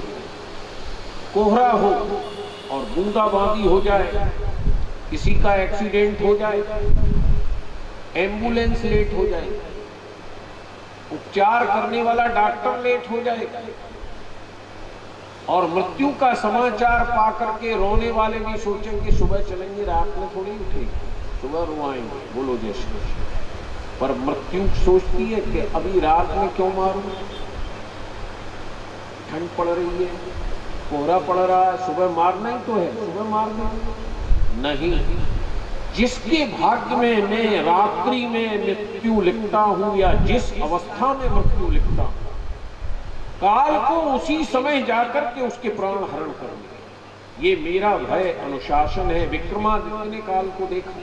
कोहरा हो और बूंदाबांदी हो जाए, किसी का एक्सीडेंट हो जाए, एम्बुलेंस लेट हो जाए, उपचार करने वाला डॉक्टर लेट हो जाए, और मृत्यु का समाचार पाकर के रोने वाले भी सोचेंगे सुबह चलेंगे, रात में थोड़ी उठेंगे, सुबह रुआएंगे, बोलो जय श्री कृष्ण। पर मृत्यु सोचती है कि अभी रात में क्यों मारूं, ठंड पड़ रही है, कोहरा पड़ रहा है, सुबह मारना ही तो है, सुबह मारना नहीं। जिसके भाग्य में मैं रात्रि में मृत्यु लिखता हूं या जिस अवस्था में मृत्यु लिखता हूं, काल को उसी समय जाकर के उसके प्राण हरण करेंगे। ये मेरा भय अनुशासन है। विक्रमादित्य ने काल को देखा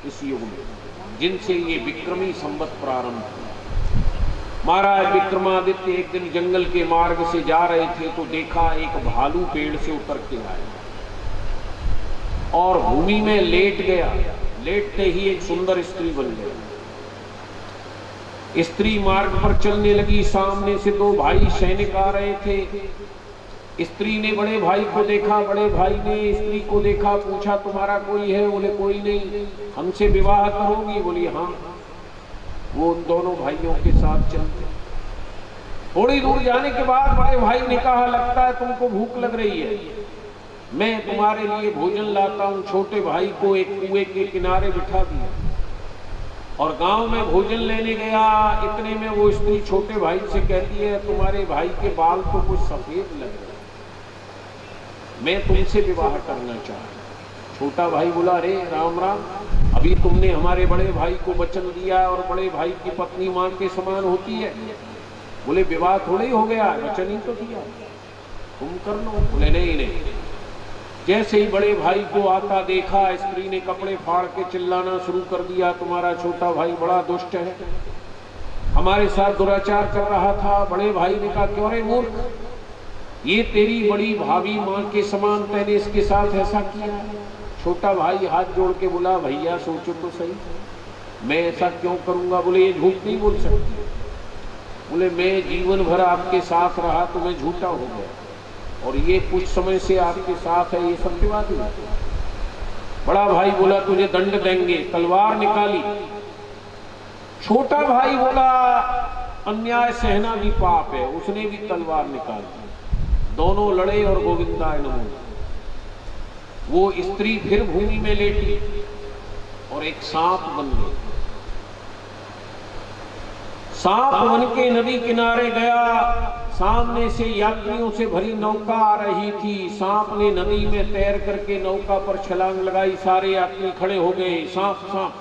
इस युग में, जिनसे ये विक्रमी संवत प्रारंभ हुआ। महाराज विक्रमादित्य एक दिन जंगल के मार्ग से जा रहे थे तो देखा एक भालू पेड़ से उतर के आया और भूमि में लेट गया। लेटते ही एक सुंदर स्त्री बन गई। स्त्री मार्ग पर चलने लगी। सामने से 2 भाई सैनिक आ रहे थे। स्त्री ने बड़े भाई को देखा, बड़े भाई ने स्त्री को देखा, पूछा तुम्हारा कोई है? बोले कोई नहीं। हमसे विवाह करोगी? बोली हाँ। वो उन दोनों भाइयों के साथ चलते। थोड़ी दूर जाने के बाद बड़े भाई ने कहा लगता है तुमको भूख लग रही है, मैं तुम्हारे लिए भोजन लाता हूँ। छोटे भाई को एक कुएं के किनारे बिठा दिया और गांव में भोजन लेने गया। इतने में वो स्त्री छोटे भाई से कहती है तुम्हारे भाई के बाल तो कुछ सफेद लग रहे, मैं तुमसे विवाह करना चाहता। छोटा भाई बोला अरे राम राम, अभी तुमने हमारे बड़े भाई को वचन दिया और बड़े भाई की पत्नी मां के समान होती है। बोले विवाह थोड़े ही हो गया, वचन ही तो दिया, तुम कर लो। बोले नहीं नहीं। जैसे ही बड़े भाई को आता देखा, स्त्री ने कपड़े फाड़ के चिल्लाना शुरू कर दिया तुम्हारा छोटा भाई बड़ा दुष्ट है, हमारे साथ दुराचार कर रहा था। बड़े भाई ने कहा क्यों रे मूर्ख, ये तेरी बड़ी भाभी मां के समान, मैंने इसके साथ ऐसा किया। छोटा भाई हाथ जोड़ के बोला भैया सोचो तो सही, मैं ऐसा क्यों करूंगा? बोले ये झूठ नहीं बोल सकती। बोले मैं जीवन भर आपके साथ रहा तो मैं झूठा हो गया और ये कुछ समय से आपके साथ है, ये सत्यवादी है। बड़ा भाई बोला तुझे दंड देंगे, तलवार निकाली। छोटा भाई बोला अन्याय सहना भी पाप है, उसने भी तलवार निकाली। दोनों लड़े और गोविंदाय नमो। वो स्त्री फिर भूमि में लेटी और एक सांप बन गई। सांप बन के नदी किनारे गया। सामने से यात्रियों से भरी नौका आ रही थी। सांप ने नदी में तैर करके नौका पर छलांग लगाई। सारे यात्री खड़े हो गए। सांप सांप।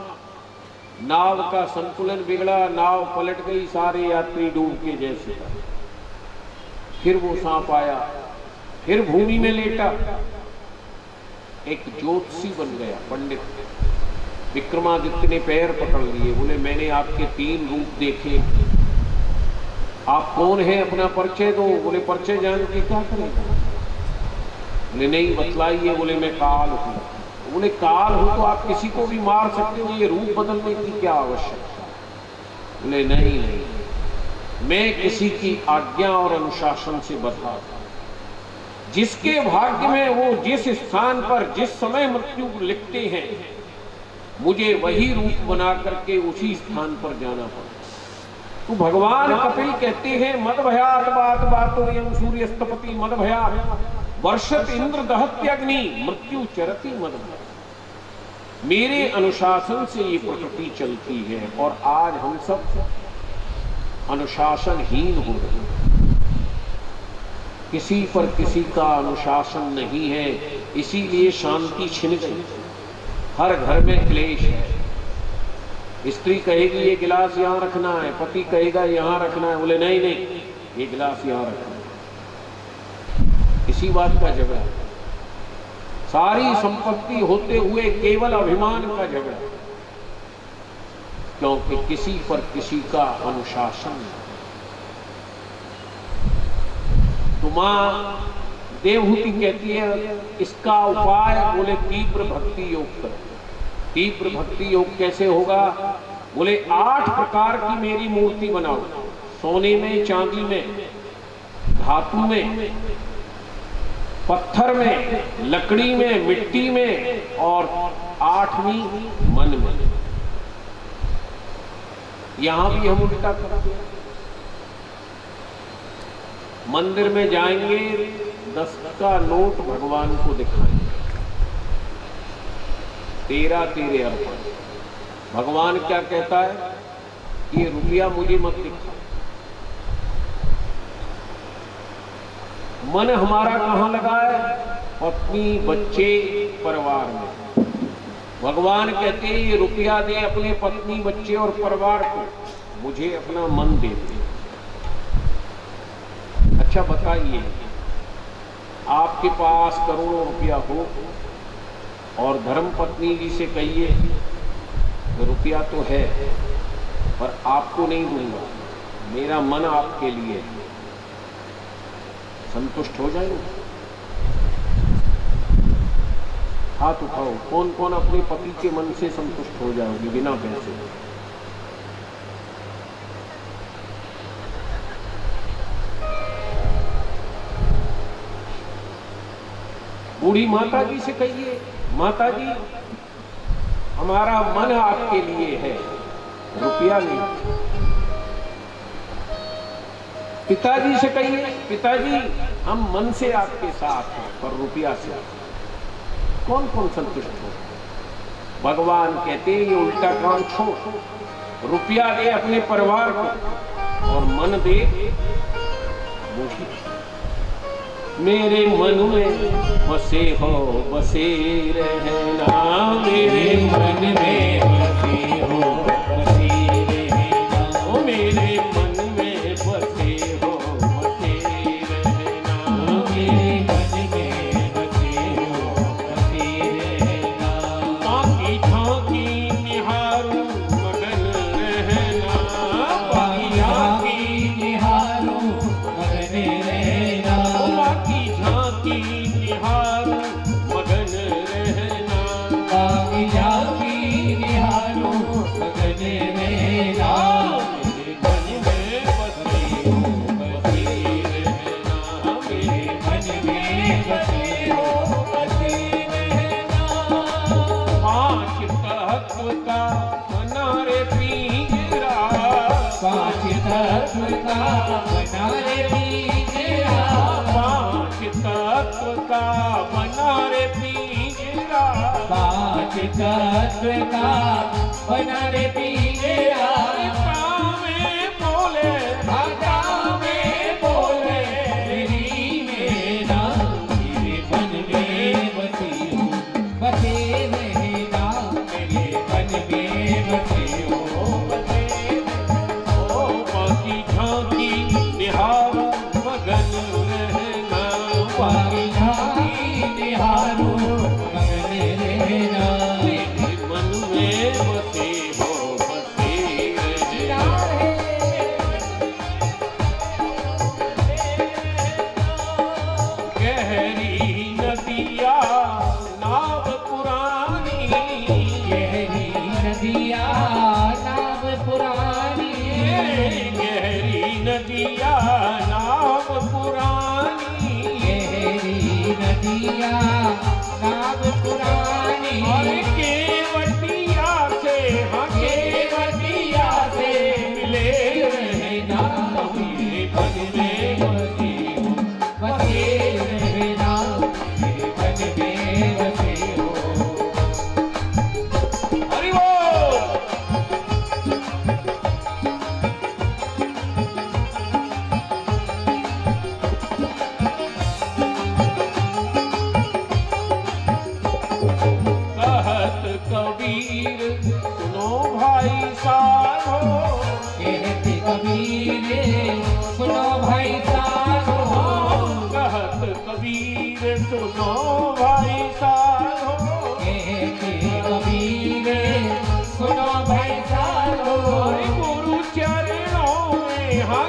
नाव का संतुलन बिगड़ा, नाव पलट गई, सारे यात्री डूब के जैसे। फिर वो सांप आया, फिर भूमि में लेटा, एक ज्योतिषी बन गया, पंडित। विक्रमादित्य ने पैर पकड़ लिए। बोले मैंने आपके 3 रूप देखे, आप कौन हैं? अपना परिचय दो। बोले परिचय जान के क्या करेगा? बोले नहीं बतलाइए। बोले मैं काल हूं। बोले काल हूं तो आप किसी को भी मार सकते हो, ये रूप बदलने की क्या आवश्यकता? बोले नहीं नहीं, मैं किसी की आज्ञा और अनुशासन से बधा था। जिसके भाग्य में वो जिस स्थान पर जिस समय मृत्यु लिखते हैं, मुझे वही रूप बना करके उसी स्थान पर जाना पड़ा। तो भगवान कपिल कहते हैं मद भयात बात बातो यम सूर्यस्तपति मद भयात वर्षत इंद्र दहत्यग्नि मृत्यु चरति मद भयात। मेरे अनुशासन से ये प्रकृति चलती है और आज हम सब अनुशासनहीन हो रहे हैं। किसी पर किसी का अनुशासन नहीं है, इसीलिए शांति छिन गई। हर घर में क्लेश है। स्त्री कहेगी ये गिलास यहाँ रखना है, पति कहेगा यहाँ रखना है। बोले नहीं नहीं, ये गिलास यहाँ रखना है। इसी बात का झगड़ा, सारी संपत्ति होते हुए केवल अभिमान का झगड़ा, क्योंकि किसी पर किसी का अनुशासन नहीं। तो मां देवहूति कहती है इसका उपाय, बोले तीव्र भक्ति योग करो। तीव्र भक्ति योग कैसे होगा? बोले 8 प्रकार की मेरी मूर्ति बनाओ, सोने में, चांदी में, धातु में, पत्थर में, लकड़ी में, मिट्टी में, और 8वीं मन में। यहां भी हम उल्टा करेंगे। मंदिर में जाएंगे, 10 का नोट भगवान को दिखाएंगे, तेरा तेरे अर्पण। भगवान क्या कहता है? ये रुपया मुझे मत दिखा। मन हमारा कहाँ लगा है? पत्नी, बच्चे, परिवार में। भगवान कहते हैं ये रुपया दे अपने पत्नी, बच्चे और परिवार को, मुझे अपना मन दे दे। अच्छा बताइए, आपके पास करोड़ों रुपया हो और धर्म पत्नी जी से कहिए रुपया तो है पर आपको नहीं दूंगा, मेरा मन आपके लिए है, संतुष्ट हो जाएंगे? हाथ उठाओ, कौन कौन अपने पति के मन से संतुष्ट हो जाओगे बिना पैसे? बूढ़ी माता जी से कहिए माता जी हमारा मन आपके लिए है, रुपया नहीं। पिताजी से कहिए पिताजी हम मन से आपके साथ हैं पर रुपया से। कौन कौन संतुष्ट हो? भगवान कहते हैं ये उल्टा काम छोड़, रुपया दे अपने परिवार को और मन दे मुझे। मेरे मन में बसे हो बसे रहना, मेरे मन में बसे हो बसे रहना, ओ मेरे मन में बसे हो बसे रहना, मेरे मन में बसे हो बसे रहना। बाकी झांकी निहारूं मगन रहना, बाकी झांकी निहारूं मगन रहना, बाकी झांकी निहारूं मगन रहना, बाकी झांकी निहारूं मगन रहना। मेरे मन में बसे हो बसे रहना, मेरे मन में बसे हो बसे रहना। 5 तत्व का बना रे पिंजरा, 5 तत्व का बना रे पिंजरा, 5 तत्व का बना रे पिंजरा, 5 तत्व का बना रे पिंजरा। में बोले भाषा में बोले मेरी मेरा, मेरे मन में बसी हो बसे रहना, मेरे मन में बसे हो बसे। ओ बाकी झांकी निहारूं मगन रहना, बाकी झांकी निहारूं मगन रहना, मेरे मन में बसे हो बसे रहना। गहरी नदिया नाव पुरानी, गहरी नदिया नाव पुरानी, गहरी नदिया नाव पुरानी, गहरी नदिया नाव पुरानी। और केवटिया से, हाँ केवटिया से मिले रहना, मेरे मन में बसे हो बसे रहना, मेरे मन में बसे हो। हरि बोल। कहत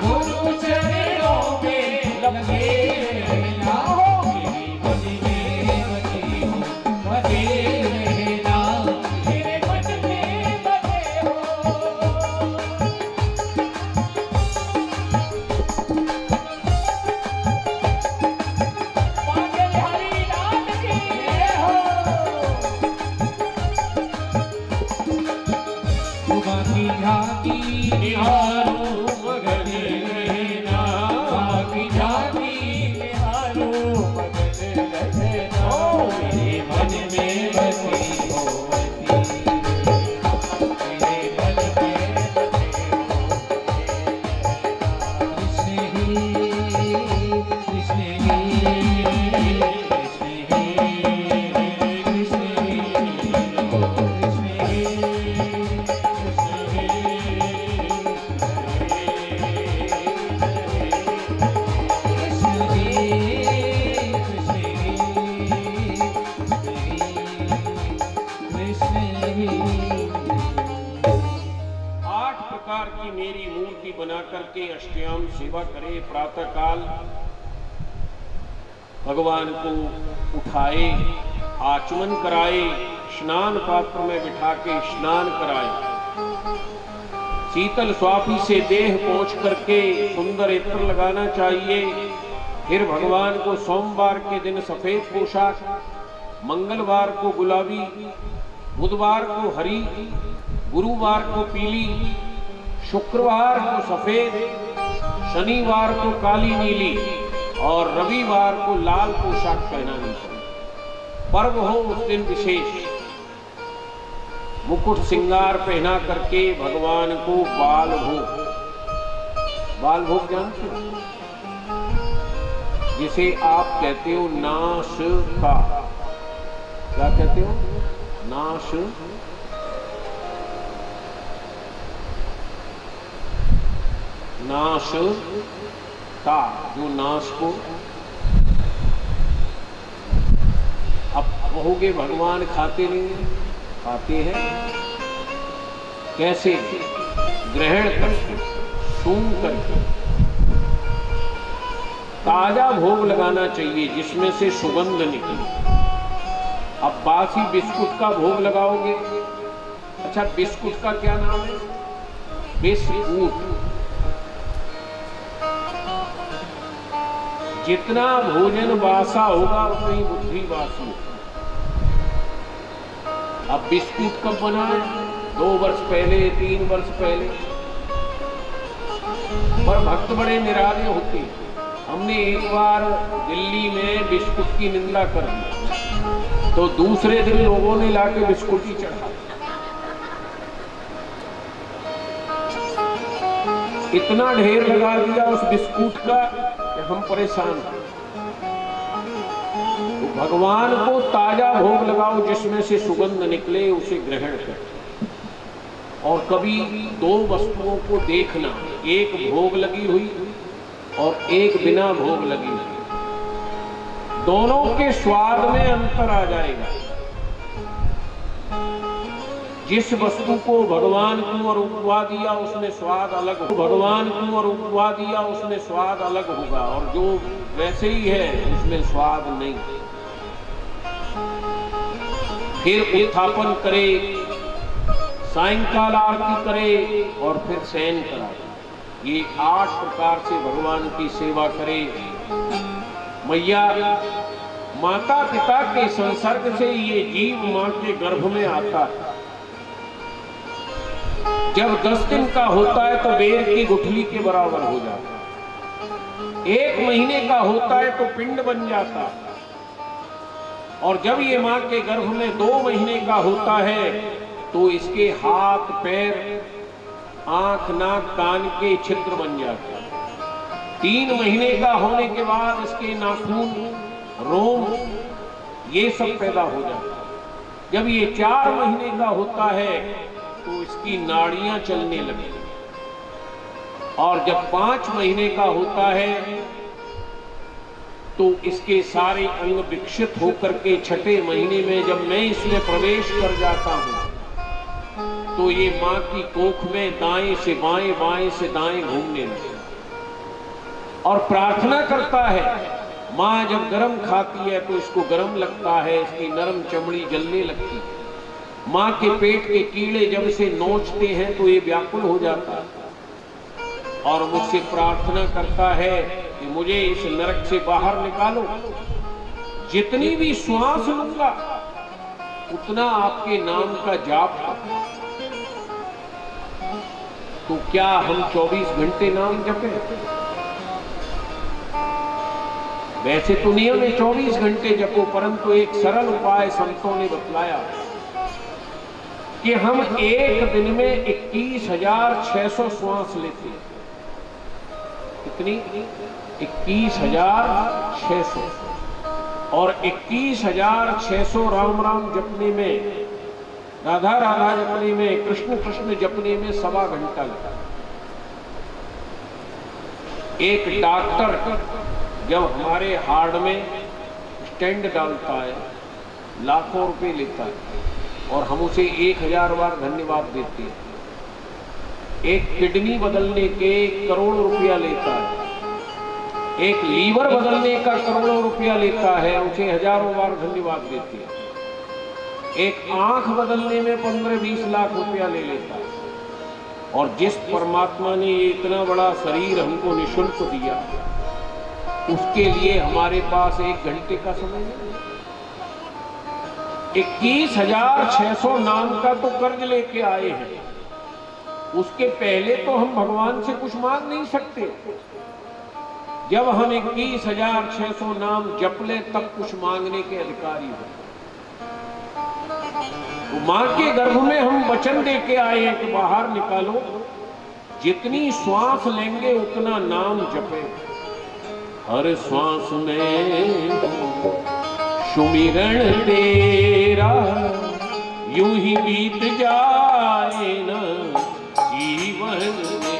गुरु चरणों में लगे रहना, मेरे मन में बसे हो, बसे रहना, मेरे मन में बसे हो। पागल हरिनाथ की जय हो। सुबह की झांकी निहारो मगन रहना, सुबह की झांकी निहारो मगन रहना, मेरे मन में बसी हो बसी, मेरे मन में बसे हो। कृष्ण ही कृष्ण ही कृष्ण ही कृष्ण आठ प्रकार की मेरी मूर्ति बना करके अष्टयाम सेवा करे। प्रातः काल भगवान को उठाए, आचमन कराए, स्नान पात्र में बिठा के स्नान कराए, शीतल स्वापी से देह पोंछ करके सुंदर इत्र लगाना चाहिए। फिर भगवान को सोमवार के दिन सफेद पोशाक, मंगलवार को गुलाबी, बुधवार को हरी, गुरुवार को पीली, शुक्रवार को सफेद, शनिवार को काली नीली और रविवार को लाल पोशाक पहनानी चाहिए। पर्व हो उस दिन विशेष मुकुट सिंगार पहना करके भगवान को बाल भोग जानते हो, जिसे आप कहते हो नाश का, क्या कहते हो? नाश नाश का, जो नाश को अब कहोगे भगवान खाते नहीं, खाते हैं। कैसे? ग्रहण करके, सूंघ करके। ताजा भोग लगाना चाहिए जिसमें से सुगंध निकले। अब बासी बिस्कुट का भोग लगाओगे, अच्छा बिस्कुट का क्या नाम है? बिस्कुट। जितना भोजन बासा होगा उतनी बुद्धि बासी होगी। अब बिस्कुट कब बना है? 2 वर्ष पहले, 3 वर्ष पहले। पर भक्त बड़े निराले होते हैं। हमने एक बार दिल्ली में बिस्कुट की निंदा कर दी तो दूसरे दिन लोगों ने लाके बिस्कुट ही चढ़ा। इतना ढेर लगा दिया उस बिस्कुट का कि हम परेशान हैं। तो भगवान को ताजा भोग लगाओ जिसमें से सुगंध निकले, उसे ग्रहण कर। और कभी 2 वस्तुओं को देखना, एक भोग लगी हुई और एक बिना भोग लगी हुई, दोनों के स्वाद में अंतर आ जाएगा। जिस वस्तु को भगवान को और उपवा दिया उसमें स्वाद अलग हो, भगवान को और उपवा दिया उसमें स्वाद अलग होगा, और जो वैसे ही है उसमें स्वाद नहीं। फिर उत्थापन करे, सायंकाल आरती करे और फिर शयन कराए। ये 8 प्रकार से भगवान की सेवा करे। मैया माता पिता के संसर्ग से ये जीव मां के गर्भ में आता है। जब 10 दिन का होता है तो बेर की गुठली के बराबर हो जाता है। 1 महीने का होता है तो पिंड बन जाता है। और जब ये मां के गर्भ में 2 महीने का होता है तो इसके हाथ, पैर, आंख, नाक, कान के छिद्र बन जाते हैं। 3 महीने का होने के बाद इसके नाखून, रोम, ये सब पैदा हो जाता है। जब ये 4 महीने का होता है तो इसकी नाड़ियां चलने लगती हैं। और जब 5 महीने का होता है तो इसके सारे अंग विकसित होकर के 6ठे महीने में जब मैं इसमें प्रवेश कर जाता हूं तो ये मां की कोख में दाएं से बाएं, बाएं से दाएं घूमने लगता है। और प्रार्थना करता है। माँ जब गरम खाती है तो इसको गरम लगता है, इसकी नरम चमड़ी जलने लगती है। माँ के पेट के कीड़े जब इसे नोचते हैं तो ये व्याकुल हो जाता है और मुझसे प्रार्थना करता है कि मुझे इस नरक से बाहर निकालो। जितनी भी श्वास लूंगा उतना आपके नाम का जाप। तो क्या हम 24 घंटे नाम जपें? वैसे तो नियम है 24 घंटे जपो, परंतु एक सरल उपाय संतों ने बतलाया कि हम एक दिन में 21,600 श्वास लेते हैं। कितनी? 21,600। और 21,600 राम राम जपने में, राधा राधा जपने में, कृष्ण कृष्ण जपने में 1.25 घंटा लगता है। एक डॉक्टर जब हमारे हार्ट में स्टेंट डालता है लाखों रुपए लेता है और हम उसे 1000 बार धन्यवाद देते हैं। एक किडनी बदलने के करोड़ों रुपया लेता है, एक लीवर बदलने का करोड़ों रुपया लेता है, उसे हजारों बार धन्यवाद देते हैं। एक आंख बदलने में 15-20 लाख रुपया ले लेता है। और जिस परमात्मा ने ये इतना बड़ा शरीर हमको निःशुल्क दिया, उसके लिए हमारे पास 1 घंटे का समय नहीं। 21,600 नाम का तो कर्ज लेके आए हैं, उसके पहले तो हम भगवान से कुछ मांग नहीं सकते। जब हम 21,600 नाम जप ले तब कुछ मांगने के अधिकारी हो। तो मां के गर्भ में हम वचन दे के आए हैं कि बाहर निकालो, जितनी श्वास लेंगे उतना नाम जपे। हर श्वास में सुमिरन तेरा, यूं ही बीत जाए ना जीवन में।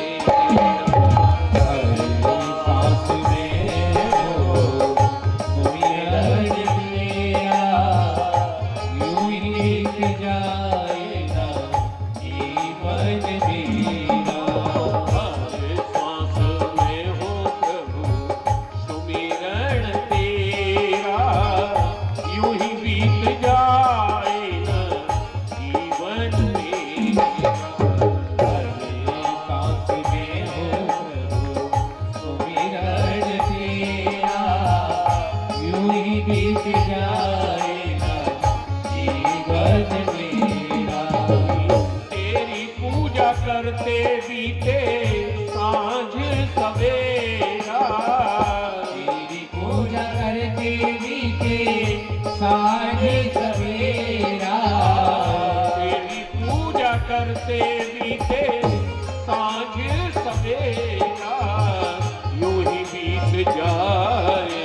करते बीते सांझ सवेरा, तेरी पूजा करते बीते सांझ सवेरा, तेरी पूजा करते बीते सांझ सवेरा, यूं ही बीत जाए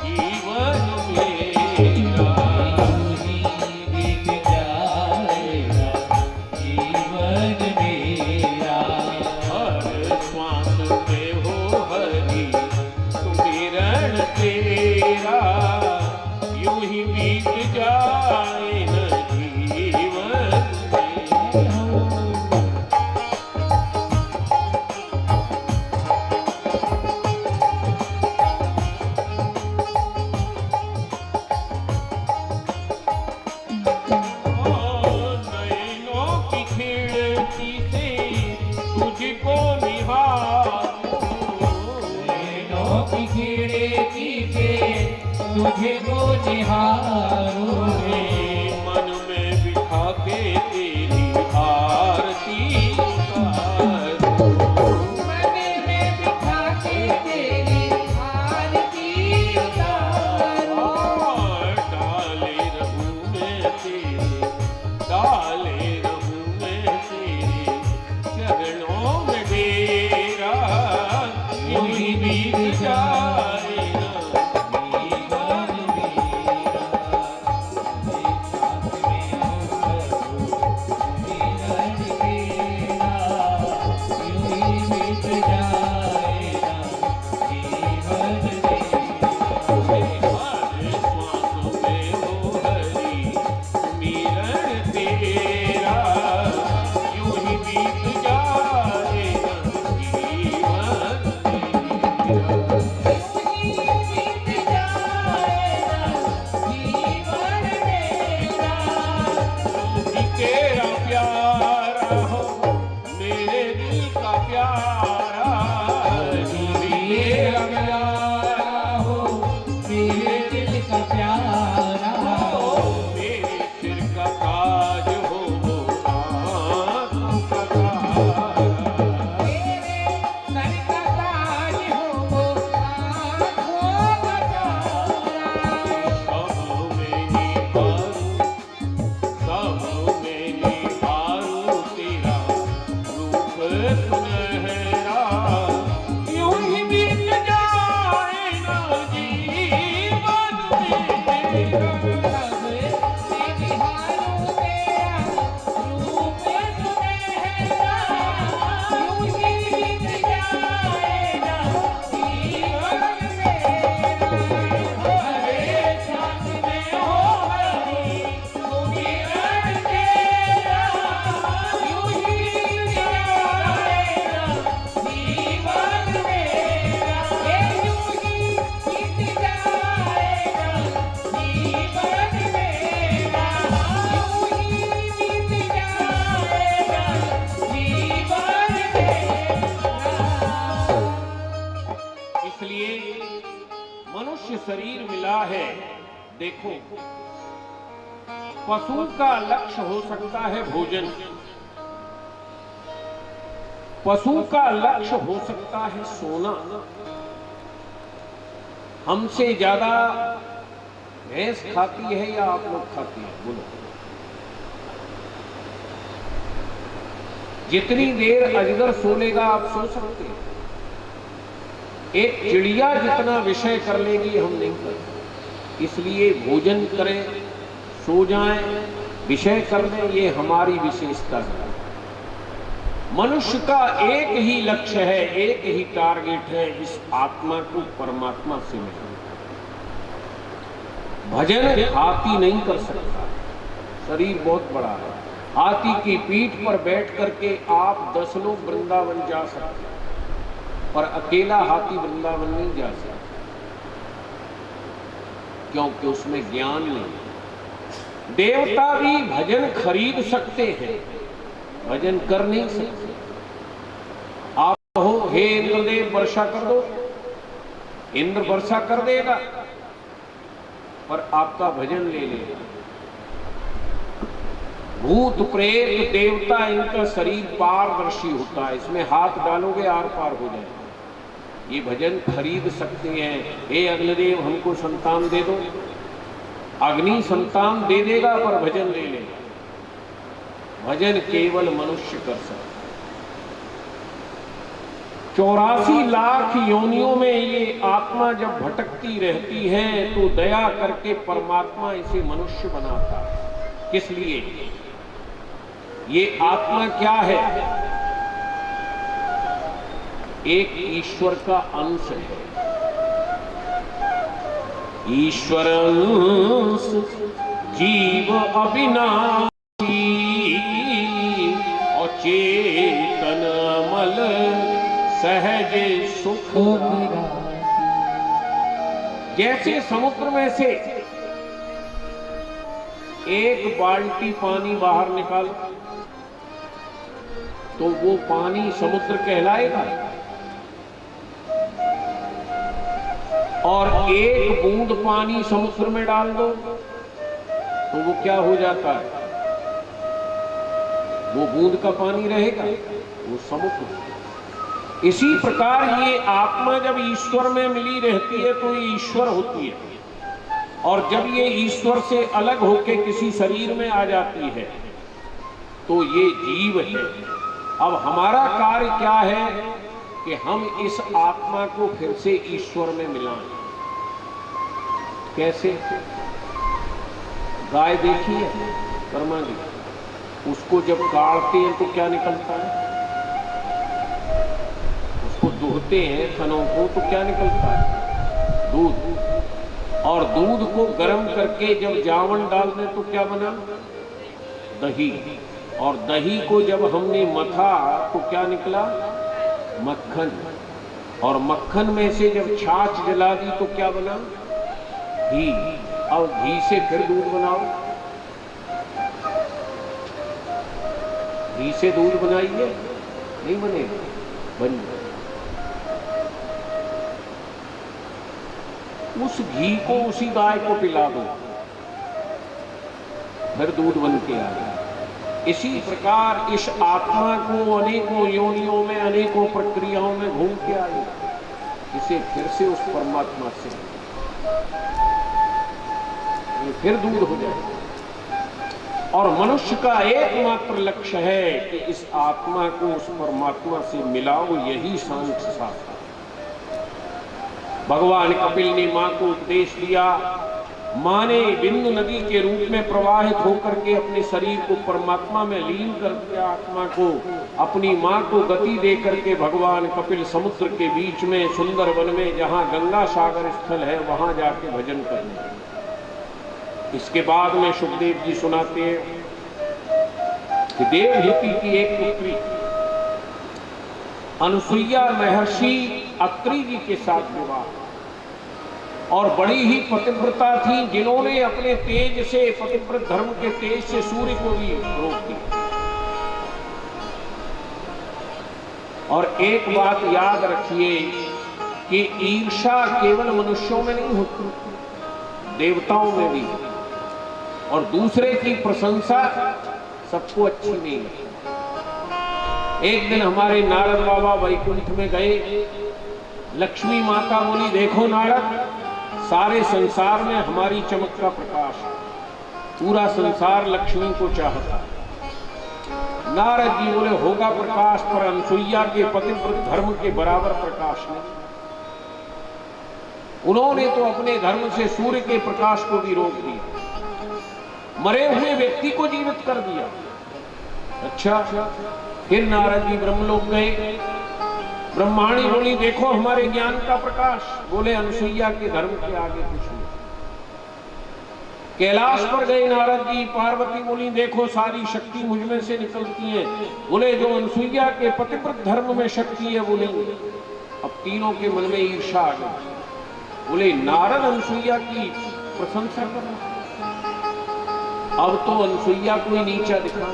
जीवन मेरा, यूं ही बीत जाएगा जीवन मेरा। हर श्वास में हो हरि सुमिरन तेरा, यूं ही बीत जाए न जीवन मेरा। तुझको निहारूं, नैनों की खिड़की से तुझको निहारूं, मन में बिठा के तेरी आरती उतारूं, मन में बिठा के तेरी आरती उतारूं, डाले रहूं मैं तेरे, डाले रहूं मैं तेरे चरणों में डेरा, यूं ही बीत जाए ना जीवन मेरा। इसलिए मनुष्य शरीर मिला है। देखो, पशु का लक्ष्य हो सकता है भोजन, पशु का लक्ष्य हो सकता है सोना। हमसे ज्यादा भैंस खाती है या आप लोग खाती है? बोलो। जितनी देर अजगर सो लेगा आप सो सकते हैं। एक चिड़िया जितना विषय कर लेगी हम नहीं करते। इसलिए भोजन करें, सो जाएं, विषय कर लें, ये हमारी विशेषता है। मनुष्य का एक ही लक्ष्य है, एक ही टारगेट है, इस आत्मा को परमात्मा से मिलाना। भजन हाथी नहीं कर सकता, शरीर बहुत बड़ा है। हाथी की पीठ पर बैठ करके आप 10 लोग वृंदावन जा सकते हैं, पर अकेला हाथी वृंदावन नहीं जा सकता, क्योंकि उसमें ज्ञान नहीं। देवता भी भजन खरीद सकते हैं, भजन कर नहीं सकते। आप हो, हे इंद्रदेव वर्षा कर दो, इंद्र वर्षा कर देगा, पर आपका भजन ले लेगा। भूत प्रेत देवता, इनका शरीर पारदर्शी होता है, इसमें हाथ डालोगे आर पार हो जाएगा। ये भजन खरीद सकते हैं। हे अग्निदेव हमको संतान दे दो, अग्नि संतान दे देगा, पर भजन ले लेगा। भजन केवल मनुष्य कर सकता है। 84 लाख योनियों में ये आत्मा जब भटकती रहती है तो दया करके परमात्मा इसे मनुष्य बनाता है। किस लिए? ये आत्मा क्या है? एक ईश्वर का अंश है। ईश्वर अंश जीव अविनाशी और चेतन अमल सहज सुख। जैसे समुद्र में से एक बाल्टी पानी बाहर निकालो तो वो पानी समुद्र कहलाएगा, और एक बूंद पानी समुद्र में डाल दो तो वो क्या हो जाता है? वो बूंद का पानी रहेगा, वो समुद्र। इसी प्रकार ये आत्मा जब ईश्वर में मिली रहती है तो ये ईश्वर होती है, और जब ये ईश्वर से अलग होके किसी शरीर में आ जाती है तो ये जीव है। अब हमारा कार्य क्या है कि हम इस आत्मा को फिर से ईश्वर में मिलाएं। कैसे? गाय देखी है कर्मा जी, उसको जब काटते हैं तो क्या निकलता है? उसको दूहते हैं थनों को तो क्या निकलता है? दूध। और दूध को गर्म करके जब जावन डाल दें तो क्या बना? दही। और दही को जब हमने मथा तो क्या निकला? मक्खन। और मक्खन में से जब छाछ जला दी तो क्या बना? घी। और घी से फिर दूध बनाओ, घी से दूध बनाइए, नहीं बनेगा? बन जाए। उस घी को उसी गाय को पिला दो, फिर दूध बन के आ जाए। इसी प्रकार इस आत्मा को अनेकों योनियों में, अनेकों प्रक्रियाओं में घूम के आई, इसे फिर से उस परमात्मा से ये फिर दूर हो जाए। और मनुष्य का एकमात्र लक्ष्य है कि इस आत्मा को उस परमात्मा से मिलाओ, यही सांख्य शास्त्र। भगवान कपिल ने मां को उपदेश दिया। मां ने बिंदु नदी के रूप में प्रवाहित होकर के अपने शरीर को परमात्मा में लीन कर दिया। आत्मा को, अपनी मां को गति दे करके भगवान कपिल समुद्र के बीच में सुंदर वन में, जहां गंगा सागर स्थल है, वहां जाके भजन करने लगे। इसके बाद में सुखदेव जी सुनाते हैं कि देवहूति की एक पुत्री अनुसुईया महर्षि अत्रि जी के साथ विवाह, और बड़ी ही पतिव्रता थी, जिन्होंने अपने तेज से, पतिव्रत धर्म के तेज से सूर्य को भी रोक दिया। और एक बात याद रखिए कि ईर्षा केवल मनुष्यों में नहीं होती, देवताओं में भी, और दूसरे की प्रशंसा सबको अच्छी नहीं लगती। एक दिन हमारे नारद बाबा वैकुंठ में गए, लक्ष्मी माता बोली, देखो नारद, सारे संसार में हमारी चमक का प्रकाश है, पूरा संसार लक्ष्मी को चाहता है। नारद जी बोले, होगा प्रकाश, पर अनसुईया के पतिव्रत धर्म के बराबर प्रकाश नहीं। उन्होंने तो अपने धर्म से सूर्य के प्रकाश को भी रोक दिया, मरे हुए व्यक्ति को जीवित कर दिया। अच्छा, फिर नारद जी ब्रह्मलोक गए, ब्रह्माणी बोली, देखो हमारे ज्ञान का प्रकाश। बोले, अनसुईया के धर्म के आगे कुछ नहीं। कैलाश पर गए नारद जी, पार्वती बोली, देखो सारी शक्ति मुझ में से निकलती है। बोले, जो अनसुईया के पतिव्रत धर्म में शक्ति है वो नहीं। अब तीनों के मन में ईर्षा आ गई। बोले, नारद अनसुईया की प्रशंसा कर रहा, अब तो अनसुईया को ही नीचा दिखा।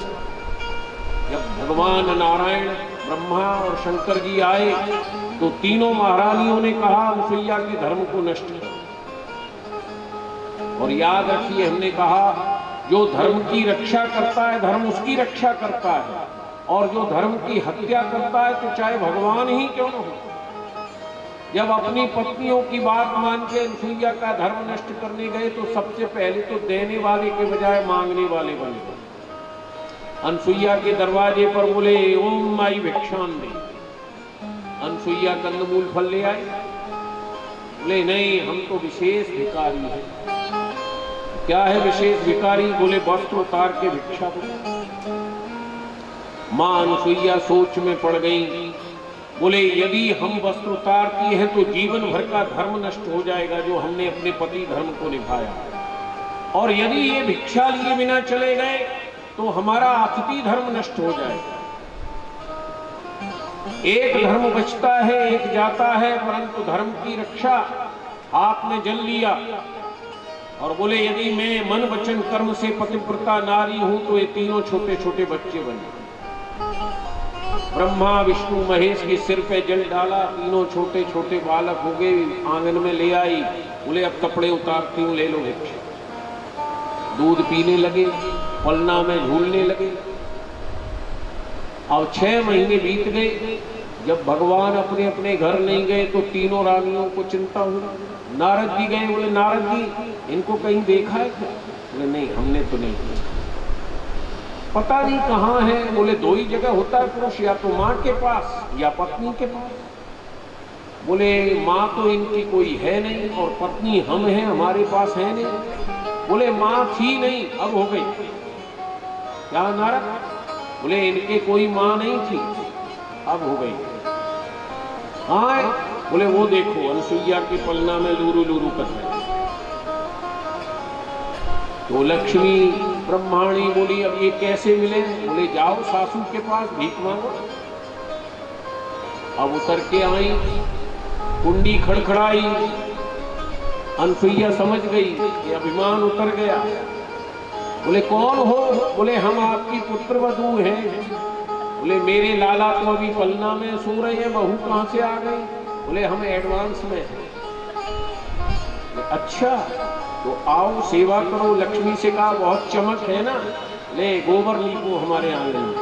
जब भगवान नारायण, ब्रह्मा और शंकर जी आए तो तीनों महारानियों ने कहा, अनसुईया के धर्म को नष्ट करो। और याद रखिए, हमने कहा, जो धर्म की रक्षा करता है धर्म उसकी रक्षा करता है, और जो धर्म की हत्या करता है तो चाहे भगवान ही क्यों न हो। जब अपनी पत्नियों की बात मान के अनसुईया का धर्म नष्ट करने गए तो सबसे पहले तो देने वाले के बजाय मांगने वाले बन गए। अनसुईया के दरवाजे पर बोले, ओम माई भिक्षान दे। अनसुईया कंदमूल फल ले आए। बोले, नहीं, हम तो विशेष भिखारी हैं। क्या है विशेष भिखारी? बोले, वस्त्र उतार के भिक्षा दो। मां अनसुईया सोच में पड़ गई। बोले, यदि हम वस्त्र उतारती हैं तो जीवन भर का धर्म नष्ट हो जाएगा जो हमने अपने पति धर्म को निभाया, और यदि ये भिक्षा लिए बिना चले गए तो हमारा अतिथि धर्म नष्ट हो जाएगा। एक धर्म बचता है, एक जाता है, परंतु धर्म की रक्षा आपने जल लिया। और बोले, यदि मैं मन वचन कर्म से पतिव्रता नारी हूं तो ये तीनों छोटे छोटे बच्चे बने। ब्रह्मा विष्णु महेश के सिर पे जल डाला, तीनों छोटे छोटे बालक हो गए, आंगन में ले आई। बोले, अब कपड़े उतारती हूँ, ले लो भिक्षा। दूध पीने लगे, पलना में झूलने लगे। अब 6 महीने बीत गए। जब भगवान अपने अपने घर नहीं गए तो तीनों रानियों को चिंता हुई। नारद जी गए। बोले, नारद जी, इनको कहीं देखा है क्या? बोले, नहीं, हमने तो नहीं देखा। पता नहीं कहाँ है। बोले, 2 ही जगह होता है पुरुष, या तो माँ के पास या पत्नी के पास। बोले, माँ तो इनकी कोई है नहीं और पत्नी हम हैं, हमारे पास है नहीं। बोले, माँ थी नहीं, अब हो गई। क्या नारद? बोले, इनके कोई माँ नहीं थी, अब हो गई। हाँ, बोले, वो देखो अनसुईया की पलना में लूरू लूरू कर रहे। तो लक्ष्मी ब्रह्माणी बोली, अब ये कैसे मिले? बोले, जाओ सासू के पास भीख मांगो। अब उतर के आई, कुंडी खड़खड़ाई। अनसुईया समझ गई कि अभिमान उतर गया। बोले, कौन हो? बोले, हम आपकी पुत्रवधू हैं। बोले, मेरे लाला तो अभी पलना में सो रहे हैं, बहू कहां से आ गई? बोले, हम एडवांस में हैं। अच्छा, तो आओ सेवा करो। लक्ष्मी से कहा, बहुत चमक है ना, ले गोबर लीपो हमारे आंगन में।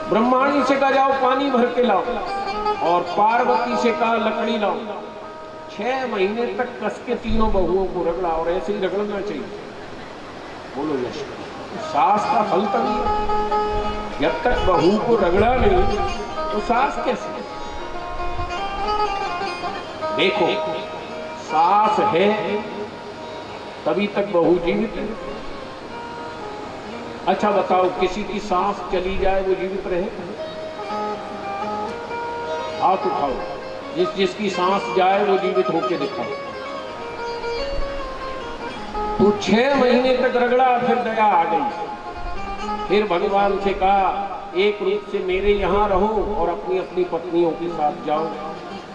ब्रह्माणी से कहा, जाओ पानी भर के लाओ, और पार्वती से कहा, लकड़ी लाओ। 6 महीने तक कस के तीनों बहुओं को रगड़ा, और ऐसे ही रगड़ना चाहिए। बोलो यश, सास का फल तभी है। जब तक बहू को रगड़ा नहीं तो सास कैसे? देखो, सास है तभी तक बहू जीवित है। अच्छा बताओ, किसी की सांस चली जाए वो जीवित रहे? हाथ उठाओ, जिसकी सांस जाए वो जीवित होके दिखाओ। तो 6 महीने तक रगड़ा, फिर दया आ गई। फिर भगवान से कहा, एक रूप से मेरे यहाँ रहो और अपनी अपनी पत्नियों के साथ जाओ।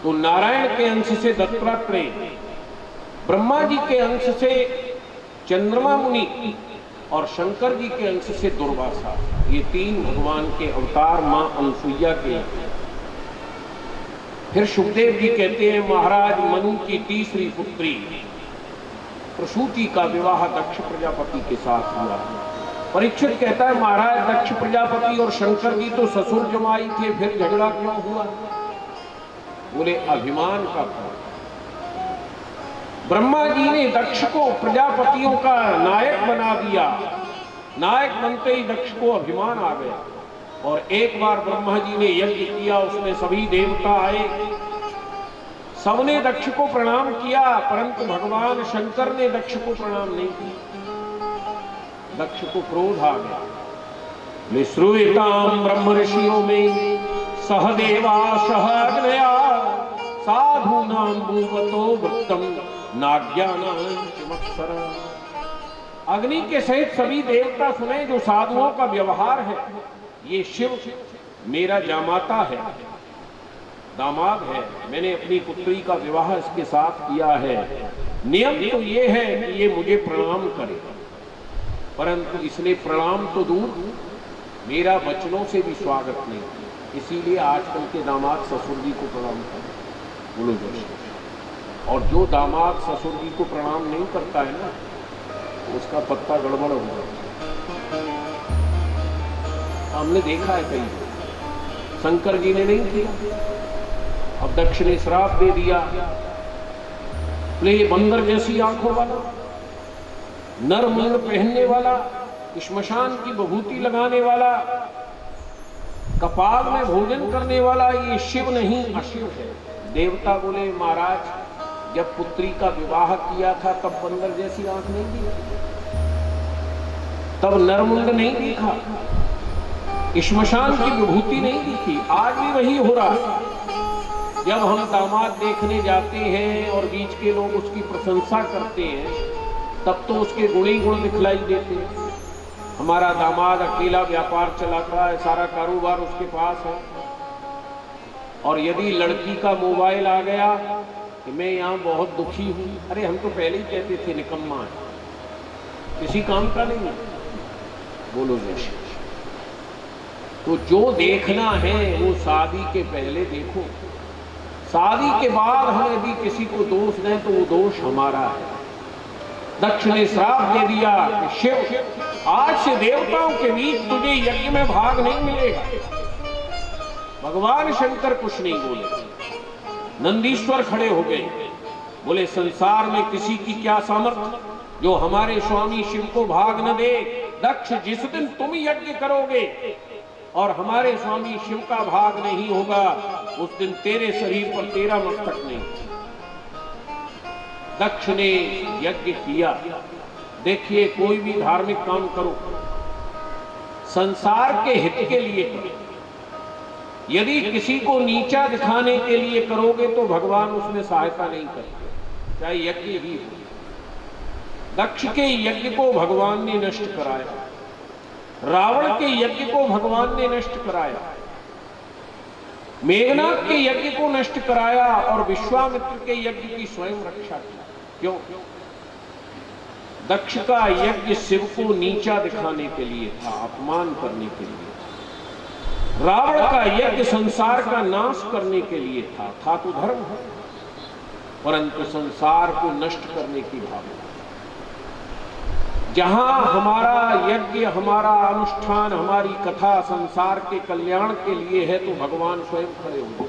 तो नारायण के अंश से दत्तात्रेय, ब्रह्मा जी के अंश से चंद्रमा मुनि, और शंकर जी के अंश से दुर्वासा, ये 3 भगवान के अवतार मां अनसुईया के। फिर सुखदेव जी कहते हैं महाराज मनु की तीसरी पुत्री प्रसूति का विवाह दक्ष प्रजापति के साथ हुआ। परीक्षित कहता है महाराज दक्ष प्रजापति और शंकर जी तो ससुर जमाई थे, फिर झगड़ा क्यों हुआ? बोले अभिमान का फल। ब्रह्मा जी ने दक्ष को प्रजापतियों का नायक बना दिया। नायक बनते ही दक्ष को अभिमान आ गया और एक बार ब्रह्मा जी ने यज्ञ किया, उसमें सभी देवता आए, सबने दक्ष को प्रणाम किया, परंतु भगवान शंकर ने दक्ष को प्रणाम नहीं किया। दक्ष को क्रोध आ गया। श्रूयताम ब्रह्म ऋषियों में सहदेवा सहअग्नया साधूनां भूवतो वृत्तम नाज्ञानामक्षर। अग्नि के सहित सभी देवता सुने जो साधुओं का व्यवहार है। ये शिव मेरा जामाता है, दामाद है, मैंने अपनी पुत्री का विवाह इसके साथ किया है। नियम तो ये है कि ये मुझे प्रणाम करे, परंतु इसने प्रणाम तो दूर मेरा वचनों से भी स्वागत नहीं, इसीलिए आजकल के दामाद ससुर जी को प्रणाम करें। बोलो जोशी। और जो दामाद ससुर जी को प्रणाम नहीं करता है ना, उसका पत्ता गड़बड़ होगा। हमने देखा है कई, शंकर जी ने नहीं किया, अब दक्ष ने श्राप दे दिया। ये बंदर जैसी आंखों वाला, नर मुंड पहनने वाला, श्मशान की विभूति लगाने वाला, कपाल में भोजन करने वाला, ये शिव नहीं अशिव है। देवता बोले महाराज जब पुत्री का विवाह किया था तब बंदर जैसी आंख नहीं दी, तब नरमुंड नहीं दिखा, श्मशान की विभूति नहीं दिखी। आज भी वही हो रहा है। जब हम दामाद देखने जाते हैं और बीच के लोग उसकी प्रशंसा करते हैं, तब तो उसके गुण ही गुण दिखलाई देते हैं। हमारा दामाद अकेला व्यापार चलाता है, सारा कारोबार उसके पास है, और यदि लड़की का मोबाइल आ गया कि मैं यहाँ बहुत दुखी हूँ, अरे हम तो पहले ही कहते थे निकम्मा है, किसी काम का नहीं है। बोलो जैसे। तो जो देखना है वो शादी के पहले देखो, शादी के बाद हम यदि किसी को दोष दें तो वो दोष हमारा है। दक्ष ने श्राप दे दिया कि शिव आज से देवताओं के बीच तुझे यज्ञ में भाग नहीं मिलेगा। भगवान शंकर कुछ नहीं बोले, नंदीश्वर खड़े हो गए, बोले संसार में किसी की क्या सामर्थ्य जो हमारे स्वामी शिव को भाग न दे। दक्ष जिस दिन तुम यज्ञ करोगे और हमारे स्वामी शिव का भाग नहीं होगा, उस दिन तेरे शरीर पर तेरा मस्तक नहीं। दक्ष ने यज्ञ किया। देखिए कोई भी धार्मिक काम करो संसार के हित के लिए करो। यदि किसी को नीचा दिखाने के लिए करोगे तो भगवान उसमें सहायता नहीं करेंगे, चाहे यज्ञ ही हो। दक्ष के यज्ञ को भगवान ने नष्ट कराया, रावण के यज्ञ को भगवान ने नष्ट कराया, मेघनाथ के यज्ञ को नष्ट कराया और विश्वामित्र के यज्ञ की स्वयं रक्षा की। क्यों? दक्ष का यज्ञ शिव को नीचा दिखाने के लिए था, अपमान करने के लिए। रावण का यज्ञ संसार का नाश करने के लिए था तो धर्म है, परंतु संसार को नष्ट करने की भावना। जहां हमारा यज्ञ, हमारा अनुष्ठान, हमारी कथा संसार के कल्याण के लिए है तो भगवान स्वयं खड़े होंगे।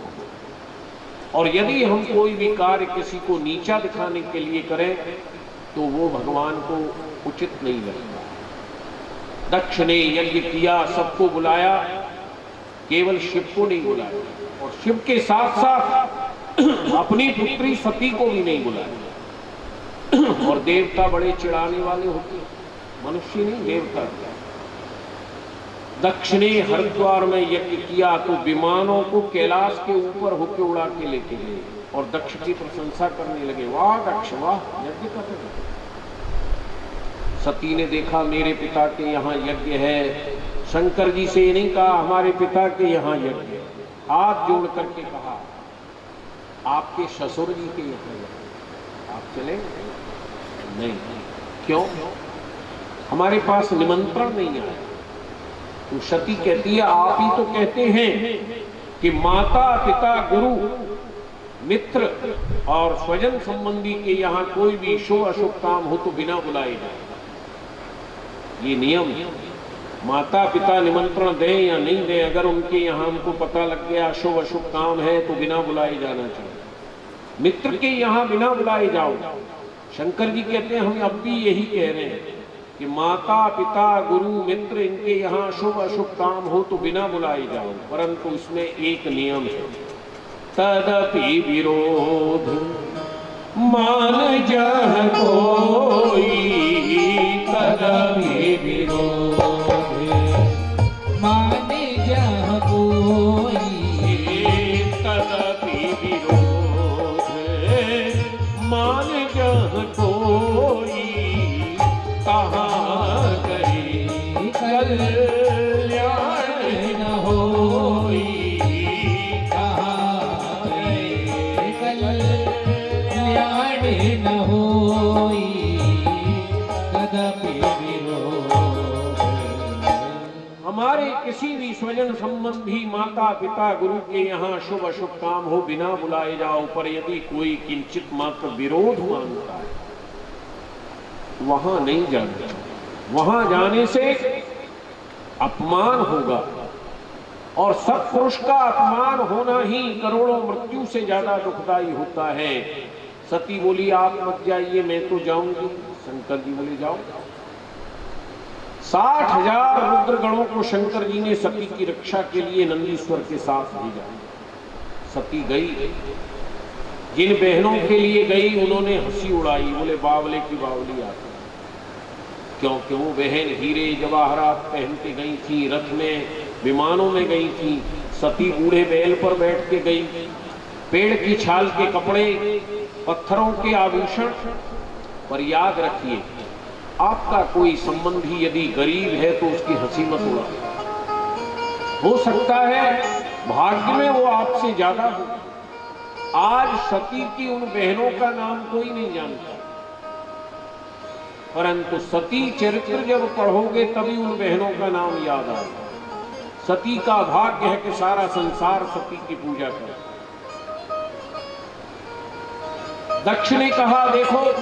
और यदि हम कोई भी कार्य किसी को नीचा दिखाने के लिए करें तो वो भगवान को उचित नहीं लगता। दक्ष ने यज्ञ किया, सबको बुलाया, केवल शिव को नहीं बुलाया, और शिव के साथ साथ अपनी पुत्री सती को भी नहीं बुलाया। और देवता बड़े चिढ़ाने वाले होते, मनुष्य नहीं देवता। दक्ष ने हरिद्वार में यज्ञ किया तो विमानों को कैलाश के ऊपर होके उड़ा के लेके गए और दक्ष की प्रशंसा करने लगे, वाह दक्ष वाह यज्ञ कर रहे। सती ने देखा मेरे पिता के यहाँ यज्ञ है, शंकर जी से नहीं कहा हमारे पिता के यहाँ यज्ञ है, हाथ जोड़ करके कहा आपके ससुर जी के यहाँ यज्ञ, आप चले नहीं। क्यों? हमारे पास निमंत्रण नहीं आया। तो सती कहती है आप ही तो कहते हैं कि माता पिता गुरु मित्र और स्वजन संबंधी के यहाँ कोई भी शुभ अशुभ काम हो तो बिना बुलाए जाए। ये नियम है। माता पिता निमंत्रण दें या नहीं दें, अगर उनके यहाँ हमको पता लग गया शुभ अशुभ काम है तो बिना बुलाए जाना चाहिए। मित्र के यहाँ बिना बुलाए जाओ। शंकर जी कहते हैं हम अब भी यही कह रहे हैं कि माता पिता गुरु मित्र इनके यहाँ शुभ अशुभ काम हो तो बिना बुलाए जाओ, परंतु इसमें एक नियम है, तदपि विरोध मान जह कोई, तदपि विरोध माने जह कोई, तदपि विरोध मान जह कोई, कहाँ गए कल्याण न होई, कहाँ गए कल्याण न होई, तदपि विरोध। हमारे किसी भी स्वजन संबंधी माता पिता गुरु के यहाँ शुभ अशुभ काम हो बिना बुलाए जाओ, पर यदि कोई किंचित मात्र विरोध मानता है वहां नहीं जाना चाहिए। वहां जाने से अपमान होगा, और सत्पुरुष का अपमान होना ही करोड़ों मृत्यु से ज्यादा दुखदायी होता है। सती बोली आप मत जाइए, मैं तो जाऊंगी। शंकर जी बोले जाओ। 60,000 रुद्रगणों को शंकर जी ने सती की रक्षा के लिए नंदीश्वर के साथ भेजा। सती गई, जिन बहनों के लिए गई उन्होंने हंसी उड़ाई, बोले बावले की बावली आती, क्योंकि वो बहन हीरे जवाहरात पहनते गई थी, रथ में विमानों में गई थी। सती बूढ़े बैल पर बैठ के गई, पेड़ की छाल के कपड़े, पत्थरों के आभूषण। पर याद रखिए, आपका कोई संबंधी यदि गरीब है तो उसकी हंसी मत उड़ाओ। हो सकता है भाग्य में वो आपसे ज्यादा हो। आज सती की उन बहनों का नाम कोई नहीं जानता, परंतु सती चरित्र जब पढ़ोगे तभी उन बहनों का नाम याद आएगा। सती का भाग्य है कि सारा संसार सती की पूजा करे। दक्ष ने कहा देखो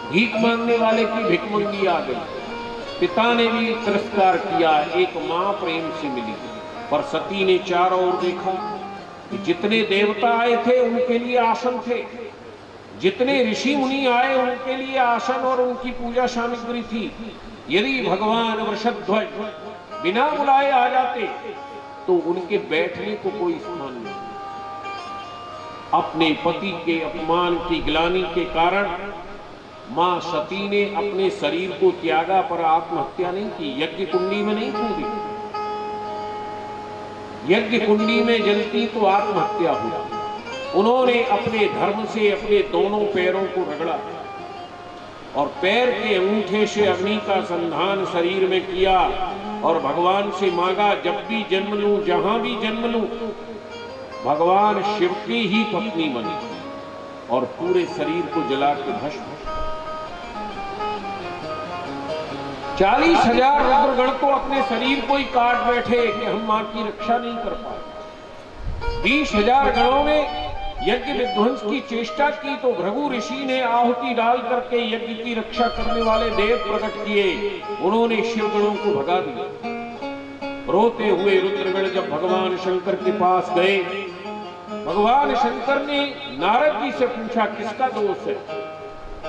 भीख मांगने वाले की भिखमंगी आ गई। पिता ने भी तिरस्कार किया, एक मां प्रेम से मिली। पर सती ने चारों ओर देखा कि जितने देवता आए थे उनके लिए आसन थे, जितने ऋषि मुनि आए उनके लिए आसन और उनकी पूजा सामग्री थी। यदि भगवान वृषध्वज बिना बुलाए आ जाते तो उनके बैठने को कोई स्थान नहीं। अपने पति के अपमान की ग्लानि के कारण मां सती ने अपने शरीर को त्यागा, पर आत्महत्या नहीं की। यज्ञ कुंडी में नहीं कूदी, यज्ञ कुंडी में जलती तो आत्महत्या हुई। उन्होंने अपने धर्म से अपने दोनों पैरों को रगड़ा और पैर के अंगूठे से अग्नि का संधान शरीर में किया और भगवान से मांगा, जब भी जन्म लूं, जहां भी जन्म लूं, भगवान शिव की ही पत्नी बनी। और पूरे शरीर को जला के भस्म। 40,000 रुद्रगण तो अपने शरीर को ही काट बैठे कि हम मां की रक्षा नहीं कर पाए। 20,000 गणों ने यज्ञ विध्वंस की चेष्टा की तो भृगु ऋषि ने आहुति डाल करके यज्ञ की रक्षा करने वाले देव प्रकट किए। उन्होंने शिवगणों को भगा दिया। रोते हुए रुद्रगण जब भगवान शंकर के पास गए, भगवान शंकर ने नारद जी से पूछा किसका दोष है।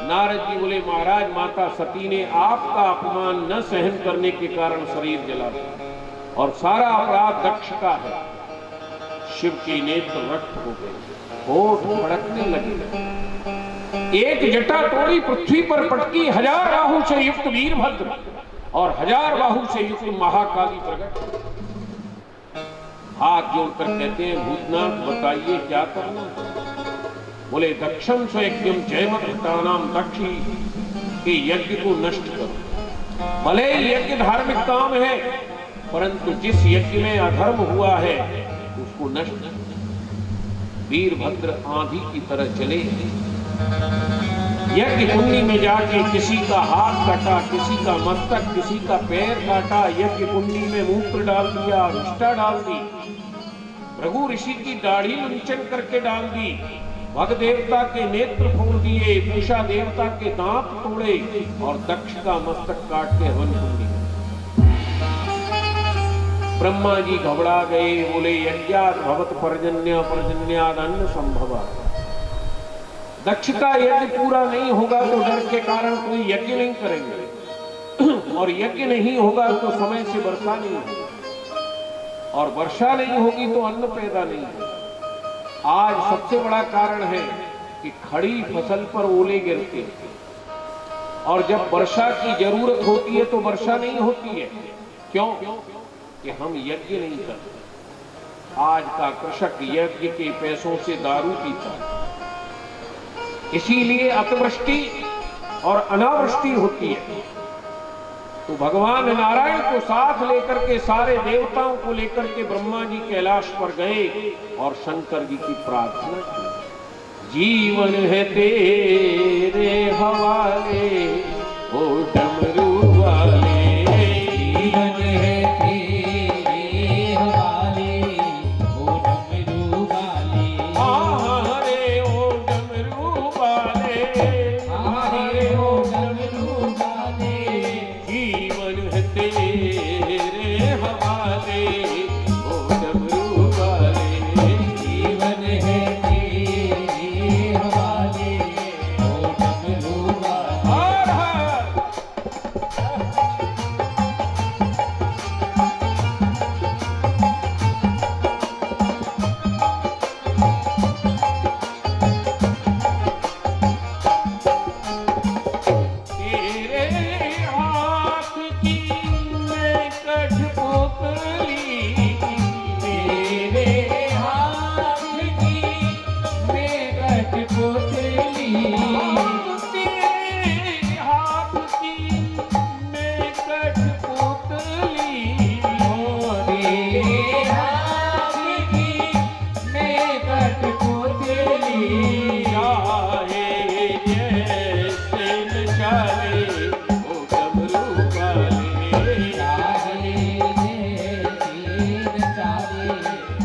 नारद जी बोले महाराज माता सती ने आपका अपमान न सहन करने के कारण शरीर जला दिया और सारा अपराध दक्ष का है। शिव के नेत्र रक्त हो गए, होठ फड़कने लगे। एक जटा तोड़ी पृथ्वी पर पटकी, 1000 बाहु से युक्त वीरभद्र और 1000 बाहु से युक्त महाकाली प्रकट। हाथ जोड़कर कहते हैं भूतनाथ बताइए क्या करना। बोले दक्षम स्वयज्ञम जयमतानाम दक्षी के यज्ञ को नष्ट करो। भले यज्ञ धार्मिक काम है, परंतु जिस यज्ञ में अधर्म हुआ है उसको नष्ट। वीरभद्र आंधी की तरह चले, यज्ञ कुंडी में जाके किसी का हाथ काटा, किसी का मस्तक, किसी का पैर काटा, यज्ञ कुंडी में मूत्र डाल दिया, निष्ठा डाल दी। भृगु ऋषि की दाढ़ी मुंचन करके डाल दी, भग देवता के नेत्र फोड़ दिए, पूषा देवता के दांत तोड़े और दक्ष का मस्तक काट के हवन कुंडी में। ब्रह्मा जी घबरा गए, बोले यज्ञात भवत पर्जन्याद अन्न संभव। दक्ष का यज्ञ पूरा नहीं होगा तो डर के कारण कोई यज्ञ नहीं करेंगे, और यज्ञ नहीं होगा तो समय से वर्षा नहीं होगी, और वर्षा नहीं होगी तो अन्न पैदा नहीं होगा। आज सबसे बड़ा कारण है कि खड़ी फसल पर ओले गिरते हैं, और जब वर्षा की जरूरत होती है तो वर्षा नहीं होती है। क्यों? कि हम यज्ञ नहीं करते। आज का कृषक यज्ञ के पैसों से दारू पीता है, इसीलिए अतिवृष्टि और अनावृष्टि होती है। तो भगवान नारायण को साथ लेकर के, सारे देवताओं को लेकर के ब्रह्मा जी कैलाश पर गए और शंकर जी की प्रार्थना की। जीवन है तेरे हवाले ओ डमरू वाले, जीवन है तेरे हवाले ओ डमरू वाले, हरे ओ डमरू वाले, हरे ओ डमरू वाले, जीवन है तेरे हवाले ओ डमरू वाले, जीवन है तेरे हवाले ओ डमरू वाले। हर हर। तेरे हाथ की मैं कठपुतली, तेरे हाथ की मैं कठपुतली, तेरे हाथ की मैं कठपुतली, तेरे हाथ की मैं कठपुतली, चाहे जैसे न चाहे ओ डमरू वाले, चाहे जैसे चाहे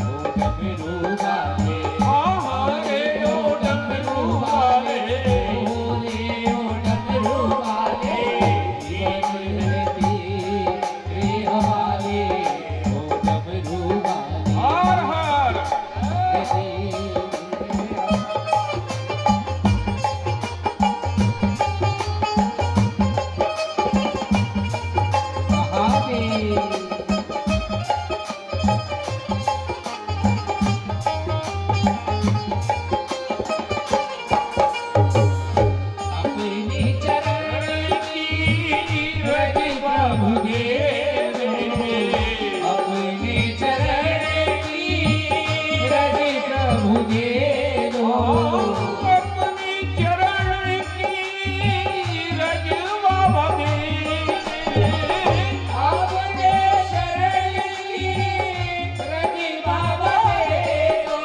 ओ डमरू वाले, हरे ओ डमरू वाले, बोले ओ डमरू वाले, जीवन है तेरे हवाले ओ डमरू वाले। हर हर। अपने चरण की रज प्रभु देवे, अपने चरण की रज प्रभु देवो, अपने चरण की रज बाबा दे, अपने शरण की रज बाबा देवो,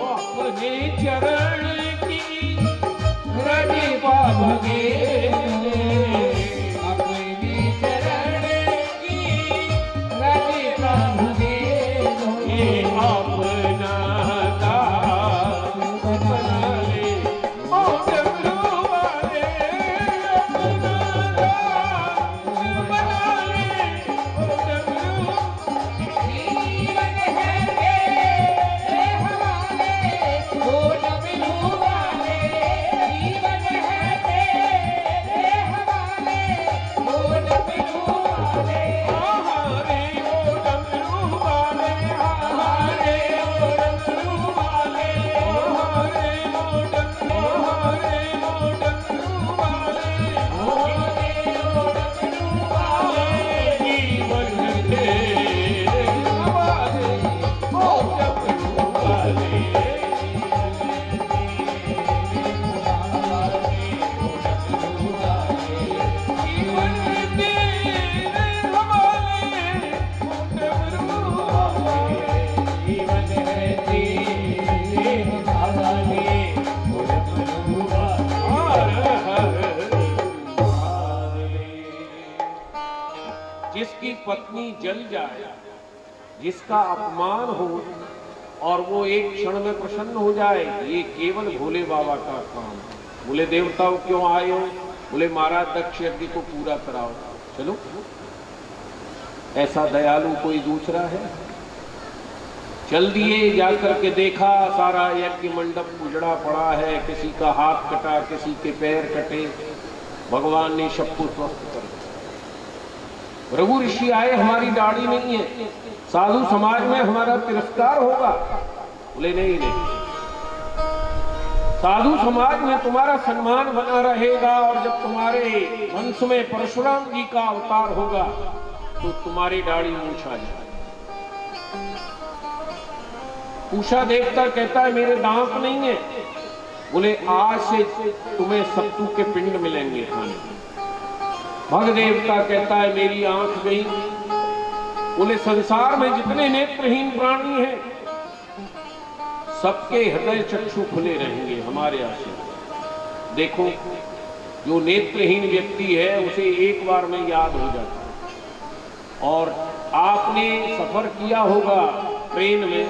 अपने चरण की रज बाबा दे, अपने चरण की रज प्रभु देवो, ये अपना दास बना ले ओ डमरू वाले, अपना दास बना ले ओ डमरू। जीवन है तेरे हवाले ओ डमरू वाले, जीवन है तेरे हवाले ओ डमरू वाले, हरे ओ डमरू वाले, हरे ओ डमरू वाले, हरे ओ डमरू, हरे ओ डमरू वाले, हरे ओ डमरू वाले, जीवन तेरे हवाले ओ डमरू वाले, जीवन तेरे हवाले ओ डमरू वाले, जीवन है तेरे हवाले ओ डमरू वाले। हर हर महादेव। जिसकी पत्नी जल जाए, जिसका अपमान हो, और वो एक क्षण में प्रसन्न हो जाए, ये केवल भोले बाबा का काम। बोले देवताओं क्यों आए हो? बोले महाराज दक्ष यज्ञ को पूरा कराओ। चलो, ऐसा दयालु कोई दूसरा है? चल दिए, जाकर के देखा सारा यज्ञ मंडप उजड़ा पड़ा है, किसी का हाथ कटा, किसी के पैर कटे। भगवान ने सबको स्वस्थ कर दिया। रघु ऋषि आए, हमारी दाढ़ी नहीं है, साधु समाज में हमारा तिरस्कार होगा। बोले नहीं नहीं, साधु समाज में तुम्हारा सम्मान बना रहेगा, और जब तुम्हारे वंश में परशुराम जी का अवतार होगा तो तुम्हारी दाढ़ी मूछ आ जाए। पूछा देवता, कहता है मेरे दांत नहीं है। बोले आज से तुम्हें सत्तू के पिंड मिलेंगे खाने। भग देवता कहता है मेरी आंख गई। बोले संसार में जितने नेत्रहीन प्राणी हैं सबके हृदय चक्षु खुले रहेंगे हमारे आशीर्वाद। देखो, जो नेत्रहीन व्यक्ति है उसे एक बार में याद हो जाता है। और आपने सफर किया होगा ट्रेन में,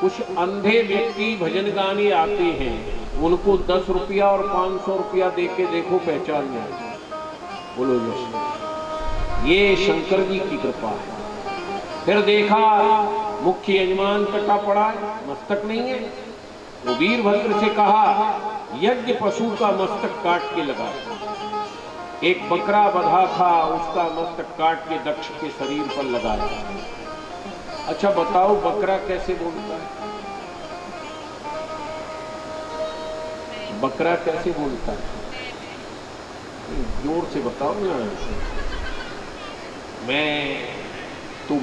कुछ अंधे व्यक्ति भजन गाने आते हैं, उनको 10 रुपया और 500 रुपया दे के देखो, पहचान जाए। बोलो जय। ये शंकर जी की कृपा है। फिर देखा मुख्य यजमान कटा पड़ा है, मस्तक नहीं है। वो वीरभद्र से कहा यज्ञ पशु का मस्तक काट के लगा। एक बकरा बधा था, उसका मस्तक काट के दक्ष के शरीर पर लगाया। अच्छा बताओ, बकरा कैसे बोलता है? बकरा कैसे बोलता है? जोर से बताओ ना।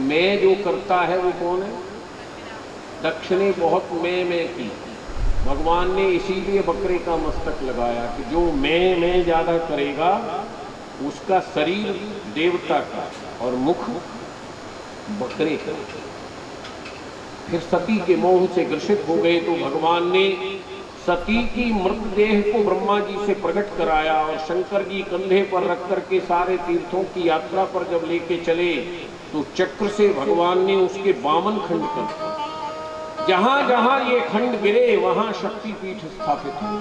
मैं जो करता है वो कौन है? दक्ष ने बहुत मैं की। भगवान ने इसीलिए बकरे का मस्तक लगाया कि जो मैं ज्यादा करेगा उसका शरीर देवता का और मुख बकरे का। फिर सती के मोह से ग्रसित हो गए तो भगवान ने सती की मृतदेह को ब्रह्मा जी से प्रकट कराया, और शंकर जी कंधे पर रख करके सारे तीर्थों की यात्रा पर जब लेके चले तो चक्र से भगवान ने उसके 52 खंड कर। जहां जहां ये खंड गिरे वहां शक्तिपीठ स्थापित हुए।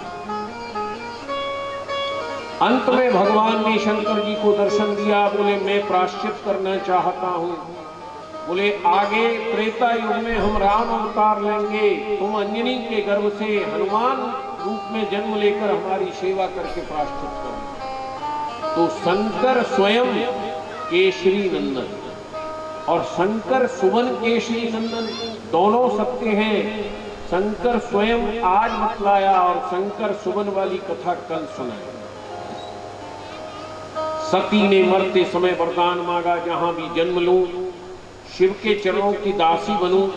अंत में भगवान ने शंकर जी को दर्शन दिया। बोले मैं प्रायश्चित करना चाहता हूं। बोले आगे त्रेता युग में हम राम अवतार लेंगे, तुम अंजनी के गर्भ से हनुमान रूप में जन्म लेकर हमारी सेवा करके प्रायश्चित करो। तो शंकर स्वयं केशरी नंदन और शंकर सुवन केशरी नंदन दोनों सत्य हैं। शंकर स्वयं आज बतलाया और शंकर सुवन वाली कथा कल सुनाई। सती ने मरते समय वरदान मांगा, जहां भी जन्म लूं शिव के चरणों की दासी बनूं।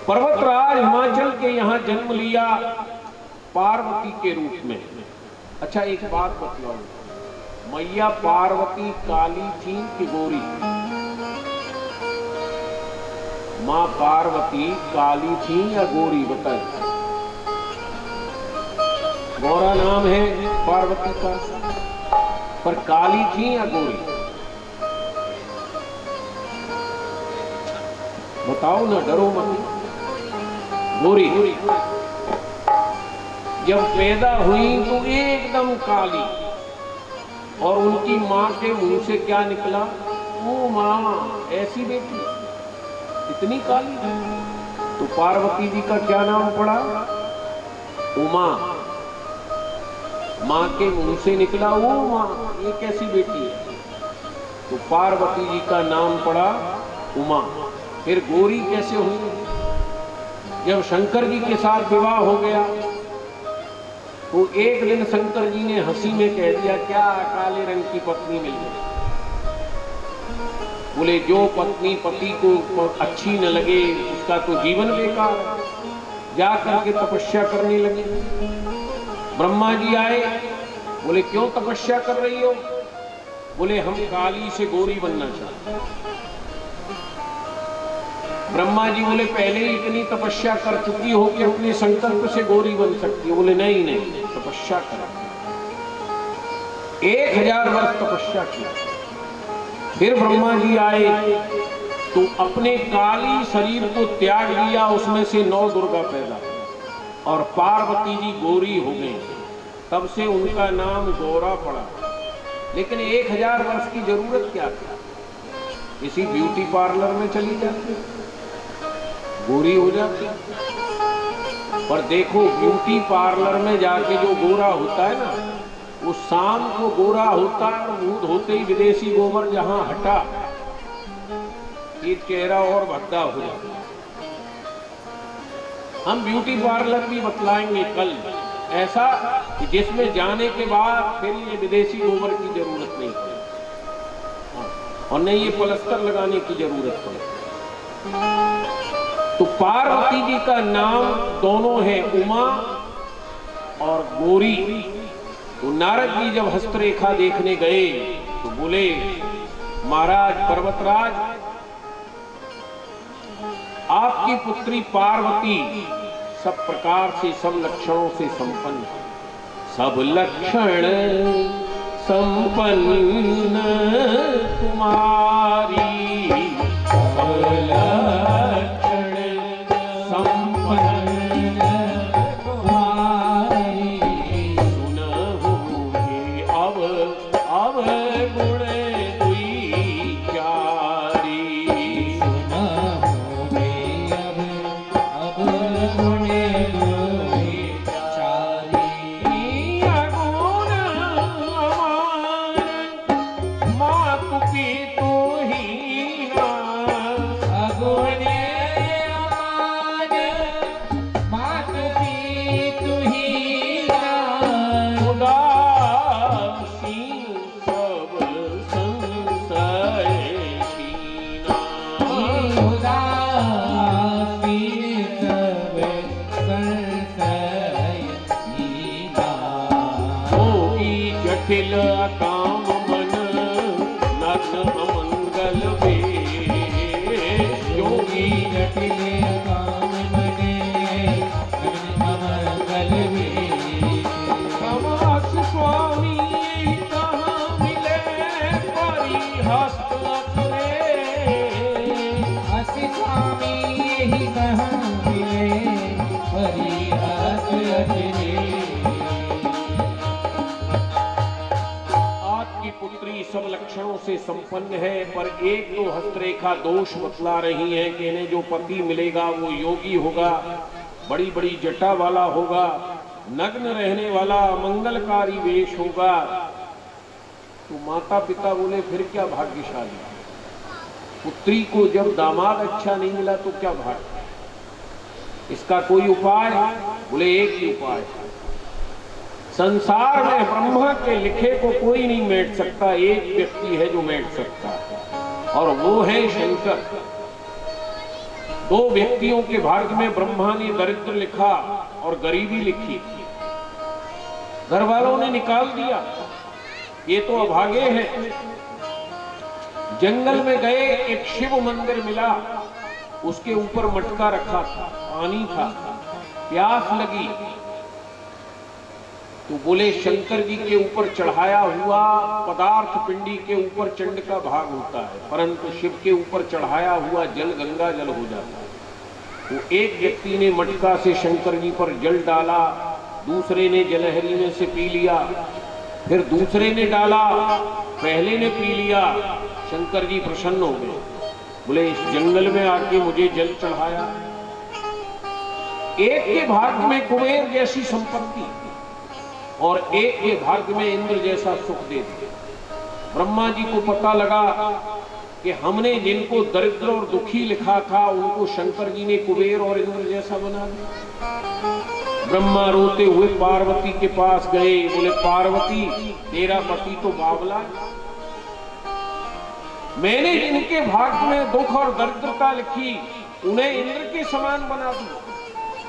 पर्वतराज हिमाचल के यहाँ जन्म लिया पार्वती के रूप में। अच्छा एक बात बतलाओ, मैया पार्वती काली थी कि गोरी? माँ पार्वती काली थी या गोरी? बताइए। गौरा नाम है पार्वती का, पर काली थी या गोरी? बताओ ना, डरो मत। गोरी। जब पैदा हुई तो एकदम काली, और उनकी माँ के मुंह से क्या निकला? ओ माँ, ऐसी बेटी इतनी काली। तो पार्वती जी का क्या नाम पड़ा? उमा। माँ के मुंह से निकला ओ माँ, ये कैसी बेटी है? तो पार्वती जी का नाम पड़ा उमा। फिर गोरी कैसे हुई? जब शंकर जी के साथ विवाह हो गया तो एक दिन शंकर जी ने हंसी में कह दिया, क्या काले रंग की पत्नी मिल गई? बोले जो पत्नी पति को अच्छी न लगे उसका तो जीवन बेकार। जा करके तपस्या करने लगे। ब्रह्मा जी आए, बोले क्यों तपस्या कर रही हो? बोले हम काली से गोरी बनना चाहते हैं। ब्रह्मा जी बोले पहले ही इतनी तपस्या कर चुकी हो कि अपने संकल्प से गोरी बन सकती है। बोले नहीं नहीं, तपस्या करा। 1000 वर्ष तपस्या की। फिर ब्रह्मा जी आए, तो अपने काली शरीर को त्याग दिया, उसमें से 9 दुर्गा पैदा और पार्वती जी गोरी हो गई। तब से उनका नाम गौरा पड़ा। लेकिन 1000 वर्ष की जरूरत क्या थी? किसी ब्यूटी पार्लर में चली जाती, गोरी हो जाती। पर देखो, ब्यूटी पार्लर में जाके जो गोरा होता है ना, वो शाम को गोरा होता है और मुंह धोते ही विदेशी गोबर जहां हटा, ये चेहरा और भद्दा हो जाता। हम ब्यूटी पार्लर भी बतलाएंगे कल ऐसा कि जिसमें जाने के बाद फिर ये विदेशी गोबर की जरूरत नहीं पड़े और नहीं ये प्लास्टर लगाने की जरूरत पड़े। तो पार्वती जी का नाम दोनों है उमा और गौरी। तो नारद जी जब हस्तरेखा देखने गए तो बोले, महाराज पर्वतराज, आपकी पुत्री पार्वती सब प्रकार से, सब लक्षणों से संपन्न, सब लक्षण संपन्न कुमारी, सब लक्षण संपन्न कुमारी, सुनहु हे अब गुण दुई चारी, सुनहु हे अब गुण दुई चारी, अगुण अमान मातु पितु हीना, अगुण अमान मातु पितु हीना, उदासीन सब संशय हीना, उदासीन सब संशय हीना, होई जटिल काम मन नग्न अमंगल वे, योगी जटिल काम मने अमंगल वेश, समास स्वामी कहाँ मिले परिहस्त अखरे, असि स्वामी यही कहाँ मिले परिहस अखरे। आपकी पुत्री सब लक्षणों से संपन्न है, पर एक तो हस्तरेखा दोष बतला रही है कि इन्हें जो पति मिलेगा वो योगी होगा, बड़ी बड़ी जटा वाला होगा, नग्न रहने वाला, मंगलकारी वेश होगा। तो माता पिता बोले फिर क्या भाग्यशाली, पुत्री को जब दामाद अच्छा नहीं मिला तो क्या भाग्य, इसका कोई उपाय? बोले एक ही उपाय, संसार में ब्रह्मा के लिखे को कोई नहीं मेट सकता, एक व्यक्ति है जो मेट सकता है और वो है शंकर। 2 व्यक्तियों के भाग्य में ब्रह्मा ने दरिद्र लिखा और गरीबी लिखी, घर वालों ने निकाल दिया, ये तो अभागे हैं। जंगल में गए, एक शिव मंदिर मिला, उसके ऊपर मटका रखा था, पानी था, प्यास लगी तो बोले शंकर जी के ऊपर चढ़ाया हुआ पदार्थ पिंडी के ऊपर चंड का भाग होता है, परंतु शिव के ऊपर चढ़ाया हुआ जल गंगा जल हो जाता है। तो एक व्यक्ति ने मटका से शंकर जी पर जल डाला, दूसरे ने जलहरी में से पी लिया, फिर दूसरे ने डाला, पहले ने पी लिया। शंकर जी प्रसन्न हो गए, बोले इस जंगल में आके मुझे जल चढ़ाया। एक के भाग्य में कुबेर जैसी संपत्ति और एक के भाग्य में इंद्र जैसा सुख दे दिया। ब्रह्मा जी को पता लगा कि हमने जिनको दरिद्र और दुखी लिखा था उनको शंकर जी ने कुबेर और इंद्र जैसा बना दिया। ब्रह्मा रोते हुए पार्वती के पास गए, बोले पार्वती तेरा पति तो बावला है, मैंने जिनके भाग्य में दुख और दरिद्रता लिखी उन्हें इंद्र के समान बना दिया।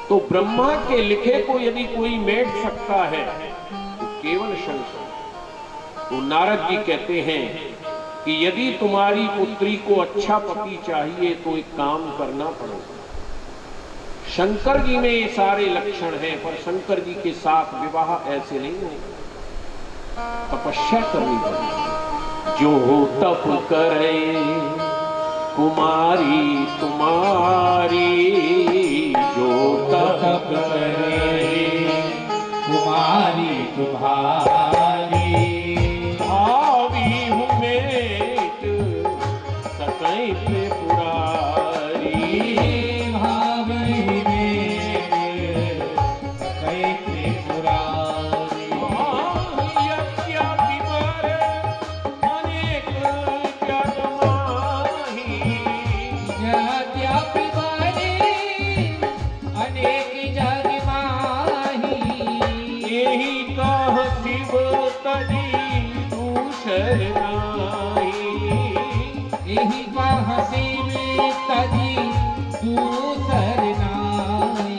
तो ब्रह्मा के लिखे को यदि कोई मेट सकता है तो केवल शंकर। तो नारद जी कहते हैं कि यदि तुम्हारी पुत्री को अच्छा पति चाहिए तो एक काम करना पड़ेगा। शंकर जी में ये सारे लक्षण हैं, पर शंकर जी के साथ विवाह ऐसे नहीं होगा, तपस्या करनी पड़ेगी। जो तप करे कुमारी तुम्हारी जो तप करे, कुमारी तुम्हारी भावी हूँ मेट सकई पे पुरारी। भावी में कई त्रिपुरारी। यज्ञापि वर अनेक जग माही, यद्यपि बने अनेक जग माही। यही कह शिव तजी दूसर नाही। यही कह शिव तजी दूसर नाई।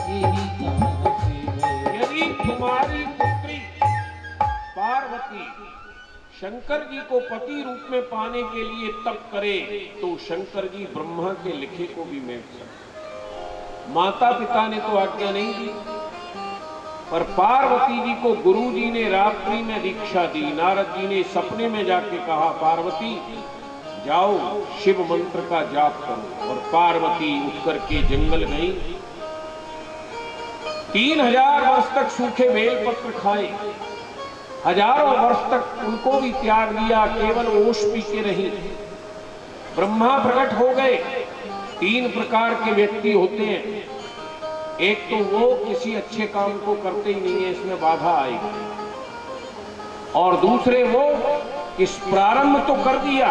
यही कह शिव। यदि तुम्हारी पुत्री पार्वती शंकर जी को पति रूप में पाने के लिए तप करे तो शंकर जी ब्रह्मा के लिखे को भी मेट सकते। माता पिता ने तो आज्ञा नहीं दी, पर पार्वती जी को गुरु जी ने रात्रि में दीक्षा दी। नारद जी ने सपने में जाके कहा, पार्वती जाओ शिव मंत्र का जाप करो। और पार्वती उठ करके जंगल गई। 3000 वर्ष तक सूखे बेलपत्र खाए, हजारों वर्ष तक उनको भी त्याग दिया, केवल ओष पी के रही। ब्रह्मा प्रकट हो गए। 3 प्रकार के व्यक्ति होते हैं। एक तो वो किसी अच्छे काम को करते ही नहीं है, इसमें बाधा आएगी। और दूसरे वो कि प्रारंभ तो कर दिया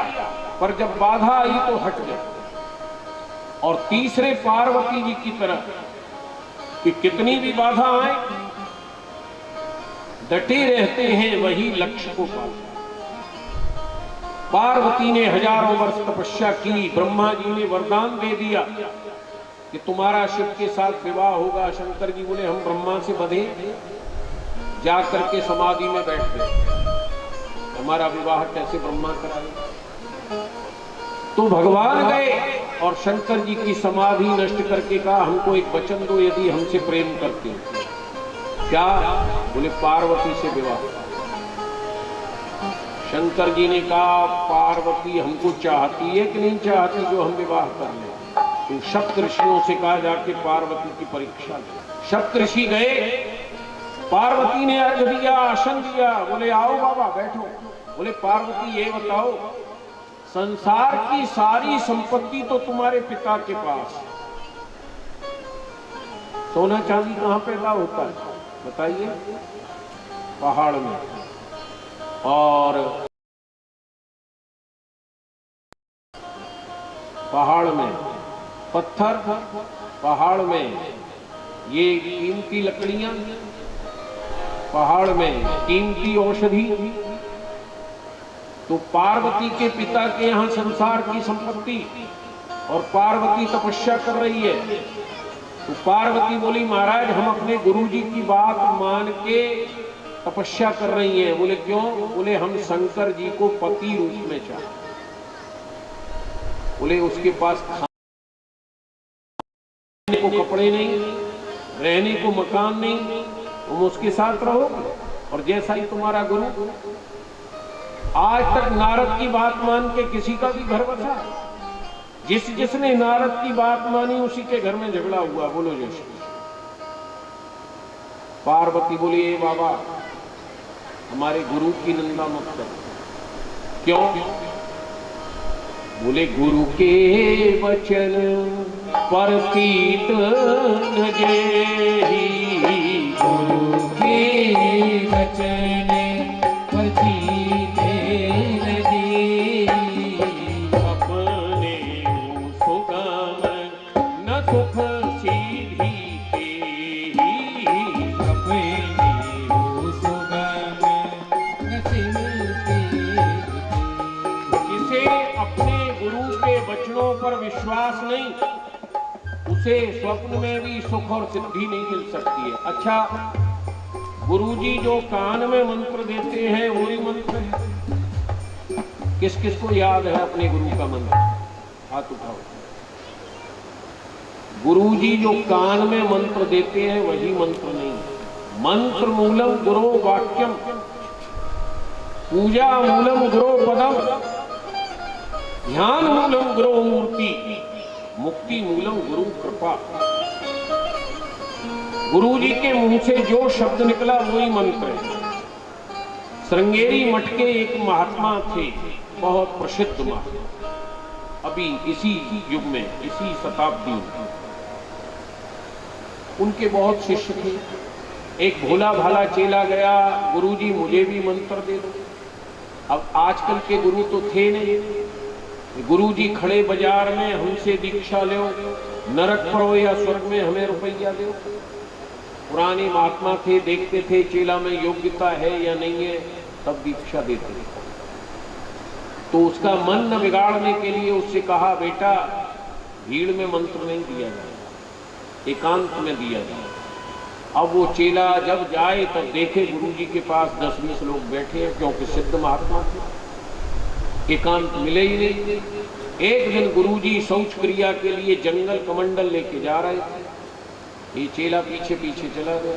पर जब बाधा आई तो हट गए। और तीसरे पार्वती जी की तरह कि कितनी भी बाधा आए डटे रहते हैं, वही लक्ष्य को पाते। पार्वती ने हजारों वर्ष तपस्या की। ब्रह्मा जी ने वरदान दे दिया कि तुम्हारा शिव के साथ विवाह होगा। शंकर जी बोले हम ब्रह्मा से बंधे, जाकर के समाधि में बैठ गए, हमारा विवाह कैसे ब्रह्मा कराए। तो भगवान गए और शंकर जी की समाधि नष्ट करके कहा हमको एक वचन दो, यदि हमसे प्रेम करते हो। क्या? बोले पार्वती से विवाह। शंकर जी ने कहा पार्वती हमको चाहती है कि नहीं चाहती जो हम विवाह कर लें। तो सप्त ऋषियों से कहा जाके पार्वती की परीक्षा ली। सप्त ऋषि गए, पार्वती ने अर्घ दिया, आसन दिया। बोले आओ बाबा बैठो। बोले पार्वती ये बताओ, संसार की सारी संपत्ति तो तुम्हारे पिता के पास, सोना चांदी कहां पैदा होता है बताइए? पहाड़ में। और पहाड़ में पत्थर, पहाड़ में ये कीमती लकड़ियां, पहाड़ में कीमती औषधि। तो पार्वती के पिता के यहाँ संसार की संपत्ति, और पार्वती तपस्या कर रही है। तो पार्वती बोली महाराज हम अपने गुरुजी की बात मान के तपस्या कर रही हैं। बोले क्यों? बोले हम शंकर जी को पति रूप में चाहते। बोले उसके पास खाने को कपड़े नहीं, रहने को मकान नहीं, तुम उसके साथ रहो। और जैसा ही तुम्हारा गुरु, आज तक नारद की बात मान के किसी का भी घर बसा? जिसने नारद की बात मानी उसी के घर में झगड़ा हुआ। बोलो जय श्री कृष्ण। पार्वती बोली ए बाबा हमारे गुरु की निंदा मत कर। क्यों? बोले गुरु के वचन परतीत न जेहि, गुरु के वचन परतीत न जेहि। अपने सुगम न सुख सीधी तेहि, अपने सुगम नसीब जिसे अपने गुरु के वचनों पर विश्वास नहीं, उसे स्वप्न में भी सुख और सिद्धि नहीं मिल सकती है। अच्छा, गुरुजी जो कान में मंत्र देते हैं वही मंत्र है। किस किस को याद है अपने गुरु का मंत्र? हाथ उठाओ। गुरुजी जो कान में मंत्र देते हैं वही मंत्र नहीं। मंत्र मूलम गुरो वाक्यम, पूजा मूलम गुरो पदम। ध्यान मूलम गुरु मूर्ति, मुक्ति मूलम गुरु कृपा। गुरु जी के मुंह से जो शब्द निकला वही मंत्र है। श्रृंगेरी मठ के एक महात्मा थे, बहुत प्रसिद्ध महात्मा, अभी इसी युग में, इसी शताब्दी में। उनके बहुत शिष्य थे। एक भोला भाला चेला गया, गुरुजी मुझे भी मंत्र दे दो। अब आजकल के गुरु तो थे नहीं। गुरुजी खड़े बाजार में, हमसे दीक्षा लो, नरक परो या स्वर्ग में हमें रुपया दो। पुराने महात्मा थे, देखते थे चेला में योग्यता है या नहीं है, तब दीक्षा देते थे। तो उसका मन न बिगाड़ने के लिए उससे कहा, बेटा भीड़ में मंत्र नहीं दिया जाएगा, एकांत में दिया जाएगा। अब वो चेला जब जाए तब देखे गुरुजी के पास 10-20 लोग बैठे हैं, क्योंकि सिद्ध महात्मा थे, एकांत मिले ही नहीं। एक दिन गुरुजी शौच क्रिया के लिए जंगल कमंडल लेके जा रहे थे। ये चेला पीछे पीछे चला गया,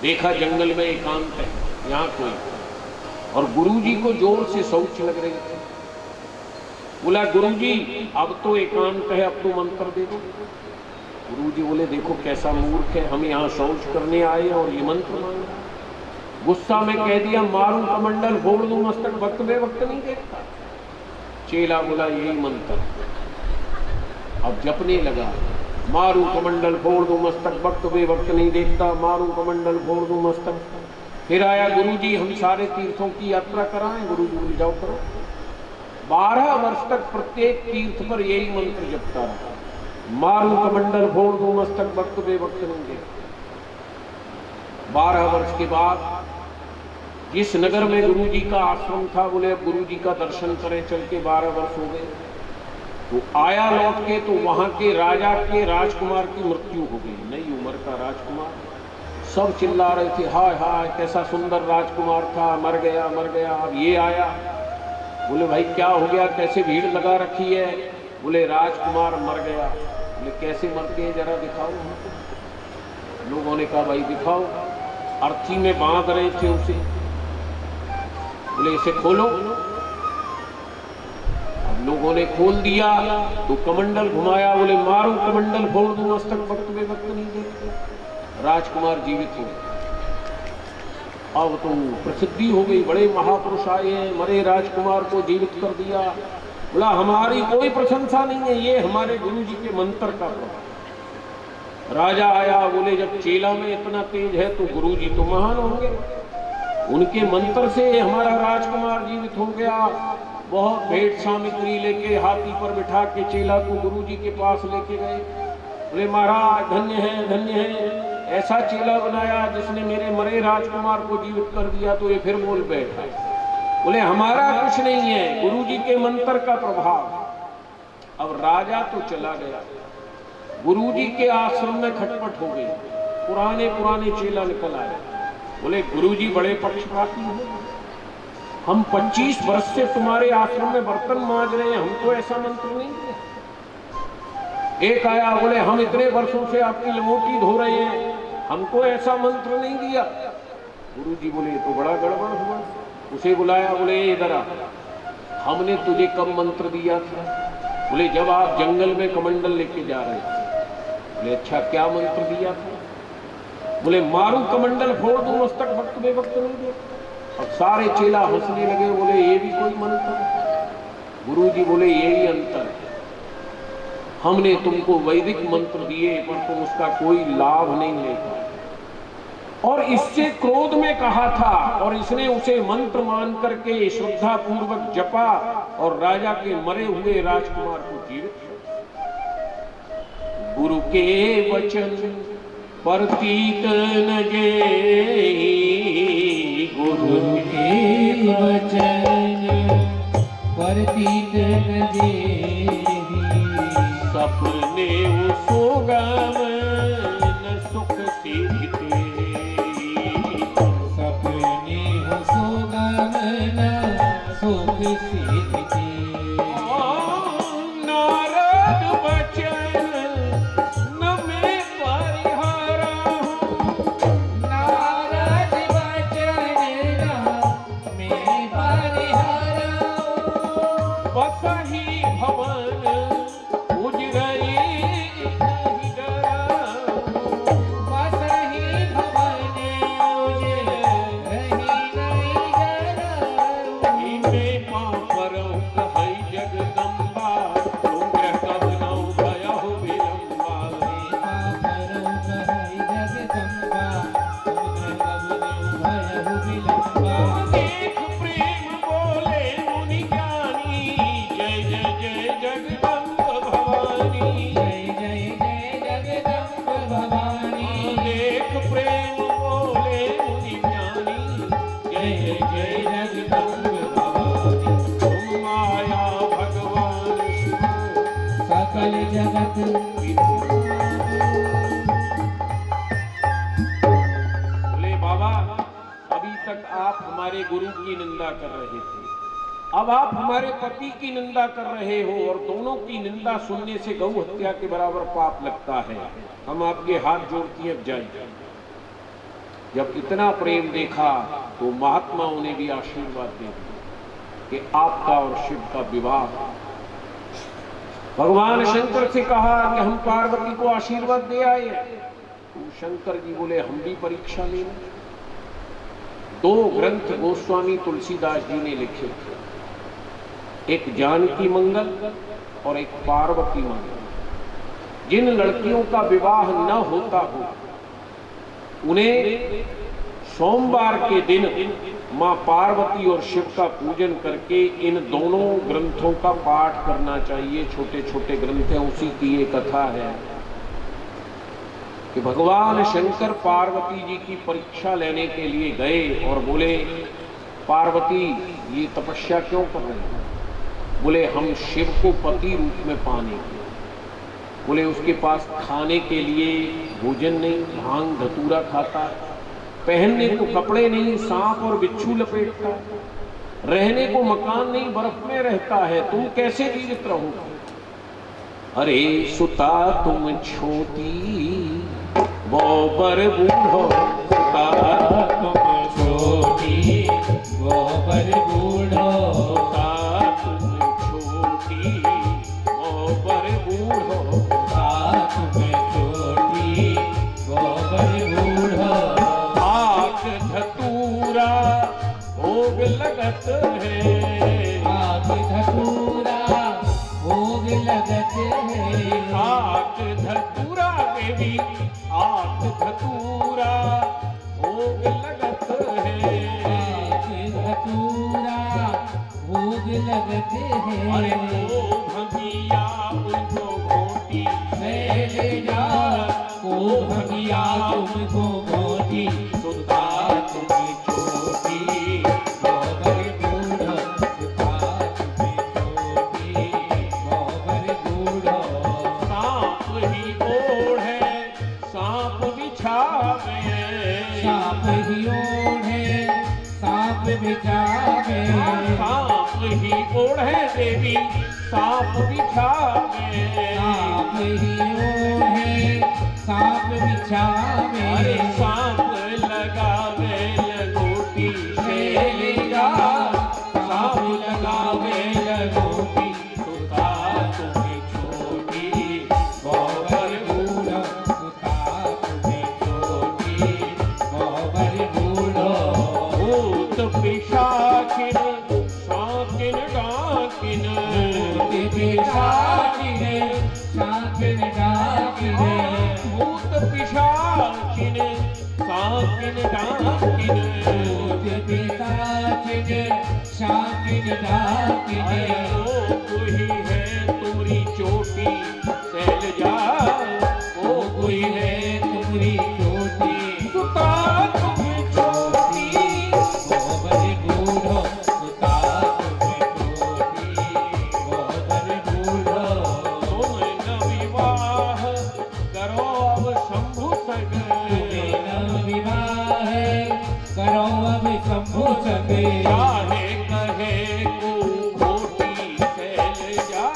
देखा जंगल में एकांत है, यहाँ कोई, और गुरुजी को जोर से शौच लग रही थी। बोला, गुरुजी अब तो एकांत है, अब तो मंत्र दे दो। गुरुजी बोले, देखो कैसा मूर्ख है, हम यहाँ शौच करने आए और ये मंत्र मांग रहे। गुस्सा में कह दिया, मारूं कमंडल, फोड़ दूं मस्तक, वक्त बे वक्त नहीं देखता। चेला बोला, यही मंत्र। अब जपने लगा, मारूं कमंडल फोड़ दूं मस्तक, वक्त बे वक्त नहीं देखता, मारूं कमंडल फोड़ दूं मस्तक। फिर आया, गुरुजी हम सारे तीर्थों की यात्रा कराएं। गुरुजी बोले, जाओ करो। 12 वर्ष तक प्रत्येक तीर्थ पर यही मंत्र जपता रहा, मारूं कमंडल फोड़ दूं मस्तक, वक्त बे वक्त नहीं देखता। 12 वर्ष के बाद जिस नगर में गुरुजी का आश्रम था, बोले अब गुरुजी का दर्शन करें चल के। 12 वर्ष हो गए। तो आया लौट के, तो वहां के राजा के राजकुमार की मृत्यु हो गई, नई उम्र का राजकुमार। सब चिल्ला रहे थे, हाय हाय कैसा सुंदर राजकुमार था, मर गया मर गया। अब ये आया, बोले भाई क्या हो गया, कैसे भीड़ लगा रखी है? बोले राजकुमार मर गया। बोले कैसे मरते हैं, जरा दिखाओ हमको। लोगों ने कहा भाई दिखाओ। अर्थी में बांध रहे थे उसे। बोले इसे खोलो। अब लोगों ने खोल दिया तो कमंडल घुमाया, बोले मारूं कमंडल फोड़ दूं मस्तक, वक्त में वक्त नहीं देखते। राजकुमार जीवित हो गए। अब तो प्रसिद्धि हो गई, बड़े महापुरुष आए हैं, मरे राजकुमार को जीवित कर दिया। बोला हमारी कोई प्रशंसा नहीं है, ये हमारे गुरुजी के मंत्र का प्रभाव। राजा आया, बोले जब चेला में इतना तेज है तो गुरुजी तो महान होंगे, उनके मंत्र से हमारा राजकुमार जीवित हो गया। बहुत भेंट सामग्री लेके हाथी पर बिठा के चेला को गुरुजी के पास लेके गए। बोले महाराज धन्य है धन्य है, ऐसा चेला बनाया जिसने मेरे मरे राजकुमार को जीवित कर दिया। तो ये फिर बोल बैठा, बोले हमारा कुछ नहीं है, गुरुजी के मंत्र का प्रभाव। अब राजा तो चला गया, गुरुजी के आश्रम में खटपट हो गई। पुराने चेला निकल आए, बोले गुरुजी बड़े पक्षपाती हैं, हम 25 वर्ष से तुम्हारे आश्रम में बर्तन मांज रहे हैं, हमको ऐसा मंत्र नहीं दिया। एक आया, बोले हम इतने वर्षों से आपकी लंगोटी धो रहे हैं, हमको ऐसा मंत्र नहीं दिया। गुरुजी बोले तो बड़ा गड़बड़ हुआ। उसे बुलाया, बोले इधर आ, हमने तुझे कब मंत्र दिया था? बोले जब आप जंगल में कमंडल लेके जा रहे थे। बोले अच्छा क्या मंत्र दिया था? बोले मारूं कमंडल फोड़ दूं मस्तक, वक्त में वक्त नहीं दे। अब सारे चेला हंसने लगे, बोले ये भी कोई मंत्र? गुरुजी बोले यही अंतर है, हमने तुमको वैदिक मंत्र दिए पर तुम उसका कोई लाभ नहीं ले पाए, और इससे क्रोध में कहा था और इसने उसे मंत्र मान करके श्रद्धा पूर्वक जपा और राजा के मरे हुए राजकुमार को जीवित किया। गुरु के वचन प्रतीत न जेहि, गुरु के वचन प्रतीत न जेहि, सपने सुगम न सुख सीधे, सपने सुगम न सुख सीधे। नारद बचन न मैं परिहारा, नारद वचन न मैं परिहारा। बस तक आप हमारे गुरु की निंदा कर रहे थे, अब आप हमारे पति की निंदा कर रहे हो, और दोनों की निंदा सुनने से गौ हत्या के बराबर पाप लगता है। हम आपके हाथ जोड़ती हैं, अब जाइए। जब इतना प्रेम देखा तो महात्माओं ने भी आशीर्वाद दे दिया कि आपका और शिव का विवाह। भगवान शंकर से कहा कि हम पार्वती को आशीर्वाद दे आए। तो शंकर जी बोले हम भी परीक्षा लेंगे। 2 ग्रंथ गोस्वामी तुलसीदास जी ने लिखे थे, एक जानकी मंगल और एक पार्वती मंगल। जिन लड़कियों का विवाह न होता हो उन्हें सोमवार के दिन मां पार्वती और शिव का पूजन करके इन दोनों ग्रंथों का पाठ करना चाहिए। छोटे छोटे ग्रंथ हैं, उसी की ये कथा है कि भगवान शंकर पार्वती जी की परीक्षा लेने के लिए गए और बोले, पार्वती ये तपस्या क्यों कर रहे हैं? बोले हम शिव को पति रूप में पाने के। बोले उसके पास खाने के लिए भोजन नहीं, भांग धतूरा खाता, पहनने को कपड़े नहीं, सांप और बिच्छू लपेटता, रहने को मकान नहीं, बर्फ में रहता है, तुम कैसे जीवित रहोगे? अरे सुता तुम छोटी वो बर बूढ़ो, सुता तुम छोटी वो बर बूढ़ो, सुता तुम छोटी वो बर बूढ़ो, तुम छोटी वो बर बूढ़ो। आग धतूरा भोग लगत है, आग धतूरा भोग लगत है, आग धतूरा देवी, आग धतूरा भोग लगत है, आग धतूरा भोग लगत है। अरे ओ भगिया उनको घोटी ले जा को भगिया तुमको मोटी, सुता तुम छोटी वो बर बूढ़ो, सुता तुम्हें छोटी वो बर बूढ़ो। सांप ही ओढ़े सांप बिछावे, सांप ही ओढ़े सांप बिछावे, सांप ही ओढ़े देवी सांप बिछावे, सांप ही ओढ़े सांप बिछावे। अरे सांप लगावे लगोटी से ले जा, सांप लगावे लगोटी, सुता तुम्हें छोटी वो बर बूढ़ो, सुता तुम्हें छोटी वो बर बूढ़ो। भूत पिशाचिन शाकिन डाकिन, पिशाचिने शाकिन डाकिने, भूत पिशाचिन शाकिन डाकिन, भूत पिशाचिने शाकिन डाकिने। ओ कोई है तुम्हारी चोटी शैलजा, ओ कोई है तुम्हारी चोटी, सुता तुम्हें छोटी वो बर बूढ़ो, सुता तुम्हें छोटी वो बर बूढ़ो। तुम न विवाह करो अब शंभु संग, तुम्हें विवाह करो अब शंभु संग, चाहे कहे को घोटी शैलजा,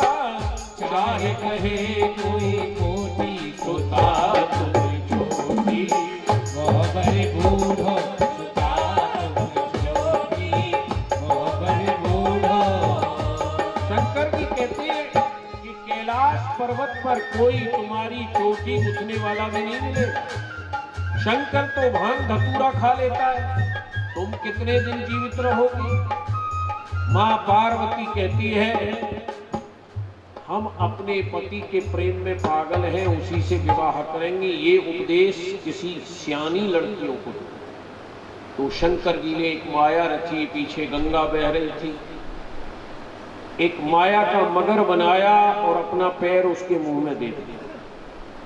चाहे कहे कोई कोटी, सुता तुम छोटी वो बर बूढ़ो, सुता तुम छोटी वो बर बूढ़ो। शंकर जी कहते हैं कि कैलाश पर्वत पर कोई तुम्हारी चोटी उठने वाला भी नहीं मिलेगा। शंकर तो भांग धतूरा खा लेता है, तुम कितने दिन जीवित रहोगी? मां पार्वती कहती है हम अपने पति के प्रेम में पागल हैं, उसी से विवाह करेंगे। ये उपदेश किसी सियानी लड़कियों को दो। तो शंकर जी ने एक माया रची, पीछे गंगा बह रही थी, एक माया का मगर बनाया और अपना पैर उसके मुंह में दे दिया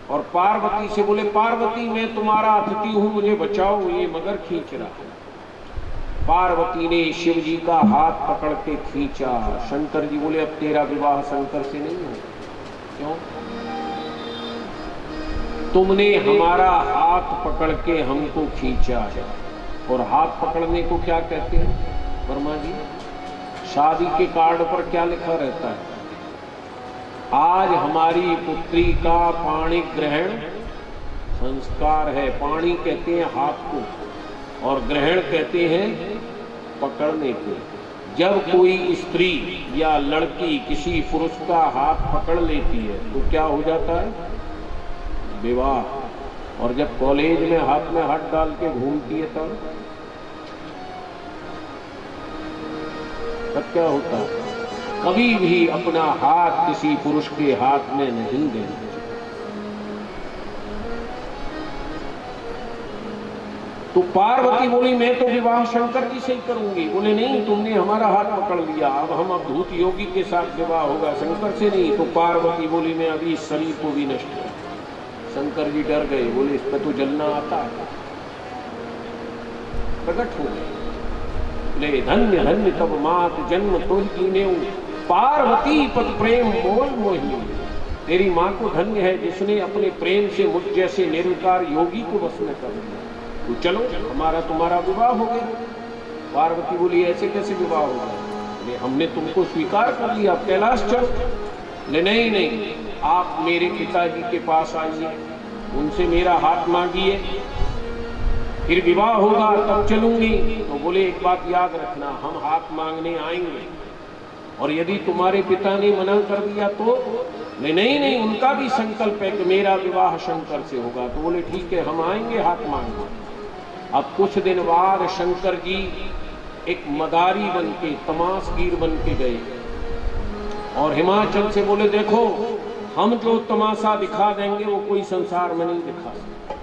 और पार्वती से बोले, पार्वती मैं तुम्हारा अतिथि हूं, मुझे बचाओ, ये मगर खींच रहा है। पार्वती ने शिव जी का हाथ पकड़ के खींचा। शंकर जी बोले अब तेरा विवाह शंकर से नहीं हो। क्यों? तुमने हमारा हाथ पकड़ के हमको खींचा है, और हाथ पकड़ने को क्या कहते हैं वर्मा जी? शादी के कार्ड पर क्या लिखा रहता है? आज हमारी पुत्री का पाणी ग्रहण संस्कार है। पाणी कहते हैं हाथ को और ग्रहण कहते हैं पकड़ने को। जब कोई स्त्री या लड़की किसी पुरुष का हाथ पकड़ लेती है तो क्या हो जाता है? विवाह। और जब कॉलेज में हाथ डाल के घूमती है तब क्या होता है? कभी भी अपना हाथ किसी पुरुष के हाथ में नहीं देना। तो पार्वती बोली मैं तो विवाह शंकर जी से ही करूंगी। बोले नहीं, तुमने हमारा हाथ पकड़ लिया, अब हम अवधूत योगी के साथ विवाह होगा, शंकर से नहीं। तो पार्वती बोली मैं अभी इस शरीर को भी नष्ट कर। शंकर जी डर गए, बोले इस पर तो जलना आता है। प्रकट हो गए, बोले धन्य धन्य तब मात जन्म तो कीने पार्वती पद प्रेम मोल मोही। तेरी माँ को धन्य है जिसने अपने प्रेम से मुझ जैसे निर्विकार योगी को वश में कर दिया। तो चलो हमारा तुम्हारा विवाह हो गया। पार्वती बोली ऐसे कैसे विवाह होगा? बोले हमने तुमको स्वीकार कर लिया, अब कैलाश चलो। बोले नहीं नहीं, आप मेरे पिताजी के पास आइए, उनसे मेरा हाथ मांगिए, फिर विवाह होगा तब चलूंगी। तो बोले एक बात याद रखना, हम हाथ मांगने आएंगे और यदि तुम्हारे पिता ने मना कर दिया तो? नहीं नहीं, उनका भी संकल्प है कि मेरा विवाह शंकर से होगा। तो बोले ठीक है, हम आएंगे हाथ मांगने। अब कुछ दिन बाद शंकर जी एक मदारी बन के, तमाशगीर बन के गए और हिमाचल से बोले देखो हम जो तमाशा दिखा देंगे वो कोई संसार में नहीं दिखा सकता।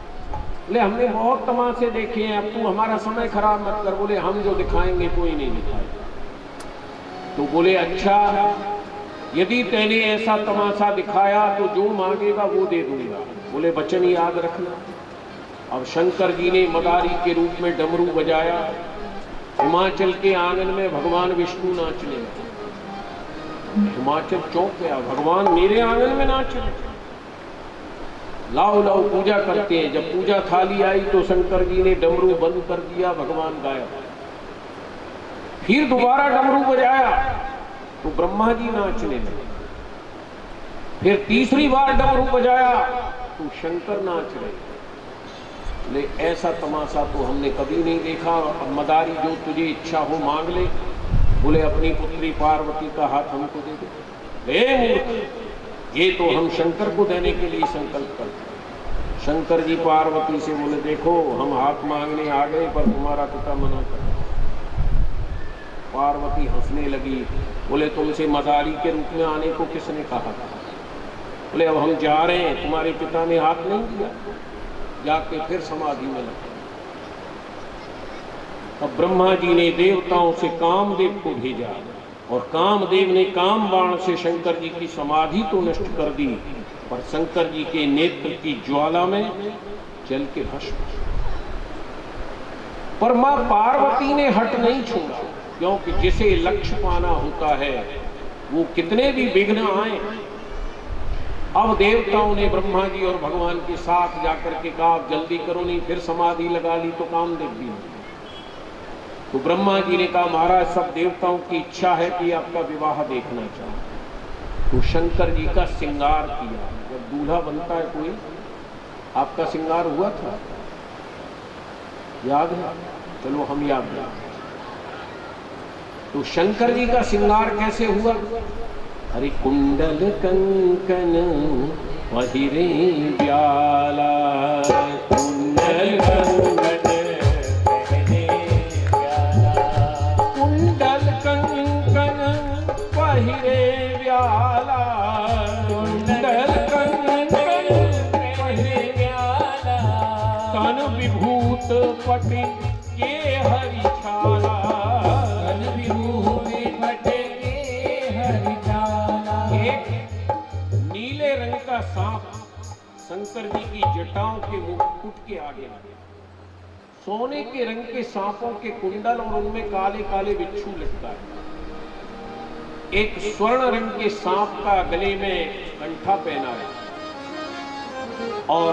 बोले हमने बहुत तमाशे देखे हैं, अब तू हमारा समय खराब मत कर। बोले हम जो दिखाएंगे कोई नहीं दिखाएगा। तो बोले अच्छा, यदि तैने ऐसा तमाशा दिखाया तो जो मांगेगा वो दे दूंगा। बोले वचन याद रखना। अब शंकर जी ने मदारी के रूप में डमरू बजाया। हिमाचल के आंगन में भगवान विष्णु नाचने लगे। हिमाचल चौंक गया, भगवान मेरे आंगन में नाच रहे। लाओ लाओ पूजा करते हैं। जब पूजा थाली आई तो शंकर जी ने डमरू बंद कर दिया, भगवान गायब। फिर दोबारा डमरू बजाया तो ब्रह्मा जी नाचने लगे। फिर तीसरी बार डमरू बजाया तो शंकर नाच रहे। ले ऐसा तमाशा तो हमने कभी नहीं देखा। अब मदारी जो तुझे इच्छा हो मांग ले। बोले अपनी पुत्री पार्वती का हाथ हमको दे दे। मूर्ख, ये तो हम शंकर को देने के लिए संकल्प करते। शंकर जी पार्वती से बोले देखो हम हाथ मांगने आ गए पर तुम्हारा पिता मना कर। पार्वती हंसने लगी। बोले तुमसे मदारी के रूप में आने को किसने कहा था? बोले अब हम जा रहे हैं, तुम्हारे पिता ने हाथ नहीं दिया। जाके फिर समाधि में लगे। अब ब्रह्मा जी ने देवताओं से कामदेव को भेजा और कामदेव ने काम बाण से शंकर जी की समाधि तो नष्ट कर दी, पर शंकर जी के नेत्र की ज्वाला में जल के भस्म। पर मां पार्वती ने हट नहीं छोड़ा, क्योंकि जिसे लक्ष्य पाना होता है वो कितने भी विघ्न आए। अब देवताओं ने ब्रह्मा जी और भगवान के साथ जाकर के कहा जल्दी करो, नहीं फिर समाधि लगा ली तो कामदेव भी नहीं। तो ब्रह्मा जी ने कहा महाराज सब देवताओं की इच्छा है कि आपका विवाह देखना चाहूं। तो शंकर जी का श्रृंगार किया। जब दूल्हा बनता है कोई, आपका श्रृंगार हुआ था, याद है? चलो हम याद रखें। तो शंकर जी का श्रृंगार कैसे हुआ? हरि कुंडल कंकन पहिरे ब्याला, कुंडल कंकन पहिरे ब्याला, कुंडल कंकन पहिरे ब्याला, कुंडल कंकन पहिरे ब्याला, तन विभूत पटि के हरि छाला, तन विभूत पटि नीले रंग का सांप शंकर जी की जटाओं के मुकुट के आगे लगे। सोने के रंग के सांपों के कुंडल और उनमें काले काले बिच्छू लटका है। एक स्वर्ण रंग के सांप का गले में कंठा पहना है और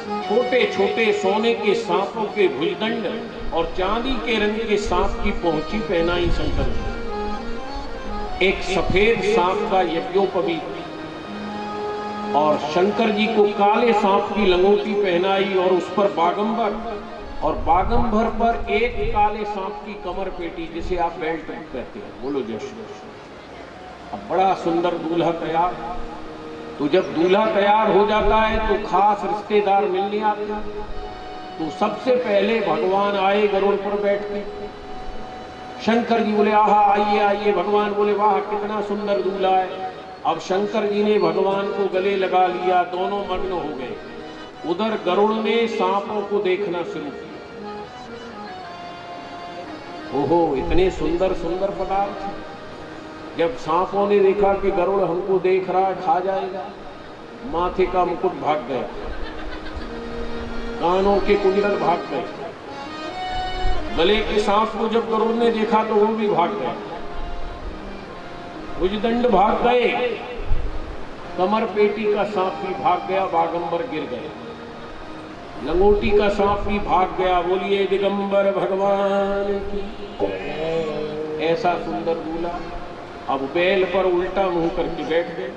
छोटे छोटे सोने के सांपों के भुजदंड और चांदी के रंग के सांप की पहुंची पहनाई शंकर जी। एक सफेद सांप का यज्ञोपवीत और शंकर जी को काले सांप की लंगोटी पहनाई और उस पर बागंबर, और बागंबर पर एक काले सांप की कमर पेटी, जिसे आप बेल्ट कहते हैं। बोलो जय श्री कृष्ण। अब बड़ा सुंदर दूल्हा तैयार। तो जब दूल्हा तैयार हो जाता है तो खास रिश्तेदार मिलने आते हैं। तो सबसे पहले भगवान आए गरुड़ पर बैठ के। शंकर जी बोले आहा आइए आइए। भगवान बोले वाह कितना सुंदर दूल्हा है। अब शंकर जी ने भगवान को गले लगा लिया, दोनों मग्न हो गए। उधर गरुड़ ने सांपों को देखना शुरू किया। ओहो इतने सुंदर सुंदर पदार्थ। जब सांपों ने देखा कि गरुड़ हमको देख रहा है, खा जाएगा, माथे का मुकुट भाग गया, कानों के कुंडल भाग गए। गले के सांप को जब गरुड़ ने देखा तो वो भी भाग गया, भुजदंड भाग गए, कमर पेटी का सांप भी भाग गया, बागंबर गिर गए, लंगोटी का सांप भी भाग गया। बोलिए दिगंबर भगवान की। ऐसा सुंदर दूल्हा अब बैल पर उल्टा मुंह करके बैठ गए।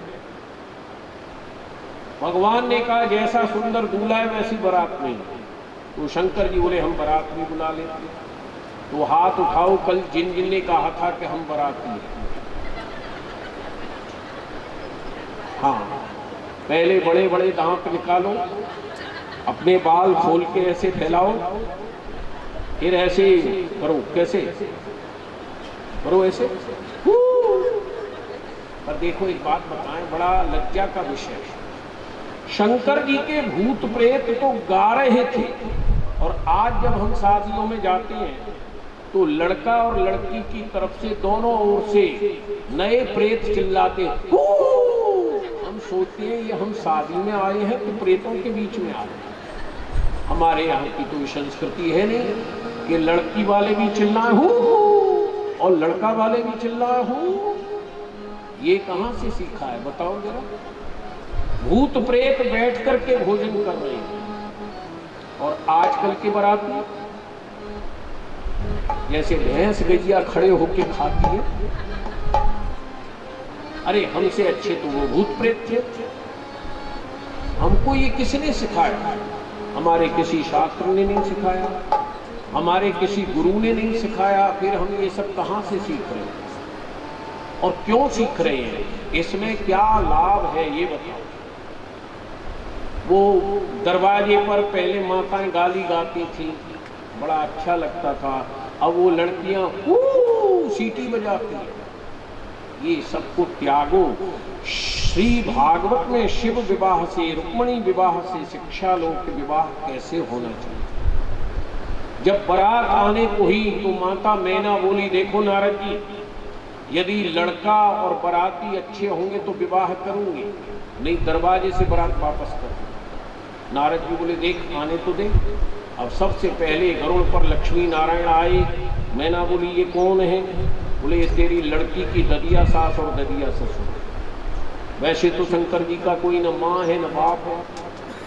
भगवान ने कहा जैसा सुंदर दूल्हा है वैसी बारात नहीं। तो शंकर जी बोले हम बारात भी बुला लेते। तो हाथ उठाओ, कल जिन जिन ने कहा था कि हम बारात में। हाँ, पहले बड़े बड़े दांत निकालो, अपने बाल खोल के ऐसे फैलाओ, फिर ऐसे करो। कैसे करो? ऐसे। पर देखो एक बात बताएं, बड़ा लज्जा का विषय है। शंकर जी के भूत प्रेत तो गा रहे थे, और आज जब हम शादियों में जाते हैं तो लड़का और लड़की की तरफ से दोनों ओर से नए प्रेत चिल्लाते हैं। हम सोचते हैं ये हम शादी में आए हैं तो प्रेतों के बीच में आ रहे हैं। हमारे यहाँ की तो संस्कृति है नहीं कि लड़की वाले भी चिल्लाए हो और लड़का वाले भी चिल्लाए हो। ये कहाँ से सीखा है बताओ जरा। भूत प्रेत बैठ करके भोजन कर रहे हैं, और आजकल के बाराती जैसे भैंस गैया खड़े होके खाती है। अरे हमसे अच्छे तो वो भूत प्रेत थे। हमको ये किसने सिखाया? हमारे किसी शास्त्र ने नहीं सिखाया, हमारे किसी गुरु ने नहीं सिखाया। फिर हम ये सब कहाँ से सीख रहे हैं और क्यों सीख रहे हैं? इसमें क्या लाभ है ये बताओ। वो दरवाजे पर पहले माताएं गाली गाती थी, बड़ा अच्छा लगता था। अब वो लड़कियां सीटी बजाती हैं। ये सबको त्यागो। श्री भागवत में शिव विवाह से, रुक्मणी विवाह से शिक्षा लो कि विवाह कैसे होना चाहिए। जब बारात आने को ही तो माता मैना बोली देखो नारद जी, यदि लड़का और बाराती अच्छे होंगे तो विवाह करूंगी, नहीं दरवाजे से बारात वापस कर। नारद जी बोले देख आने तो दे। अब सबसे पहले गरुड़ पर लक्ष्मी नारायण आए। मैना बोली ये कौन है? बोले ये तेरी लड़की की ददिया सास और ददिया ससुर। वैसे तो शंकर जी का कोई न माँ है न बाप है,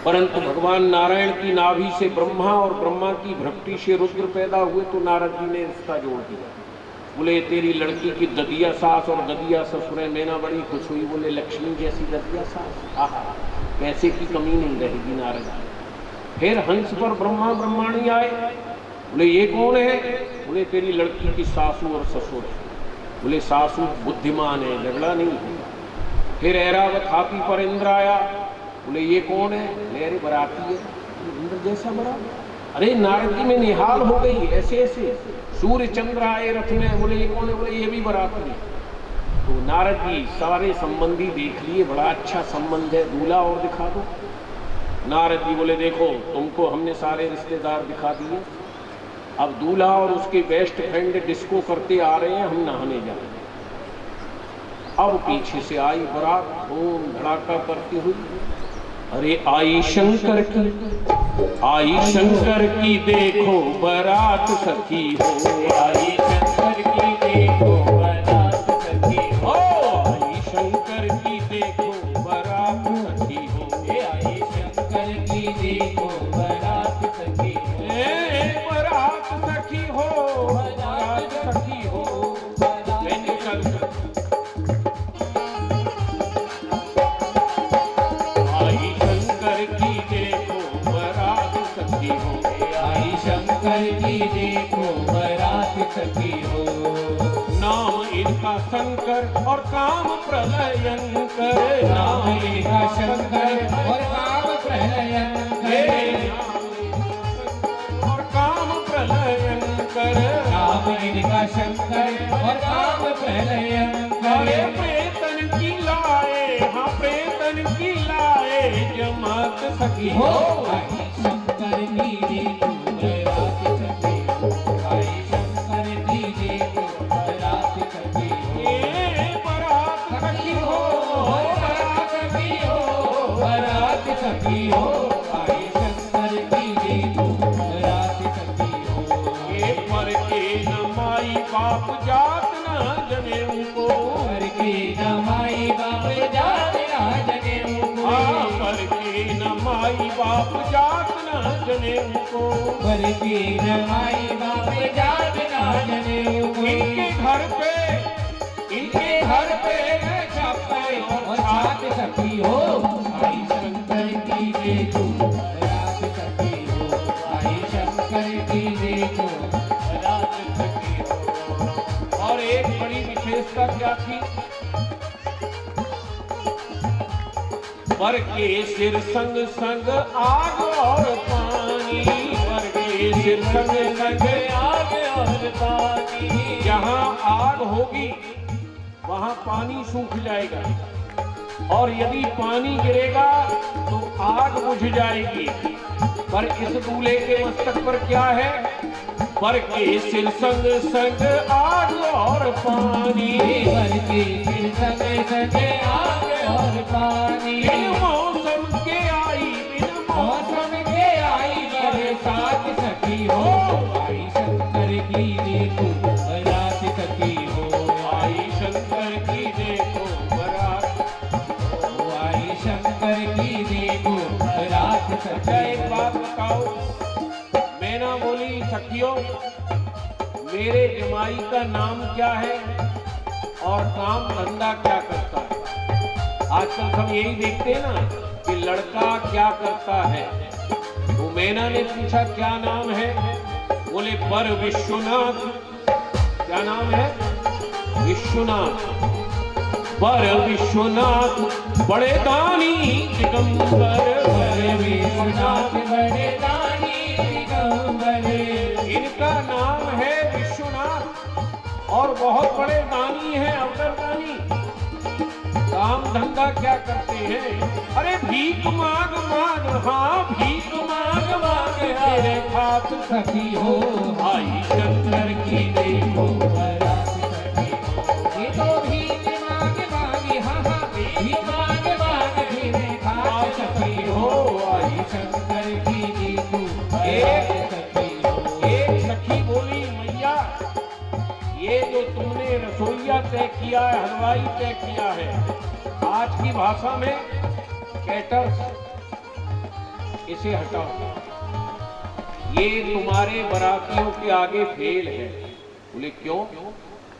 परंतु भगवान नारायण की नाभि से ब्रह्मा और ब्रह्मा की भ्रक्ति से रुद्र पैदा हुए, तो नारद जी ने रिश्ता जोड़ दिया। बोले तेरी लड़की की ददिया सास और ददिया ससुर है। मैना बड़ी खुश हुई, बोले लक्ष्मी जैसी ददिया सास, आहा पैसे की कमी नहीं रहेगी नारद। फिर हंस पर ब्रह्मा ब्रह्माणी आए। बोले ये कौन है? बोले तेरी लड़की की सासू और ससुर है। बोले सासू बुद्धिमान है, झगड़ा नहीं होगा। फिर ऐरावत हाथी पर इंद्र आया। बोले ये कौन है? बोले अरे बराती है, इंद्र जैसा बरा। अरे नारद जी में निहाल हो गई ऐसे ऐसे। सूर्य चंद्र आए रथ में। बोले ये कौन है? बोले ये भी बराती है। तो नारद जी सारे संबंधी देख लिए, बड़ा अच्छा संबंध है, दूल्हा और दिखा दो। नारद जी बोले देखो तुमको हमने सारे रिश्तेदार दिखा दिए, अब दूल्हा और उसके बेस्ट फ्रेंड डिस्को करते आ रहे हैं, हम नहाने जा रहे हैं। अब पीछे से आई बारात धूम धड़ाका करती हुई। अरे आई शंकर की देखो बारात सखी हो। आई शंकर की देखो बारात सखी हो। आई शंकर की देखो बारात सखी हो। आई शंकर की देखो सखी हो। आई शंकर की देखो बारात सखी हो। नाम इनका शंकर और काम प्रलयंकर। नाम इनका शंकर और काम प्रलयंकर। और काम प्रलयंकर। नाम इनका शंकर और काम प्रलयंकर। अरे प्रेतन की लाए, हाँ प्रेतन की लाए जमात सखी हो हो। आई शंकर की देखो बारात सखी हो। आई शंकर की देखो बारात सखी हो। ये बारात सखी हो, बारात सखी हो। बारात सखी हो। आई शंकर की देखो बारात सखी हो। ये पर के न माई बाप जात न जने उनको। पर के न माई बाप जात ना जने उनको। पर के न माई बाप जात न जने उनको। पर के न माई बाप जात ना जने उनको। इनके घर पे, इनके घर पे छप्पे और छात सखी हो। आई शंकर की देखो बारात सखी हो। आई शंकर की देखो बारात सखी हो। और एक बड़ी विशेषता क्या थी? वर के सिर संग संग आग और पानी। वर के सिर संग संग आग और पानी। जहाँ आग होगी वहाँ पानी सूख जाएगा, और यदि पानी गिरेगा तो आग बुझ जाएगी। पर इस दूल्हे के मस्तक पर क्या है? वर के सिर संग संग आग और पानी। वर के सिर संग संग आग और पानी। बिन मौसम के आई, बिन मौसम के आई बरसात सखी हो। आई शंकर की देखो बारात सखी हो। आई शंकर की देखो बारात। आई शंकर की देखो बारात अच्छा सखी एक हो। बात बताओ, मैना बोली सखियों मेरे जमाई का नाम क्या है और काम धंधा क्या करता है? आजकल हम यही देखते हैं ना कि लड़का क्या करता है। तो मैना ने पूछा क्या नाम है? बोले पर विश्वनाथ। क्या नाम है? विश्वनाथ। पर विश्वनाथ बड़े दानी दिगंबर। बड़े विश्वनाथ बड़े दानी दिगंबर। इनका नाम है विश्वनाथ और बहुत बड़े दानी हैं, अवतरदानी। काम धंधा क्या करते हैं? अरे भीख मांग मांग, हाँ भीख मांग मांग तेरे खात सखी हो। आई शंकर की देखो बारात सखी हो। ये तो भीख मांग मांगी, हाँ हाँ भीख मांग मांग फिरे खात सखी हो। आई शंकर की देखो बारात सखी हो। एक सखी बोली मैया ये जो तुमने रसोईया तय किया है, हलवाई तय किया है, आज की भाषा में कैटर्स, इसे हटाओ, ये तुम्हारे बारातियों के आगे फेल है। बोले क्यों?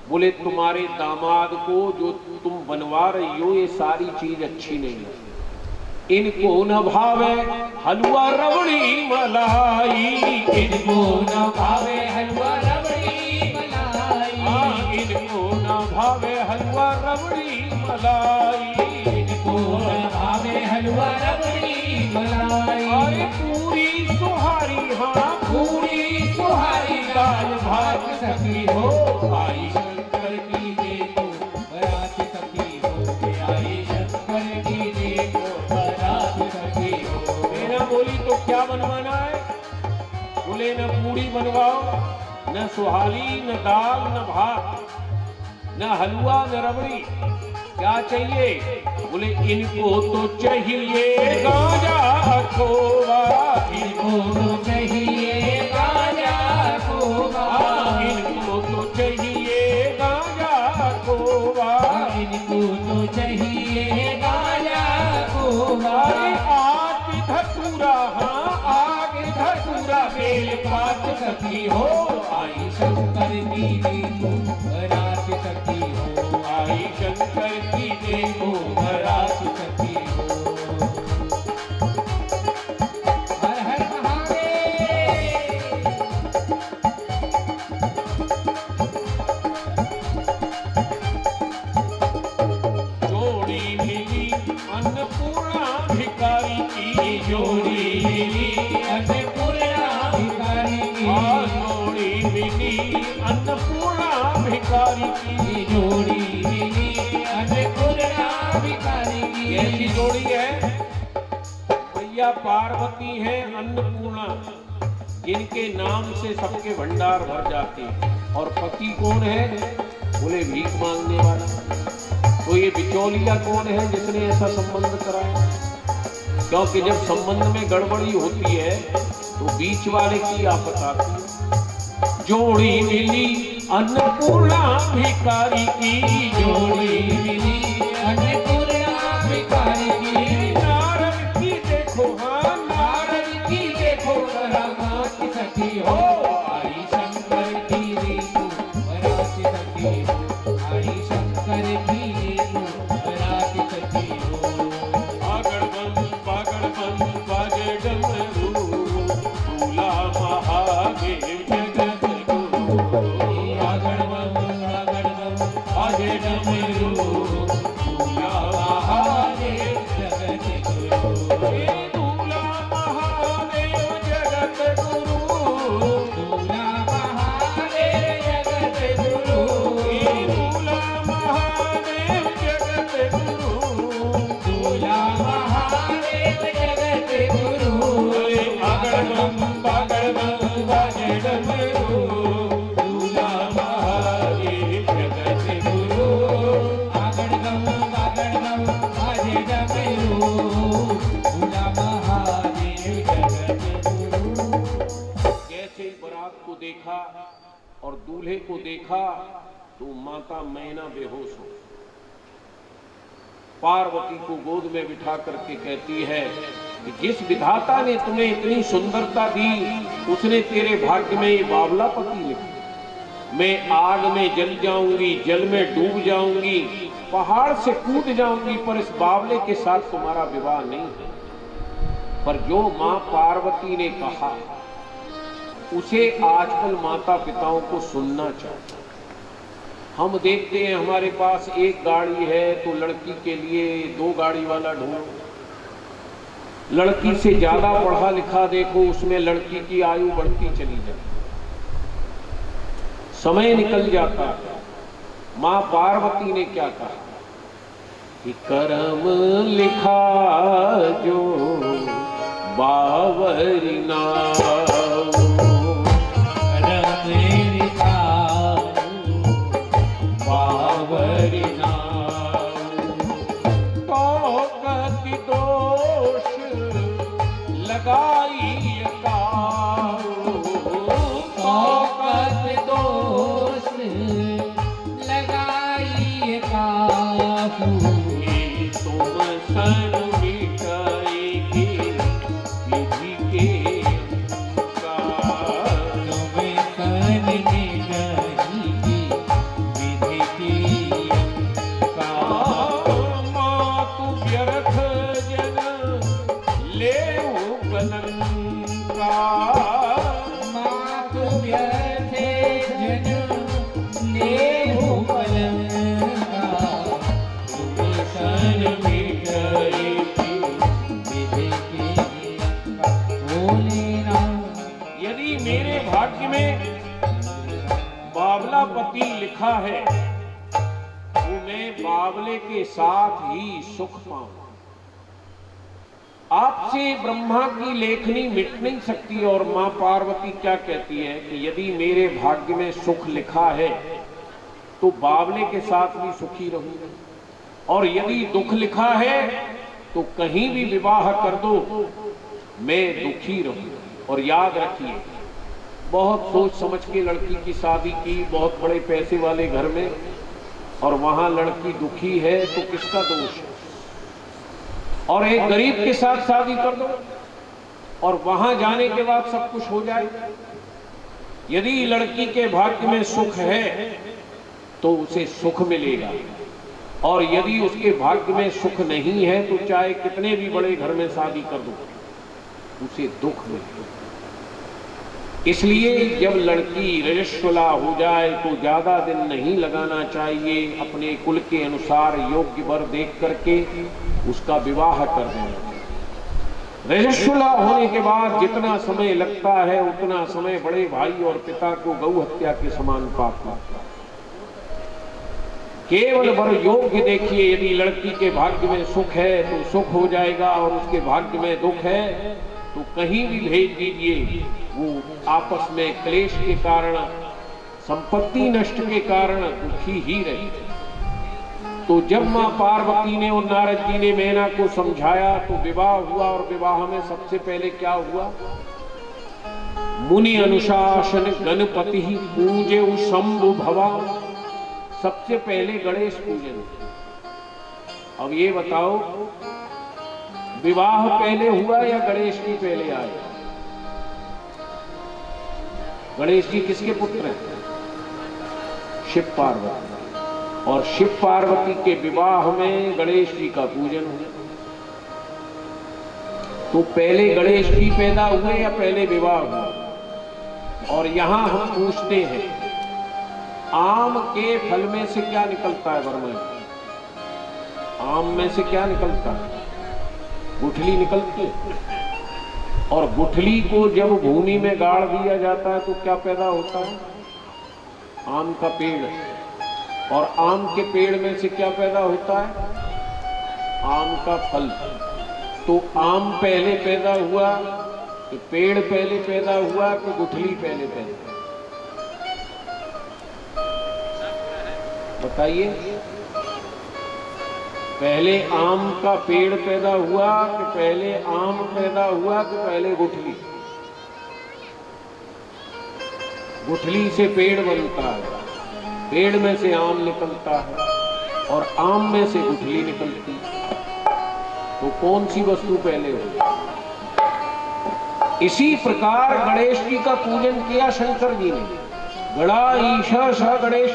बोले तुम्हारे दामाद को जो तुम बनवा रही हो ये सारी चीज अच्छी नहीं है। इनको न भावे हलवा रबड़ी मलाई। इनको न भावे हलवा रबड़ी मलाई। इनको न भावे हलवा रबड़ी मलाई। इनको न भावे हलवा रबड़ी मलाई। अरे पूरी सुहारी, हाँ पूरी सुहारी दाल भात सखी हो। आई शंकर की देखो बारात सखी हो। आई शंकर की देखो बारात सखी हो। मेरा बोली तो क्या बनवाना है? बोले न पूरी बनवाओ, न सुहारी, न दाल, न भात, न हलवा, न रबड़ी। क्या चाहिए? बोले इनको तो चाहिए गांजा खोवा। इनको तो चाहिए गांजा खोवा। इनको तो चाहिए गांजा खोवा। इनको तो चाहिए गांजा खोवा। आग धतूरा, हाँ आग धतूरा बेल पात सखी हो। आई शंकर की देखो बारात सखी हो। आई शंकर की देखो बारात सखी हो। हर हर महादेव। जोड़ी मिली अन्नपूर्णा भिखारी की। जोड़ी मिली अन्नपूर्णा भिखारी की। कैसी जोड़ी है? भैया पार्वती है अन्नपूर्णा, जिनके नाम से सबके भंडार भर जाते हैं। और पति कौन है? बोले भीख मांगने वाला। तो ये बिचौलिया कौन है जिसने ऐसा संबंध कराया? क्योंकि जब संबंध में गड़बड़ी होती है तो बीच वाले की आफत आती है। जोड़ी मिली अन्नपूर्णा भिखारी की। जोड़ी मिली अन्नपूर्णा भिखारी की। नारद की देखो, हाँ नारद की देखो करामात सखी हो। आई शंकर की रीतु बरात सखी हो। आई शंकर की रीतु बरात सखी हो। पागड़ बम बाजे डमरू, दूल्हा महादेव जगत गुरु। आगड़ बम बाजे डमरू, दूल्हा महादेव जगत गुरु। हे दूल्हा महादेव जगत गुरु। दूल्हा महादेव जगत गुरु। हे दूल्हा महादेव जगत गुरु। दूल्हा महादेव जगत गुरु। पागड़ बम बाजे डमरू, दूल्हा महादेव जगत गुरु। आगड़ बम बाजे डमरू, दूल्हा महादेव जगत गुरु। जैसे बारात को देखा और दूल्हे को देखा तो माता मैना बेहोश हो। पार्वती को गोद में बिठा करके कहती है कि जिस विधाता ने तुम्हें इतनी सुंदरता दी उसने तेरे भाग्य में ये बावला पति लिखा। मैं आग में जल जाऊंगी, जल में डूब जाऊंगी, पहाड़ से कूद जाऊंगी, पर इस बावले के साथ तुम्हारा विवाह नहीं है। पर जो मां पार्वती ने कहा उसे आजकल माता पिताओं को सुनना चाहिए। हम देखते हैं हमारे पास एक गाड़ी है तो लड़की के लिए 2 गाड़ी वाला ढूंढो। लड़की से ज्यादा पढ़ा लिखा देखो, उसमें लड़की की आयु बढ़ती चली जाए, समय निकल जाता है। मां पार्वती ने क्या कहा कि करम लिखा जो बावरी नाव। यदि मेरे भाग्य में बावला पति लिखा है तो मैं बावले के साथ ही सुख पाऊं। आपसे ब्रह्मा की लेखनी मिट नहीं सकती। और मां पार्वती क्या कहती है कि यदि मेरे भाग्य में सुख लिखा है तो बावले के साथ भी सुखी रहूंगा, और यदि दुख लिखा है तो कहीं भी विवाह कर दो मैं दुखी रहूंगा। और याद रखिए, बहुत सोच समझ के लड़की की शादी की बहुत बड़े पैसे वाले घर में, और वहां लड़की दुखी है तो किसका दोष है? और एक गरीब के साथ शादी कर दो और वहां जाने के बाद सब कुछ हो जाए। यदि लड़की के भाग्य में सुख है तो उसे सुख मिलेगा, और यदि उसके भाग्य में सुख नहीं है तो चाहे कितने भी बड़े घर में शादी कर दो उसे दुख मिलेगा। इसलिए जब लड़की रजस्वला हो जाए तो ज्यादा दिन नहीं लगाना चाहिए, अपने कुल के अनुसार योग्य वर देख करके उसका विवाह कर देना चाहिए। रजस्वला होने के बाद जितना समय लगता है उतना समय बड़े भाई और पिता को गौ हत्या के समान पाप लगता है। केवल वर योग्य देखिए, यदि लड़की के भाग्य में सुख है तो सुख हो जाएगा, और उसके भाग्य में दुख है तो कहीं भी भेज दीजिए, वो आपस में क्लेश के कारण, संपत्ति नष्ट के कारण दुखी ही रही। तो जब मां पार्वती ने और नारद जी ने मैना को समझाया तो विवाह हुआ, और विवाह में सबसे पहले क्या हुआ? मुनि अनुशासन गणपति पूजे शंभु भवा, सबसे पहले गणेश पूजन। अब ये बताओ, विवाह पहले हुआ या गणेश जी पहले आए? गणेश जी किसके पुत्र हैं? शिव पार्वती। और शिव पार्वती के विवाह में गणेश जी का पूजन हुआ। तो पहले गणेश जी पैदा हुए या पहले विवाह हुआ? और यहां हम पूछते हैं, आम के फल में से क्या निकलता है वर्मा? आम में से क्या निकलता है? गुठली निकलती है। और गुठली को जब भूमि में गाड़ दिया जाता है तो क्या पैदा होता है? आम का पेड़। और आम के पेड़ में से क्या पैदा होता है? आम का फल। तो आम पहले पैदा हुआ कि पेड़ पहले पैदा हुआ कि गुठली पहले पैदा? बताइए, पहले आम का पेड़ पैदा हुआ कि पहले आम पैदा हुआ कि पहले गुठली? गुठली से पेड़ बनता है, पेड़ में से आम निकलता है, और आम में से गुठली निकलती है। तो कौन सी वस्तु पहले हुई? इसी प्रकार गणेश जी का पूजन किया शंकर जी ने। गणा ईशा स गणेश,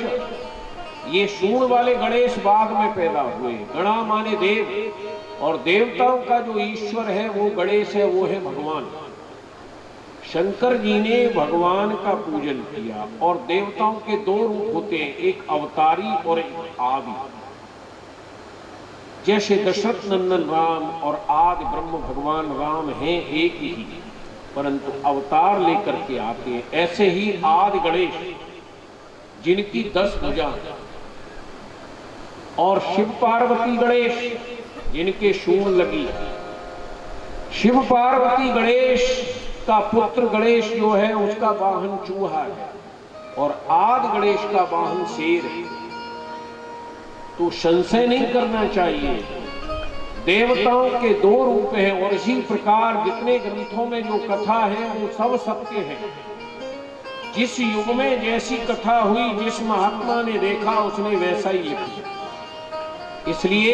ये सूंड वाले गणेश बाद में पैदा हुए। गणा माने देव, और देवताओं का जो ईश्वर है वो गणेश है, वो है भगवान। शंकर जी ने भगवान का पूजन किया। और देवताओं के दो रूप होते हैं, एक अवतारी और एक आदि। जैसे दशरथ नंदन राम और आदि ब्रह्म भगवान राम हैं एक ही, परंतु अवतार लेकर के आते हैं। ऐसे ही आदि गणेश जिनकी 10 भुजा, और शिव पार्वती गणेश जिनके सूंड लगी। शिव पार्वती गणेश का पुत्र गणेश जो है उसका वाहन चूहा है, और आदि गणेश का वाहन शेर है। तो संशय नहीं करना चाहिए, देवताओं के दो रूप हैं। और इसी प्रकार जितने ग्रंथों में जो कथा है वो सब सत्य है। जिस युग में जैसी कथा हुई, जिस महात्मा ने देखा उसने वैसा ही लिखा। इसलिए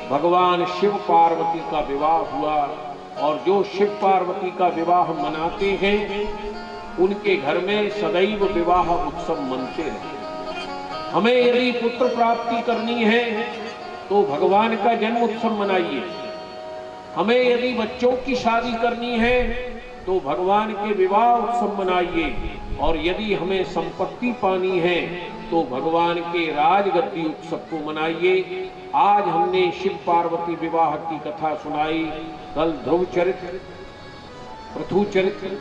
भगवान शिव पार्वती का विवाह हुआ, और जो शिव पार्वती का विवाह मनाते हैं उनके घर में सदैव विवाह उत्सव मनते रहे। हमें यदि पुत्र प्राप्ति करनी है तो भगवान का जन्म उत्सव मनाइए। हमें यदि बच्चों की शादी करनी है तो भगवान के विवाह उत्सव मनाइए। और यदि हमें संपत्ति पानी है तो भगवान के राजगद्दी उत्सव को मनाइए। आज हमने शिव पार्वती विवाह की कथा सुनाई, कल ध्रुव चरित्र, पृथु चरित्र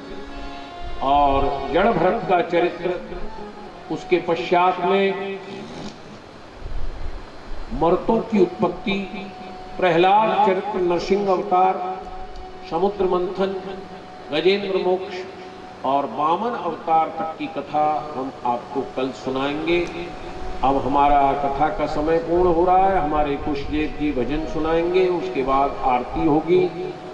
और जड़ भरत का चरित्र, उसके पश्चात में मर्तों की उत्पत्ति, प्रहलाद चरित्र, नरसिंह अवतार, समुद्र मंथन, गजेंद्र मोक्ष और वामन अवतार तक की कथा हम आपको कल सुनाएंगे। अब हमारा कथा का समय पूर्ण हो रहा है। हमारे कुशदेव जी भजन सुनाएंगे, उसके बाद आरती होगी।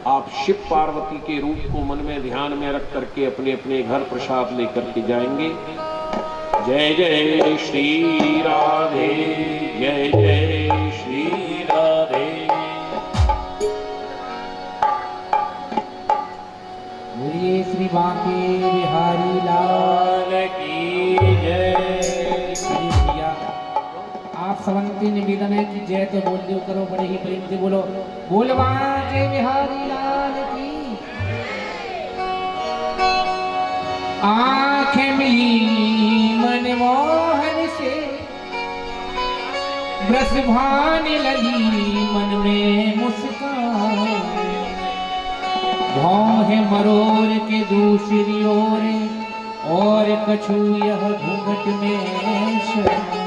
आप शिव पार्वती के रूप को मन में ध्यान में रख करके अपने अपने घर प्रसाद लेकर के जाएंगे। जय जय श्री राधे, जय जय श्री राधे। बोलिए श्री बांके बिहारी लाल की जय। भैया आप सबंती निवेदन है कि जय तो बोल दो करो, बड़े ही प्रेम से बोलो, बोल बांके बिहारी लाल की। आंखें मिली मनमोहन से, ब्रजभान लगी मन में मुस्कान। भौं है मरोर के दूसरी ओर और कछु यह घूंघट में शर्म।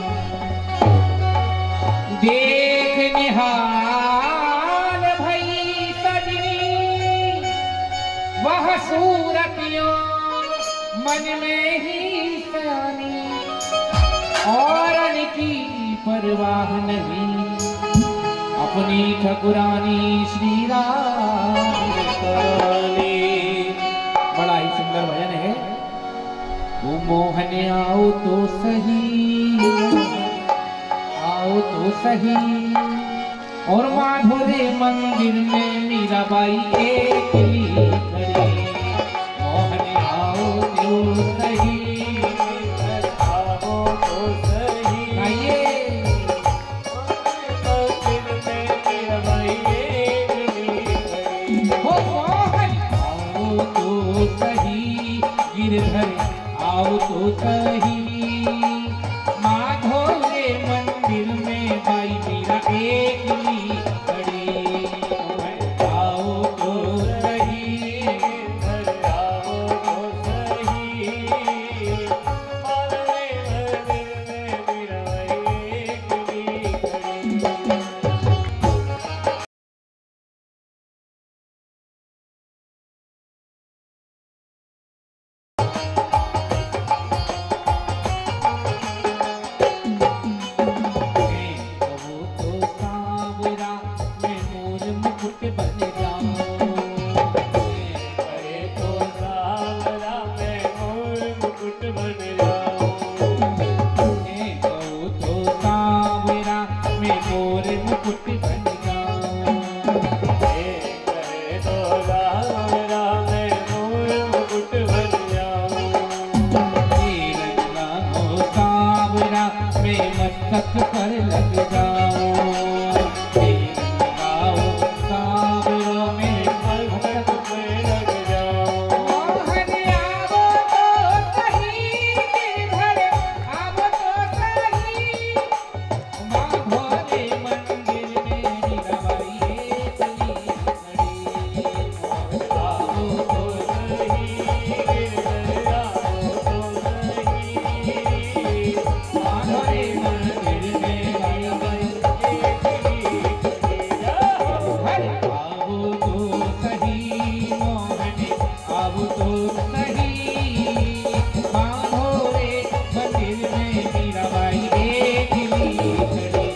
देख निहाल भई सजनी वह सूरतियों मन में ही सयानी और की परवाह नहीं अपनी ठकुरानी श्री राम रानी। बड़ा ही सुंदर भजन है। वो मोहन आओ तो सही, आओ तो सही। और माधुरे मंदिर में मीराबाई एकली खड़ी। मोहन आओ तो सही, आओ तो सही। आइए गिरधर आओ तो सही। माधोरे मंदिर में बाई मीरा एकली खड़ी। आओ तो सही, आओ तो सही। माधोरे मंदिर में मीरा बाई एकली खड़ी। मस्तक पर लग जाओ, लगाओ काबरों में मस्तक पर लग जाओ। मोहन आओ तो सही, गिरधर आओ तो सही। माधोरे मंदिर में मीराबाई एकली खड़ी। आओ तो सही, गिरधर आओ तो सही। माधोरे मंदिर में मीराबाई एकली खड़ी। आओ तो सही, मोहन आओ तो सही। माधोरे मंदिर में मीराबाई एकली खड़ी।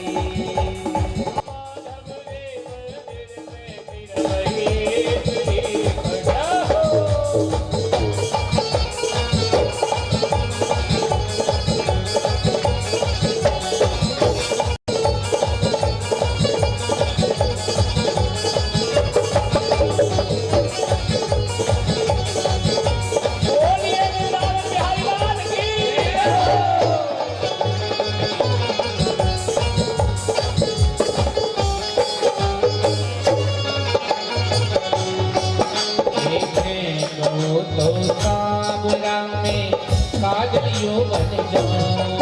तो साबुरा में काजलियो बन जाऊं।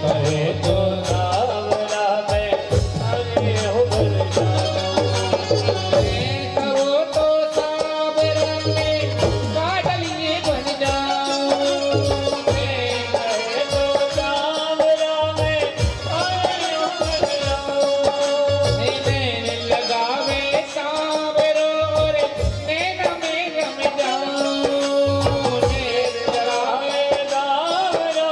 कहे तो साबुरा में काजलियो बन जाऊं। कहो तो साबुरा में काजलिए बन जाऊं। कहे तो साबुरा में काजलियो बन जाऊं। नैन लगावे साबरो रे नैन में रम जाऊं। नैन लगावे साबरो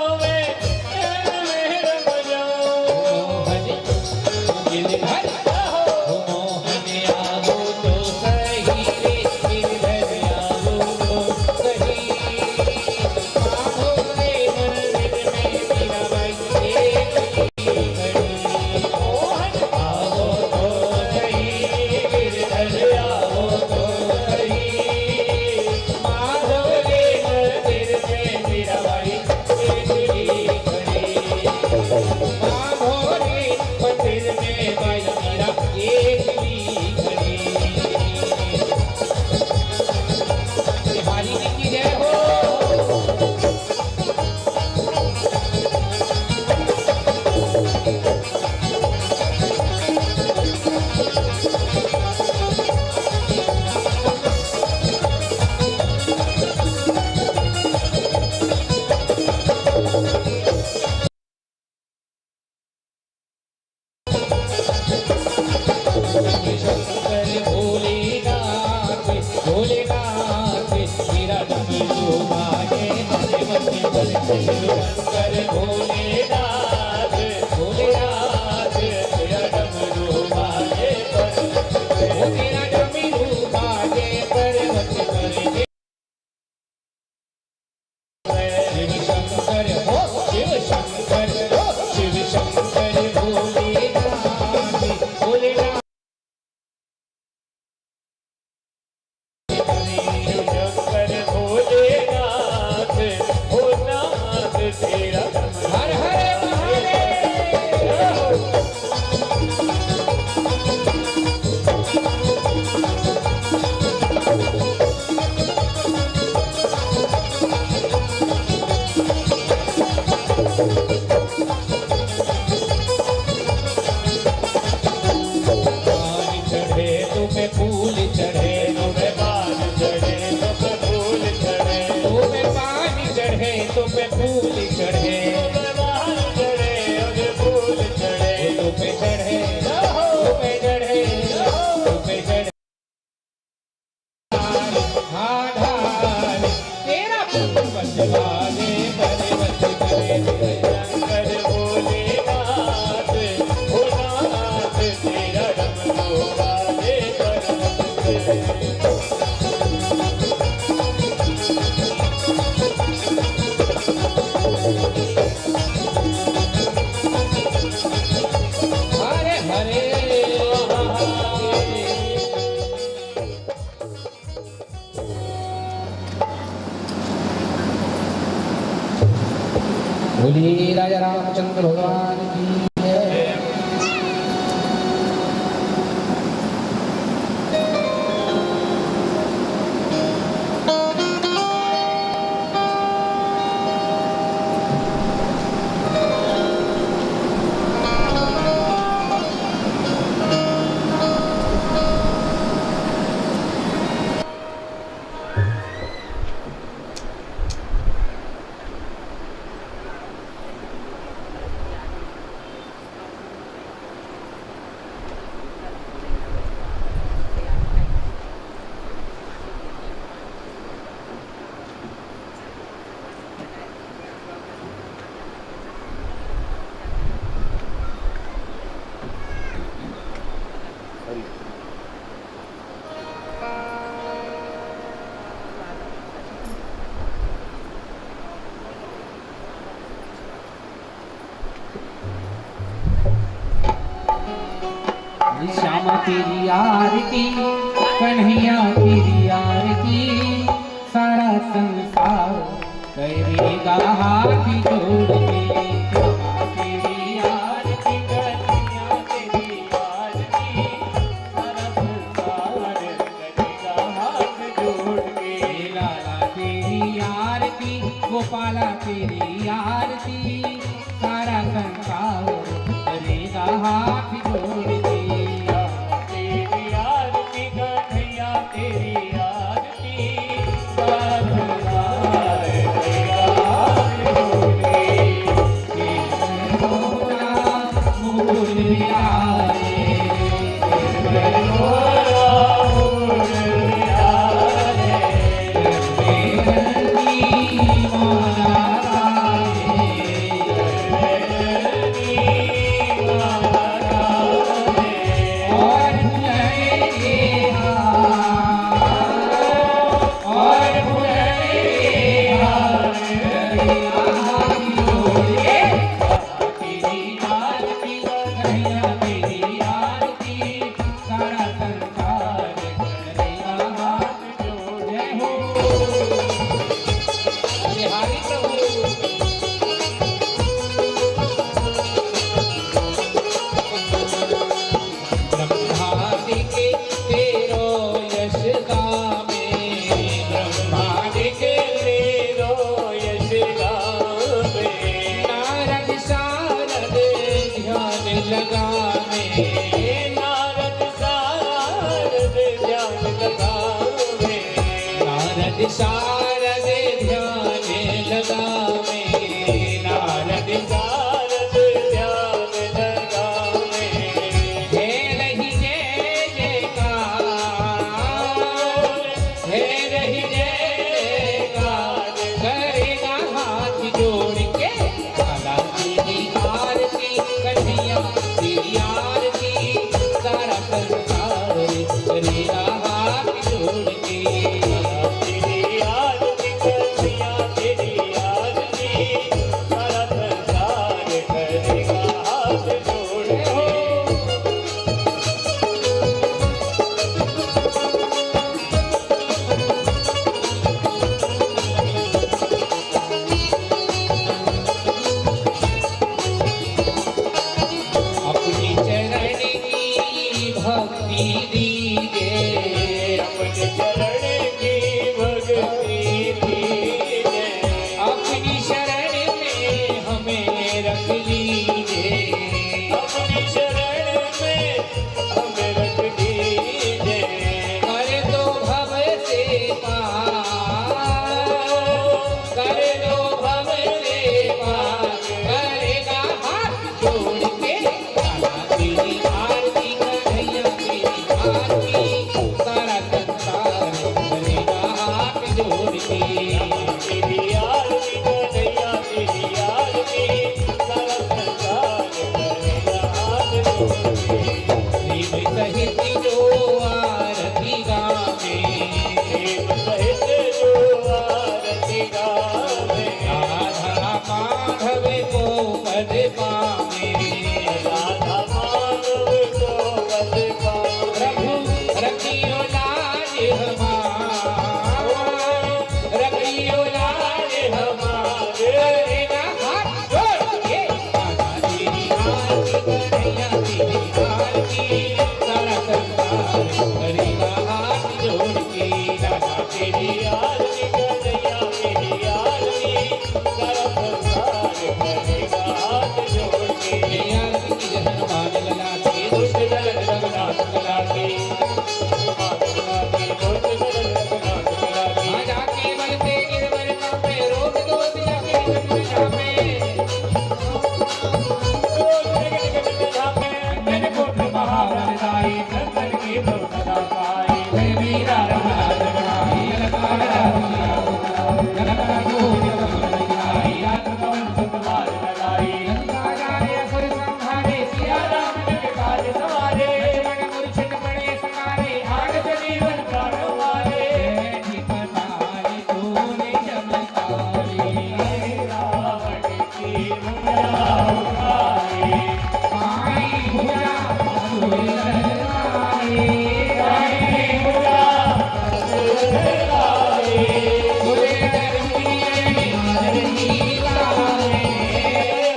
तो पे फूल चढ़े फूल चढ़े तो पे चढ़े तो पे चढ़े तो पे चढ़े हाँ ढाल तेरा पुत्र बंदवाले बड़े बंद करे शंकर भोलेनाथ भोलानाथ तेरा डमरू बाजे हरे हरे बोलिए राजा रामचंद्र भगवान की जय। श्यामा तेरी आरती कन्हैया तेरी आरती सारा संसार करेगा हाथ जोड़ के श्यामा तेरी आरती कन्हैया तेरी आरती सारा संसार करेगा हाथ जोड़ के लाला तेरी आरती गोपाला तेरी आरती सारा संसार करेगा हाथ जोड़ के तेरी आरती कन्हैया तेरी आरती सारा संसार करेगा हाथ जोड़ के मोरा पावे राधा माधव को बल पावे प्रभु रखियो लाज हमारा रखियो लाज हमारे ना हाथ जोड़ के माता तेरी आरती कन्हैया तेरी आरती सारा संसार करेगा हाथ जोड़ के दादा तेरी आरती कन्हैया मेरी आरती सारा संसार करेगा हाथ जोड़ के आरती की जहन मान लगा के दुष्ट जगत रघुनाथ लगा के राजा के बल से गिरवर कांपे रोग दोष जाके जन्म जापे अंजन पुत्र महाबलदाई चंदन की प्रसन्नता पाए हे वीरा रघुनाथ रघुनाई अलकार लंका जाने असुर संहारे सिया राम के काज सवारे लक्ष्मण मूर्छित पड़े सकारे आग से जीवन प्राण वारे ठिकाने तूने चमत्कारे रावण की भुजा उठाए माई भुजा असुर लहराए माई भुजा असुर लहराए सुरे धर्मी मार हीलाए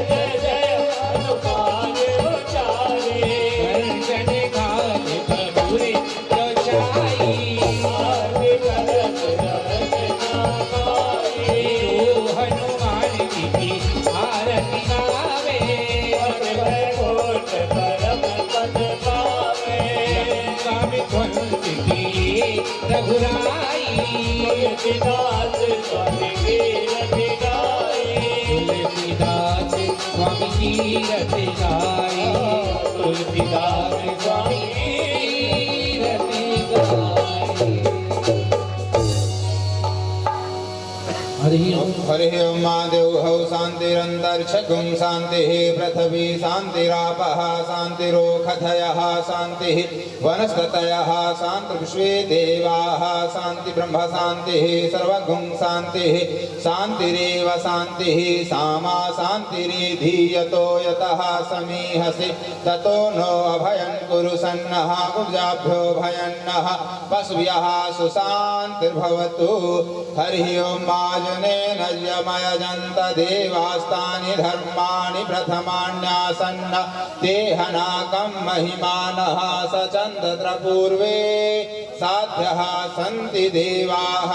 जय जय हनुमान उचारे कंचन घात प्रभुरे रचाई आरती करत रत नामाए हनुमान जी की आरती गावे कोट परम पद पावे लंका में ध्वंस किए रघुराई तुलसीदास स्वामी की रति गाए तुलसीदास स्वामी की रति गाई तुलसीदास स्वामी की रति गाई हरि ओम हरि ओम महादेव हौ शान्तिरन्तरिक्षगुं शान्तिः पृथिवी शान्तिरापः शान्तिरोखधयः शान्तिः वनस्पतयः शान्तिर्विश्वे देवाः शान्तिब्रह्म शान्तिः सर्वगुं शान्तिः शान्तिरेव शान्तिः सामा शान्तिरिधीयतो यतः समीहसि ततो नो अभयं कुरु सन्नः कुब्जाभ्यो भयन्नः पशुभ्यः सुशान्तिर्भवतु हरि ओम आजनेन यमयजन्त देवास्तानि धर्माणि प्रथमान्यासन्न देहनाकं महिमानः सचन्दत्र पूर्वे साध्यः सन्ति देवाः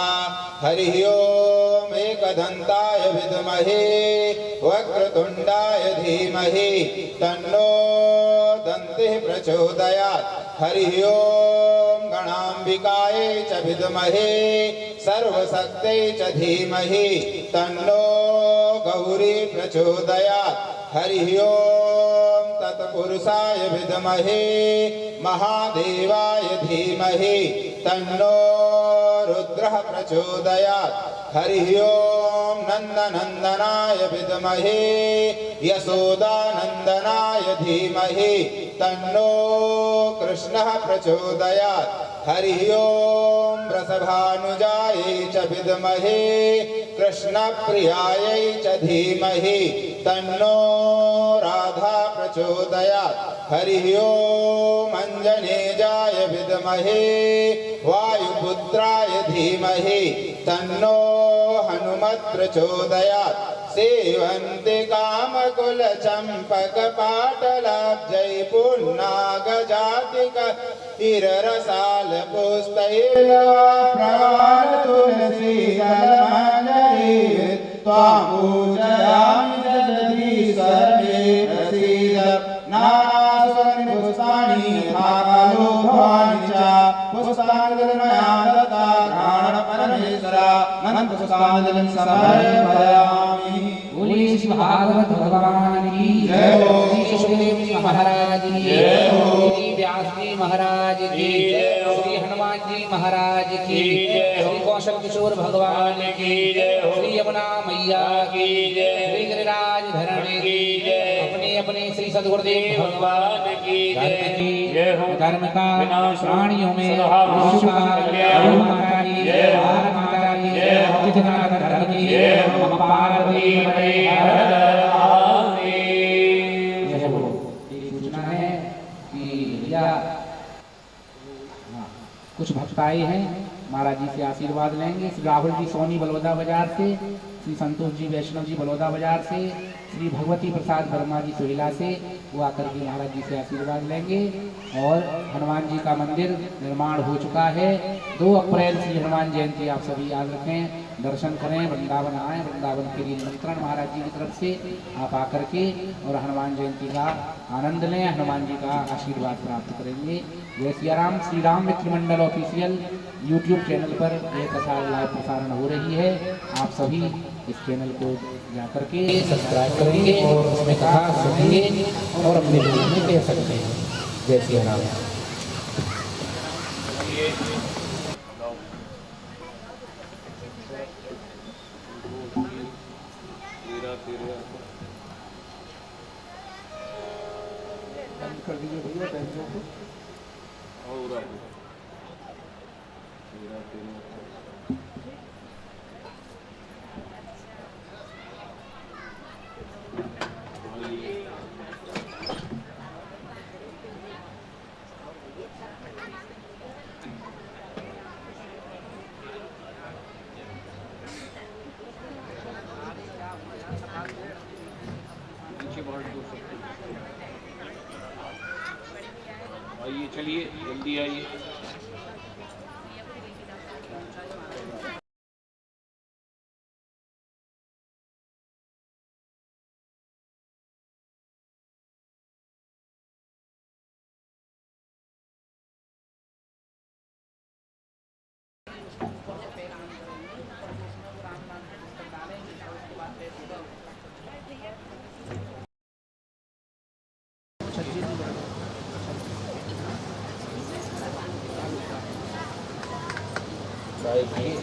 हरि ओम एकदन्ताय विद्महे वक्रतुण्डाय धीमहि तन्नो दन्तिः प्रचोदयात् हरि ओम गणाम्बिकायै च विद्महे सर्वशक्त्यै च धीमहि तन्नो गौरी प्रचोदयात् हरि ओम तत्पुरुषाय विद्महे महादेवाय धीमहि तन्नो रुद्रः प्रचोदयात् हरि ओम नन्दनन्दनाय विद्महे यशोदानन्दनाय धीमहि तन्नो कृष्णः प्रचोदयात् हरि ओम वृषभानुजायै च विद्महे कृष्णप्रियायै च धीमहि तन्नो राधा प्रचोदयात् हरि ओम अञ्जनेयाय विद्महे वायुपुत्राय धीमहि तन्नो हनुमत् प्रचोदयात् सेवन्ते कामकुलचम्पकपाटलाब्जै पुन्नागजातिक प्रवाल तुलसी दलमञ्जरी त्वां पूजयामि जगदीश सर्वे प्रसीद नानास्वनि पुष्पाणि यथा कालो भवानि च पुष्पाञ्जलिर्मया दत्ता प्राणपरमेश्वरा पुष्पाञ्जलिं समर्पयामि। बोलिए श्री भागवत भगवान की जय हो। श्री सुखदेव जी महाराज की जय हो। श्री व्यास जी महाराज की जय हो। श्री हनुमान जी महाराज की जय हो। श्री कौशल किशोर भगवान की जय हो। श्री यमुना मैया की जय। श्री गिरिराज धरण की जय। अपने अपने श्री सद्गुरुदेव भगवान की धर्म की जय हो। धर्म का विनाश प्राणियों में स्वभाव विश्व का कल्याण गौ माता की जय हो। भारत माता की जय हो। जितना धर्म की जय हो। पार्वती हरे हर हर महादेव। भक्त आए हैं, महाराज जी से आशीर्वाद लेंगे। श्री राहुल जी सोनी बलौदा बाजार से, श्री संतोष जी वैष्णव जी बलौदा बाजार से, श्री भगवती प्रसाद वर्मा जी सोहिला से, वो आकर के महाराज जी से आशीर्वाद लेंगे। और हनुमान जी का मंदिर निर्माण हो चुका है। 2 अप्रैल श्री हनुमान जयंती आप सभी याद रखें, दर्शन करें, वृंदावन आएँ। वृंदावन के लिए निमंत्रण महाराज जी की तरफ से आप आकर के और हनुमान जयंती का आनंद लें, हनुमान जी का आशीर्वाद प्राप्त करेंगे। जय सिया राम। श्री राम मित्र मंडल ऑफिशियल यूट्यूब चैनल पर एक कथा लाइव प्रसारण हो रही है। आप सभी इस चैनल को जाकर के सब्सक्राइब करेंगे और उसमें कथा सुनेंगे और अपने दिल में कह सकते हैं। जय सिया राम। कर दीजिए भैया पैसों को। आइए, चलिए जल्दी आइए। भाई